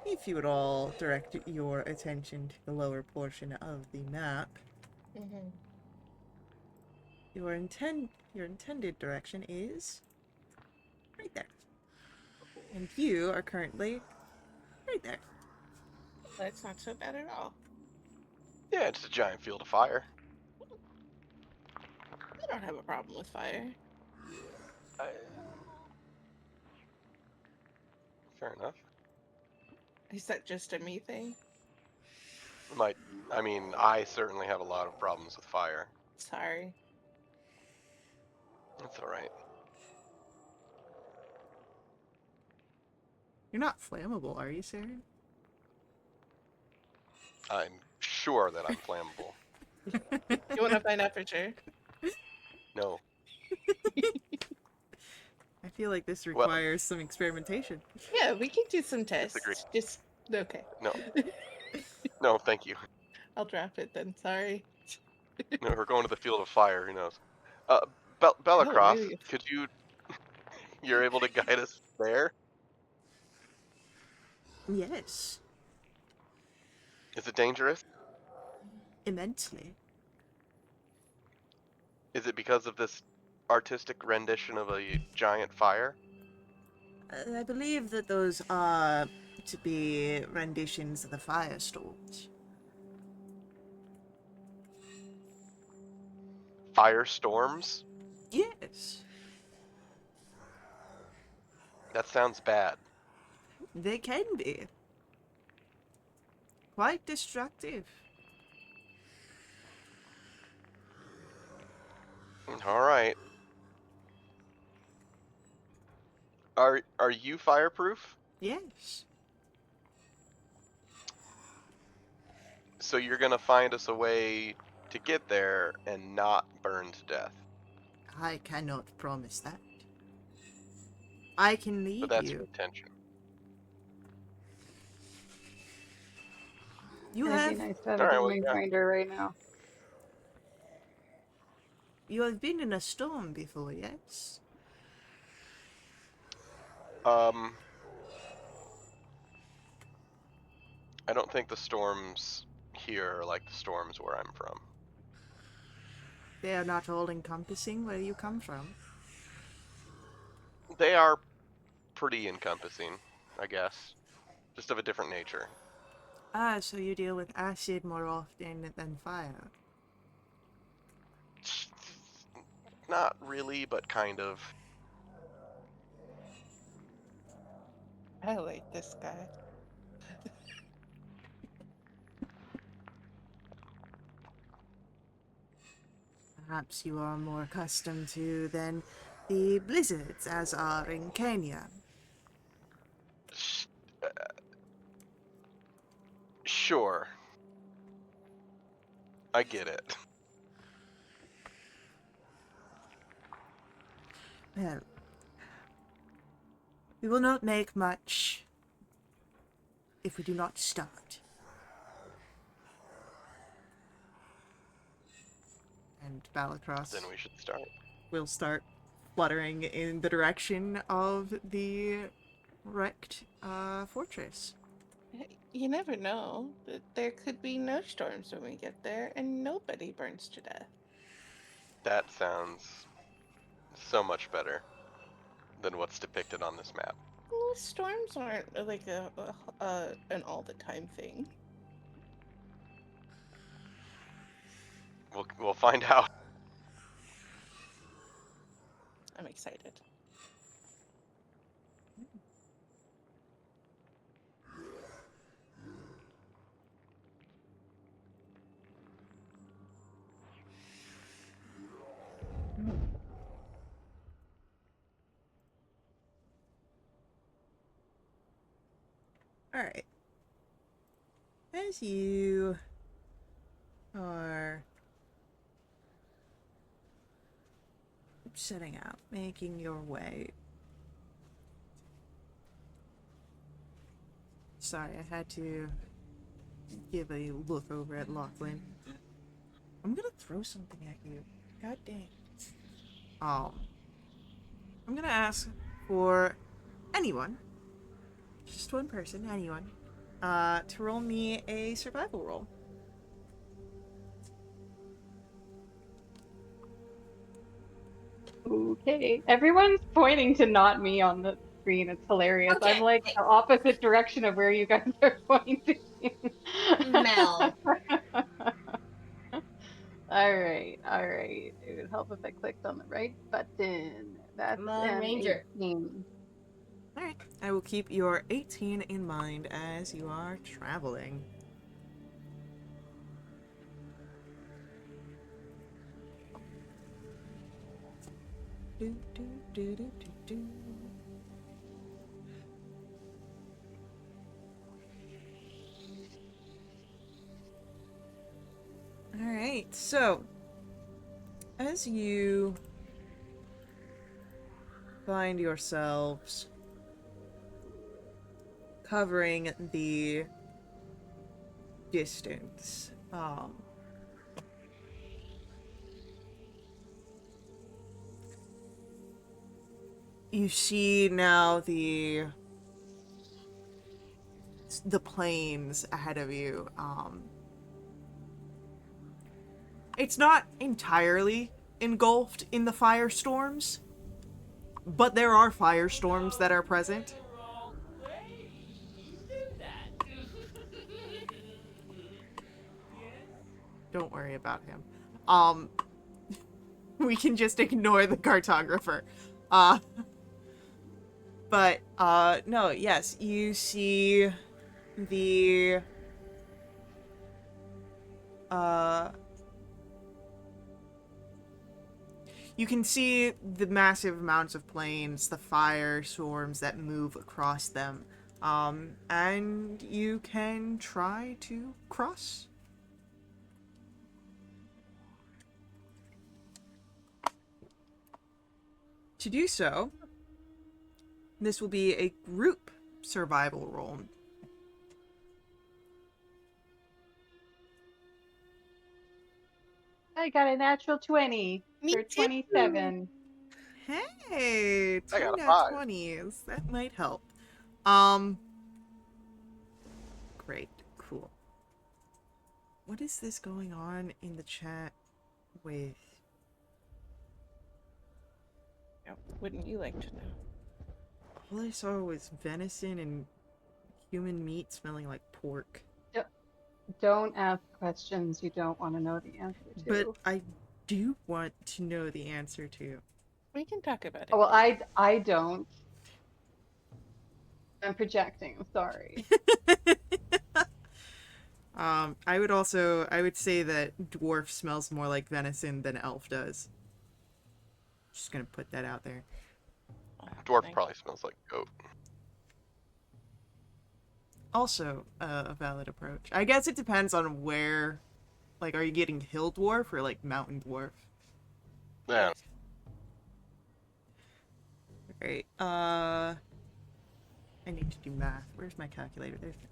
If you would all direct your attention to the lower portion of the map, Mm-hmm. your intended direction is right there. And you are currently right there. That's not so bad at all. Yeah, it's a giant field of fire. I don't have a problem with fire. Fair enough. Is that just a me thing? I certainly have a lot of problems with fire. Sorry. That's alright. You're not flammable, are you, Sarah? I'm sure that I'm flammable. You want to find out for sure? No. I feel like this Well- requires some experimentation. Yeah, we can do some tests. Disagree. Just okay. No. No, thank you. I'll drop it then. Sorry. No, we're going to the field of fire, who knows. Oh, Bellacross, really? could you... You're able to guide us there? Yes, Is it dangerous? immensely. Is it because of this artistic rendition of a giant fire? I believe that those are to be renditions of the firestorms. Firestorms? Yes, That sounds bad. they can be. quite destructive. All right. Are you fireproof? Yes. So you're gonna find us a way to get there and not burn to death. I cannot promise that. I can But lead that's your you. intention. You It'd be have nice to have All a right. Well, good yeah. reminder right now. you have been in a storm before, yes? Um, I don't think the storms here are like the storms where I'm from. They are not all encompassing where you come from. They are pretty encompassing, I guess, just of a different nature. Ah, so you deal with acid more often than fire. Not really, but kind of. I like this guy. Perhaps you are more accustomed to than the blizzards as are in Kenya. Uh, Sure. I get it. Well, we will not make much if we do not start. And Balacross Then we should start. will start fluttering in the direction of the wrecked fortress. You never know. There could be no storms when we get there, and nobody burns to death. That sounds so much better than what's depicted on this map. Well, storms aren't like an all the time thing. We'll find out. I'm excited. Alright. As you are setting out, making your way. Sorry, I had to give a look over at Lachlan. I'm gonna throw something at you. God dang. I'm gonna ask for anyone, just one person, anyone, to roll me a survival roll. Okay. Everyone's pointing to not me on the screen. It's hilarious. I'm Okay. like the opposite direction of where you guys are pointing. Mel. All right, all right. It would help if I clicked on the right button. That's Come on, an Ranger. 18. Alright, I will keep your 18 in mind as you are traveling. Do, do, do, do, do, do. Alright, so as you find yourselves covering the distance, you see now the plains ahead of you. It's not entirely engulfed in the firestorms, but there are firestorms that are present. Don't worry about him. We can just ignore the cartographer. But no, yes, you see the You can see the massive amounts of planes, the fire storms that move across them, and you can try to cross. To do so, this will be a group survival roll. I got a natural 20 Me for too. 27. Hey, I got a 5. 20s. That might help. Great, cool. What is this going on in the chat with? Oh, wouldn't you like to know? All I saw was venison and human meat smelling like pork. Don't ask questions you don't want to know the answer to. But I do want to know the answer to. We can talk about it. Oh, well, I don't. I'm projecting. Sorry. I would say that dwarf smells more like venison than elf does. Just gonna put that out there. Dwarf probably smells like goat. Also, a valid approach. I guess it depends on where. Like, are you getting hill dwarf or like mountain dwarf? Yeah. Alright, I need to do math. Where's my calculator? There's my calculator.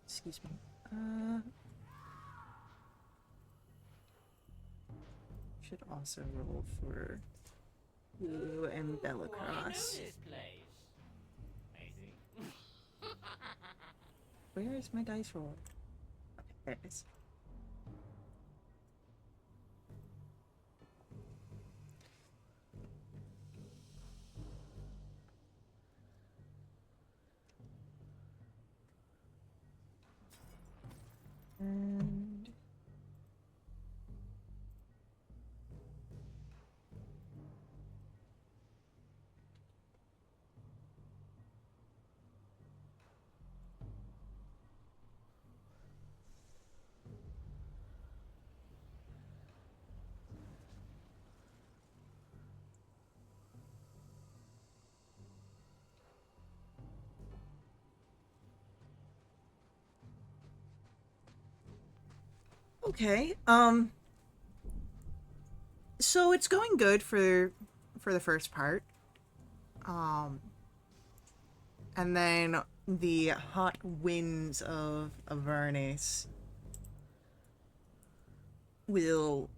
Excuse me. Should also roll for Lulu and Bellicross. Where is my dice roll? Okay, there it is. And okay, so it's going good for the first part. And then the hot winds of Avernus will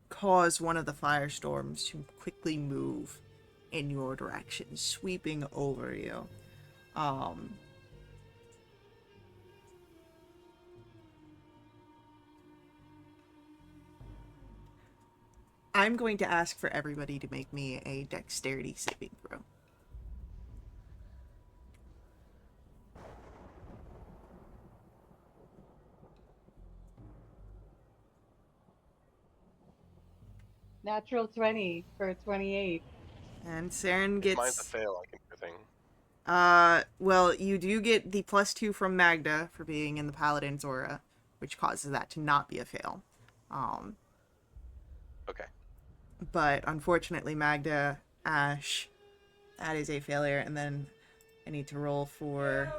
cause one of the firestorms to quickly move in your direction, sweeping over you. I'm going to ask for everybody to make me a dexterity saving throw. Natural 20 for 28. And Saren If mine's a gets... fail, I can do a thing. well, you do get the +2 from Magda for being in the Paladin's aura, which causes that to not be a fail. Okay. But unfortunately, Magda, Ash, that is a failure, and then I need to roll for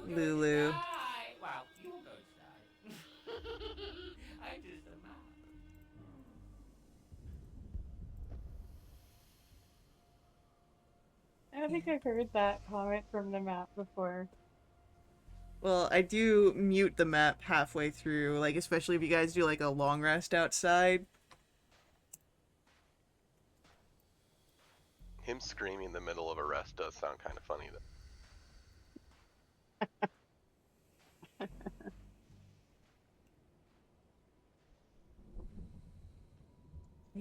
Lulu. Well, you're going to die. I just a man. I don't think I've heard that comment from the map before. Well, I do mute the map halfway through, like, especially if you guys do, like, a long rest outside. Him screaming in the middle of a rest does sound kind of funny, though.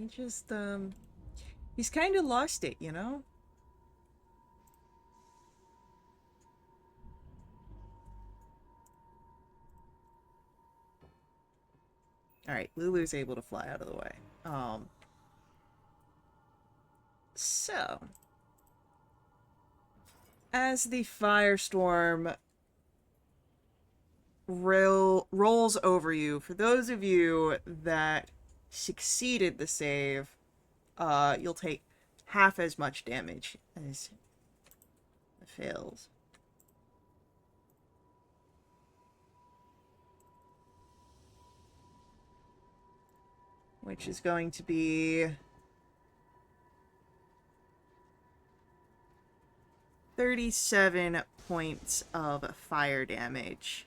He just, he's kind of lost it, you know? Alright, Lulu's able to fly out of the way. So, as the firestorm rolls over you, for those of you that succeeded the save, you'll take half as much damage as fails. Which is going to be 37 points of fire damage.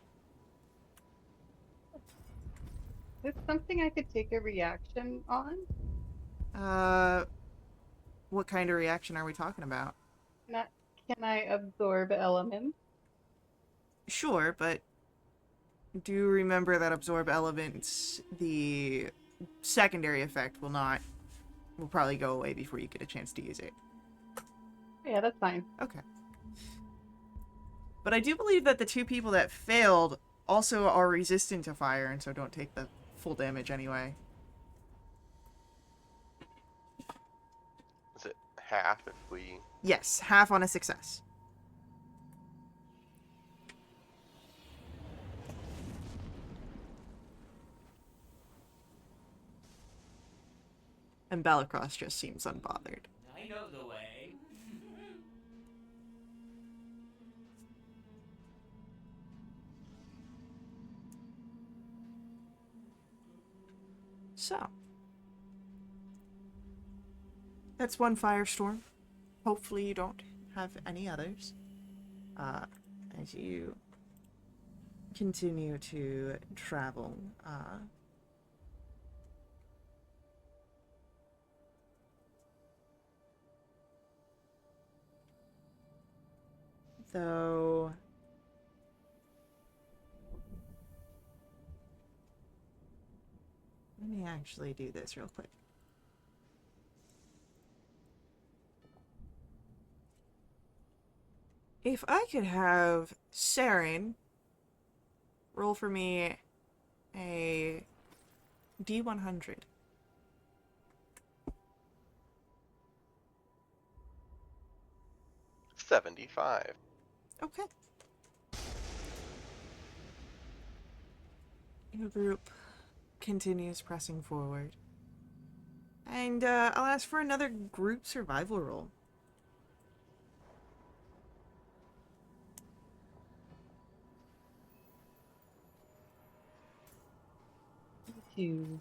Is something I could take a reaction on? What kind of reaction are we talking about? Not, can I absorb elements? Sure, but do remember that absorb elements, the secondary effect will probably go away before you get a chance to use it. Yeah, that's fine. Okay. But I do believe that the two people that failed also are resistant to fire, and so don't take the full damage anyway. Is it half if we... Yes, half on a success. And Balacross just seems unbothered. I know the way. So, that's one firestorm. Hopefully you don't have any others. As you continue to travel, though let me actually do this real quick. If I could have Saren roll for me a D100. $75. Okay. Your group continues pressing forward. And I'll ask for another group survival roll. Two.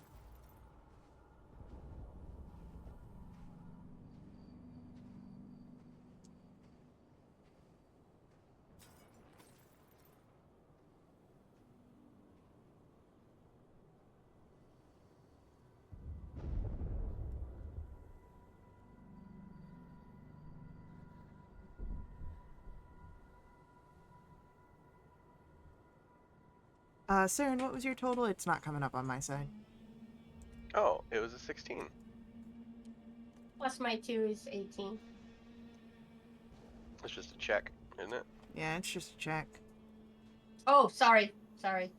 Saren, what was your total? It's not coming up on my side. Oh, it was a 16. Plus my 2 is 18. It's just a check, isn't it? Yeah, it's just a check. Oh, sorry. Sorry.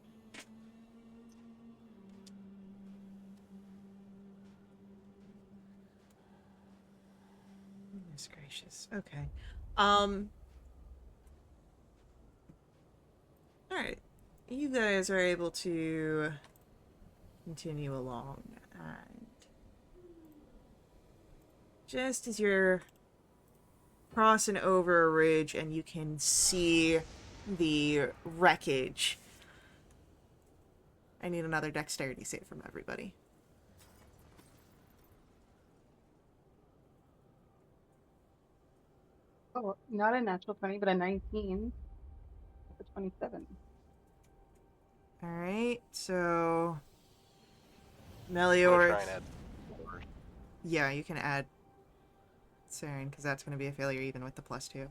Goodness gracious. Okay. Alright. You guys are able to continue along, and just as you're crossing over a ridge and you can see the wreckage, I need another dexterity save from everybody. Oh, not a natural 20, but a 19. A 27. Alright, so I'm Melior. gonna try and add 4. Yeah, you can add Saren, because that's going to be a failure even with the +2.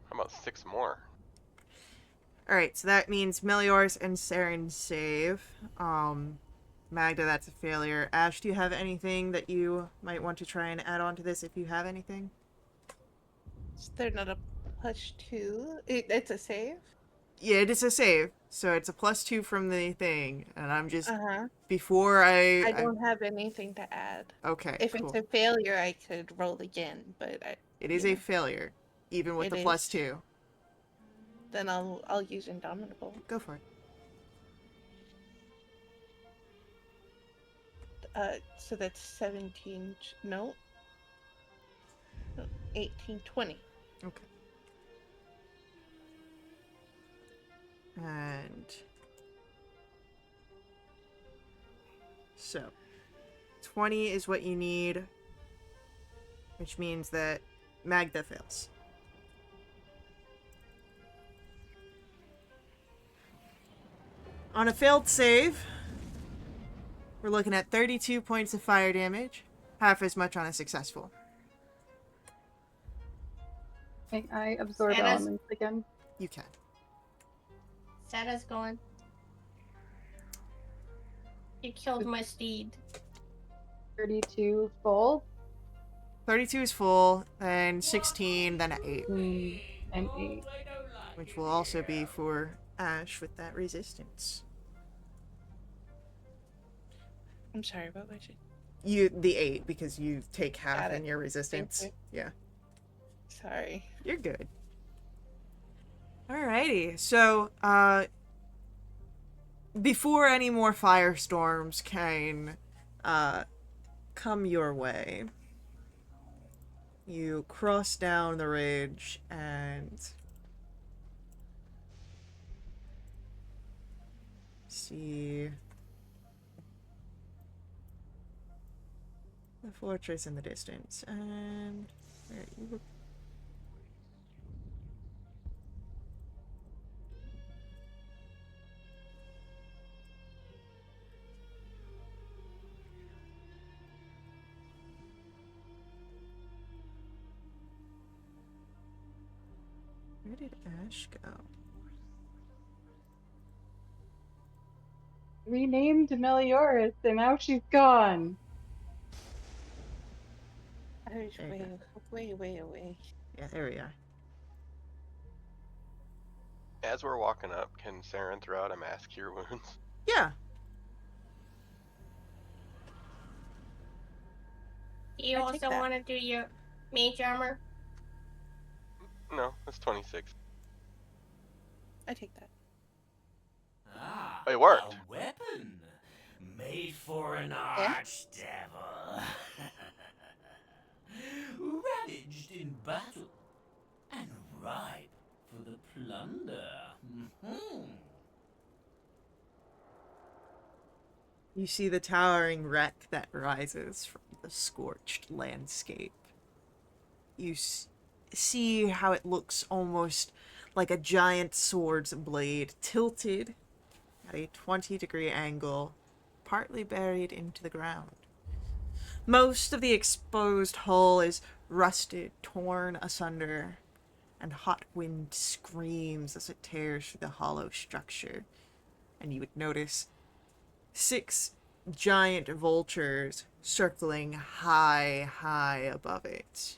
How about 6 more. Alright, so that means Melior's and Saren's save. Magda, that's a failure. Ash, do you have anything that you might want to try and add on to this if you have anything? Is there not a +2? It's a save? Yeah, it is a save, so it's a +2 from the thing, and I'm just Uh-huh. before I don't have anything to add. Okay, If it's cool. a failure, I could roll again, but It is a failure, even with It the is. +2. Then I'll use Indomitable. Go for it. So that's 17. No. 18, 20. Okay. And so 20 is what you need, which means that Magda fails. On a failed save, we're looking at 32 points of fire damage, half as much on a successful. May I absorb Santa's- elements again? You can. Santa's going. You killed my steed. 32 full 32 is full, then 16, then 8, and 8. which will also be for Ash with that resistance. I'm sorry, what was it? The 8, because you take half Got in it. your resistance. Thank Yeah. Sorry. You're good. Alrighty, so, before any more firestorms can, come your way, you cross down the ridge and see the fortress in the distance, and where you Where did Ash go? Renamed Melioris, and now she's gone. I was There you way away. Yeah, there we are. As we're walking up, can Saren throw out a mass cure wounds? Yeah. Do you I take also that. want to do your mage armor? No, it's 26. I take that. Ah, It worked. A weapon made for an Yeah? archdevil. Ravaged in battle and ripe for the plunder. You see the towering wreck that rises from the scorched landscape. You see how it looks almost like a giant sword's blade tilted at a 20-degree angle, partly buried into the ground. Most of the exposed hull is rusted, torn asunder, and hot wind screams as it tears through the hollow structure. And you would notice 6 giant vultures circling high above it.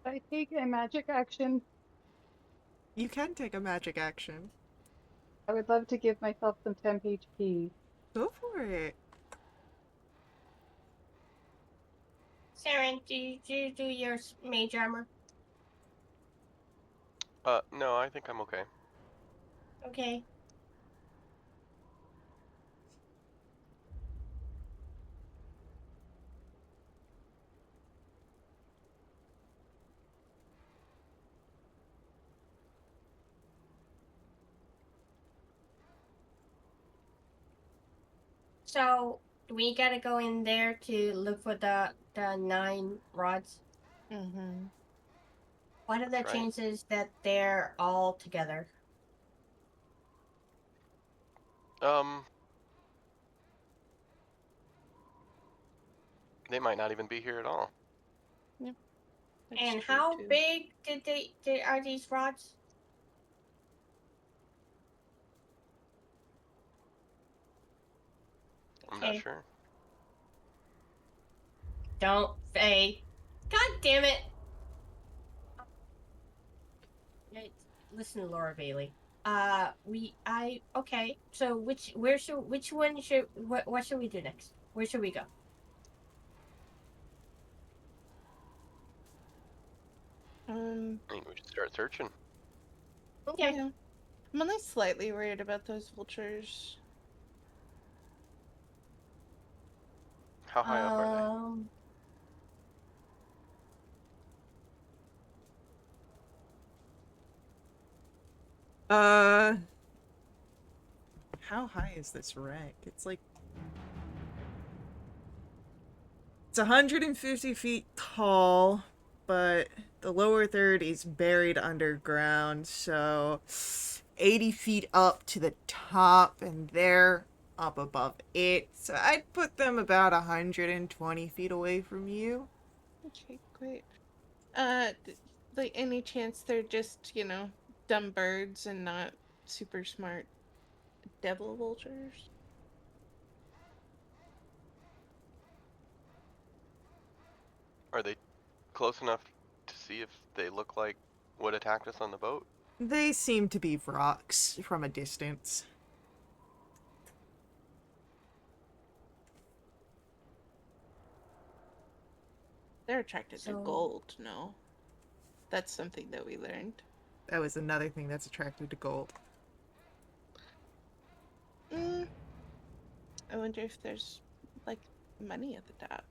I take a magic action. You can take a magic action. I would love to give myself some temp HP. Go for it. Saren, do you do your mage armor? No, I think I'm okay. Okay. So we gotta go in there to look for the 9 rods. Mm-hmm. What are the That's right. chances that they're all together? Um, they might not even be here at all. That's And true, how too. big are these rods? I'm not Okay. sure. Don't Faye. God damn it. Listen, Laura Bailey. Okay. So which one should what should we do next? Where should we go? I think we should start searching. Okay. Yeah. I'm only slightly worried about those vultures. How high up are they? How high is this wreck? It's like... It's 150 feet tall, but the lower third is buried underground, so 80 feet up to the top, and they're up above it. So I'd put them about 120 feet away from you. Okay, great. Like any chance they're just, dumb birds and not super smart devil vultures? Are they close enough to see if they look like what attacked us on the boat? They seem to be rocks from a distance. They're attracted to So gold, no? That's something that we learned. That was another thing that's attracted to gold. Mm, I wonder if there's, like, money at the top.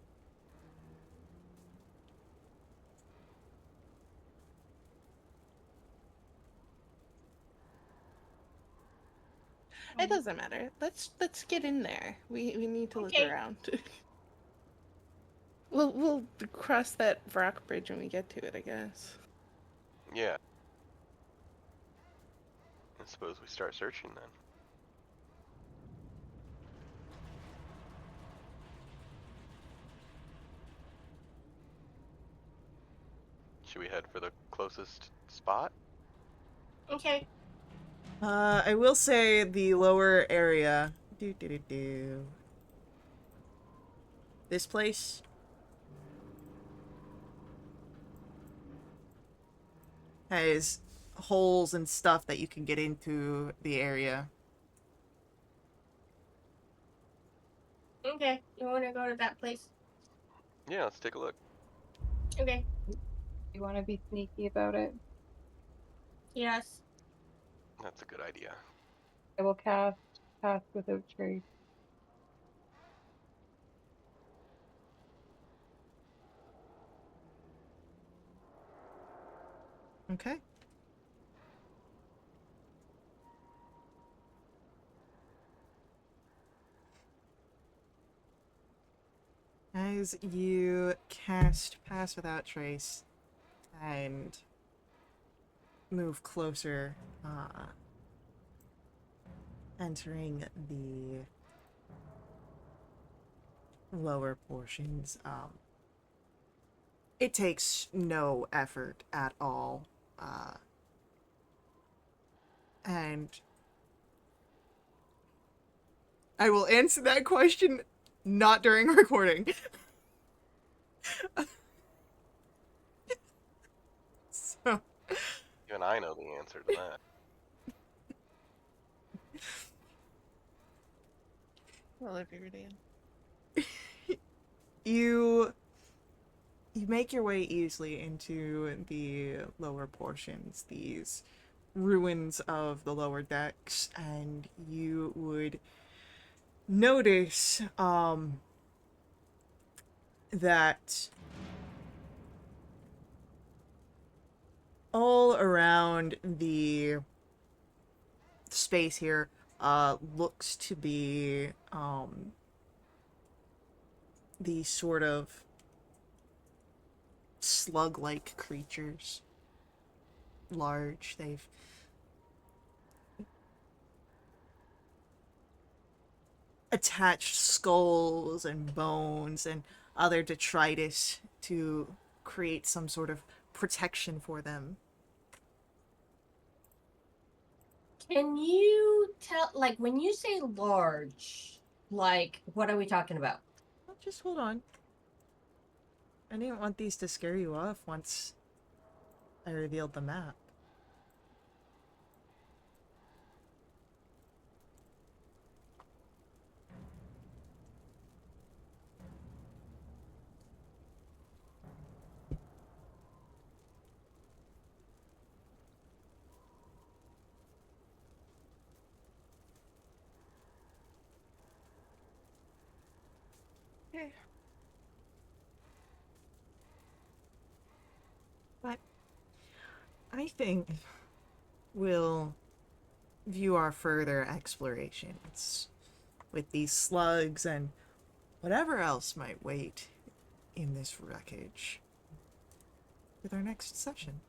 It doesn't matter. Let's get in there. We need to look Okay. around. We'll cross that rock bridge when we get to it, I guess. Yeah. I suppose we start searching then. Should we head for the closest spot? okay. I will say the lower area... This place has holes and stuff that you can get into the area. Okay. You wanna go to that place? Yeah, let's take a look. Okay. You want to be sneaky about it? Yes. That's a good idea. I will cast Pass Without Trace. Okay. As you cast Pass Without Trace and move closer, entering the lower portions, it takes no effort at all. And I will answer that question not during recording. So, Even I know the answer to that. Well, if you're ready. you make your way easily into the lower portions, these ruins of the lower decks, and you would notice that all around the space here looks to be these sort of slug-like creatures. Large. attached skulls and bones and other detritus to create some sort of protection for them. Can you tell, like, when you say large, like, what are we talking about? Well, just hold on. I didn't want these to scare you off once I revealed the map. Okay. But I think we'll view our further explorations with these slugs and whatever else might wait in this wreckage with our next session.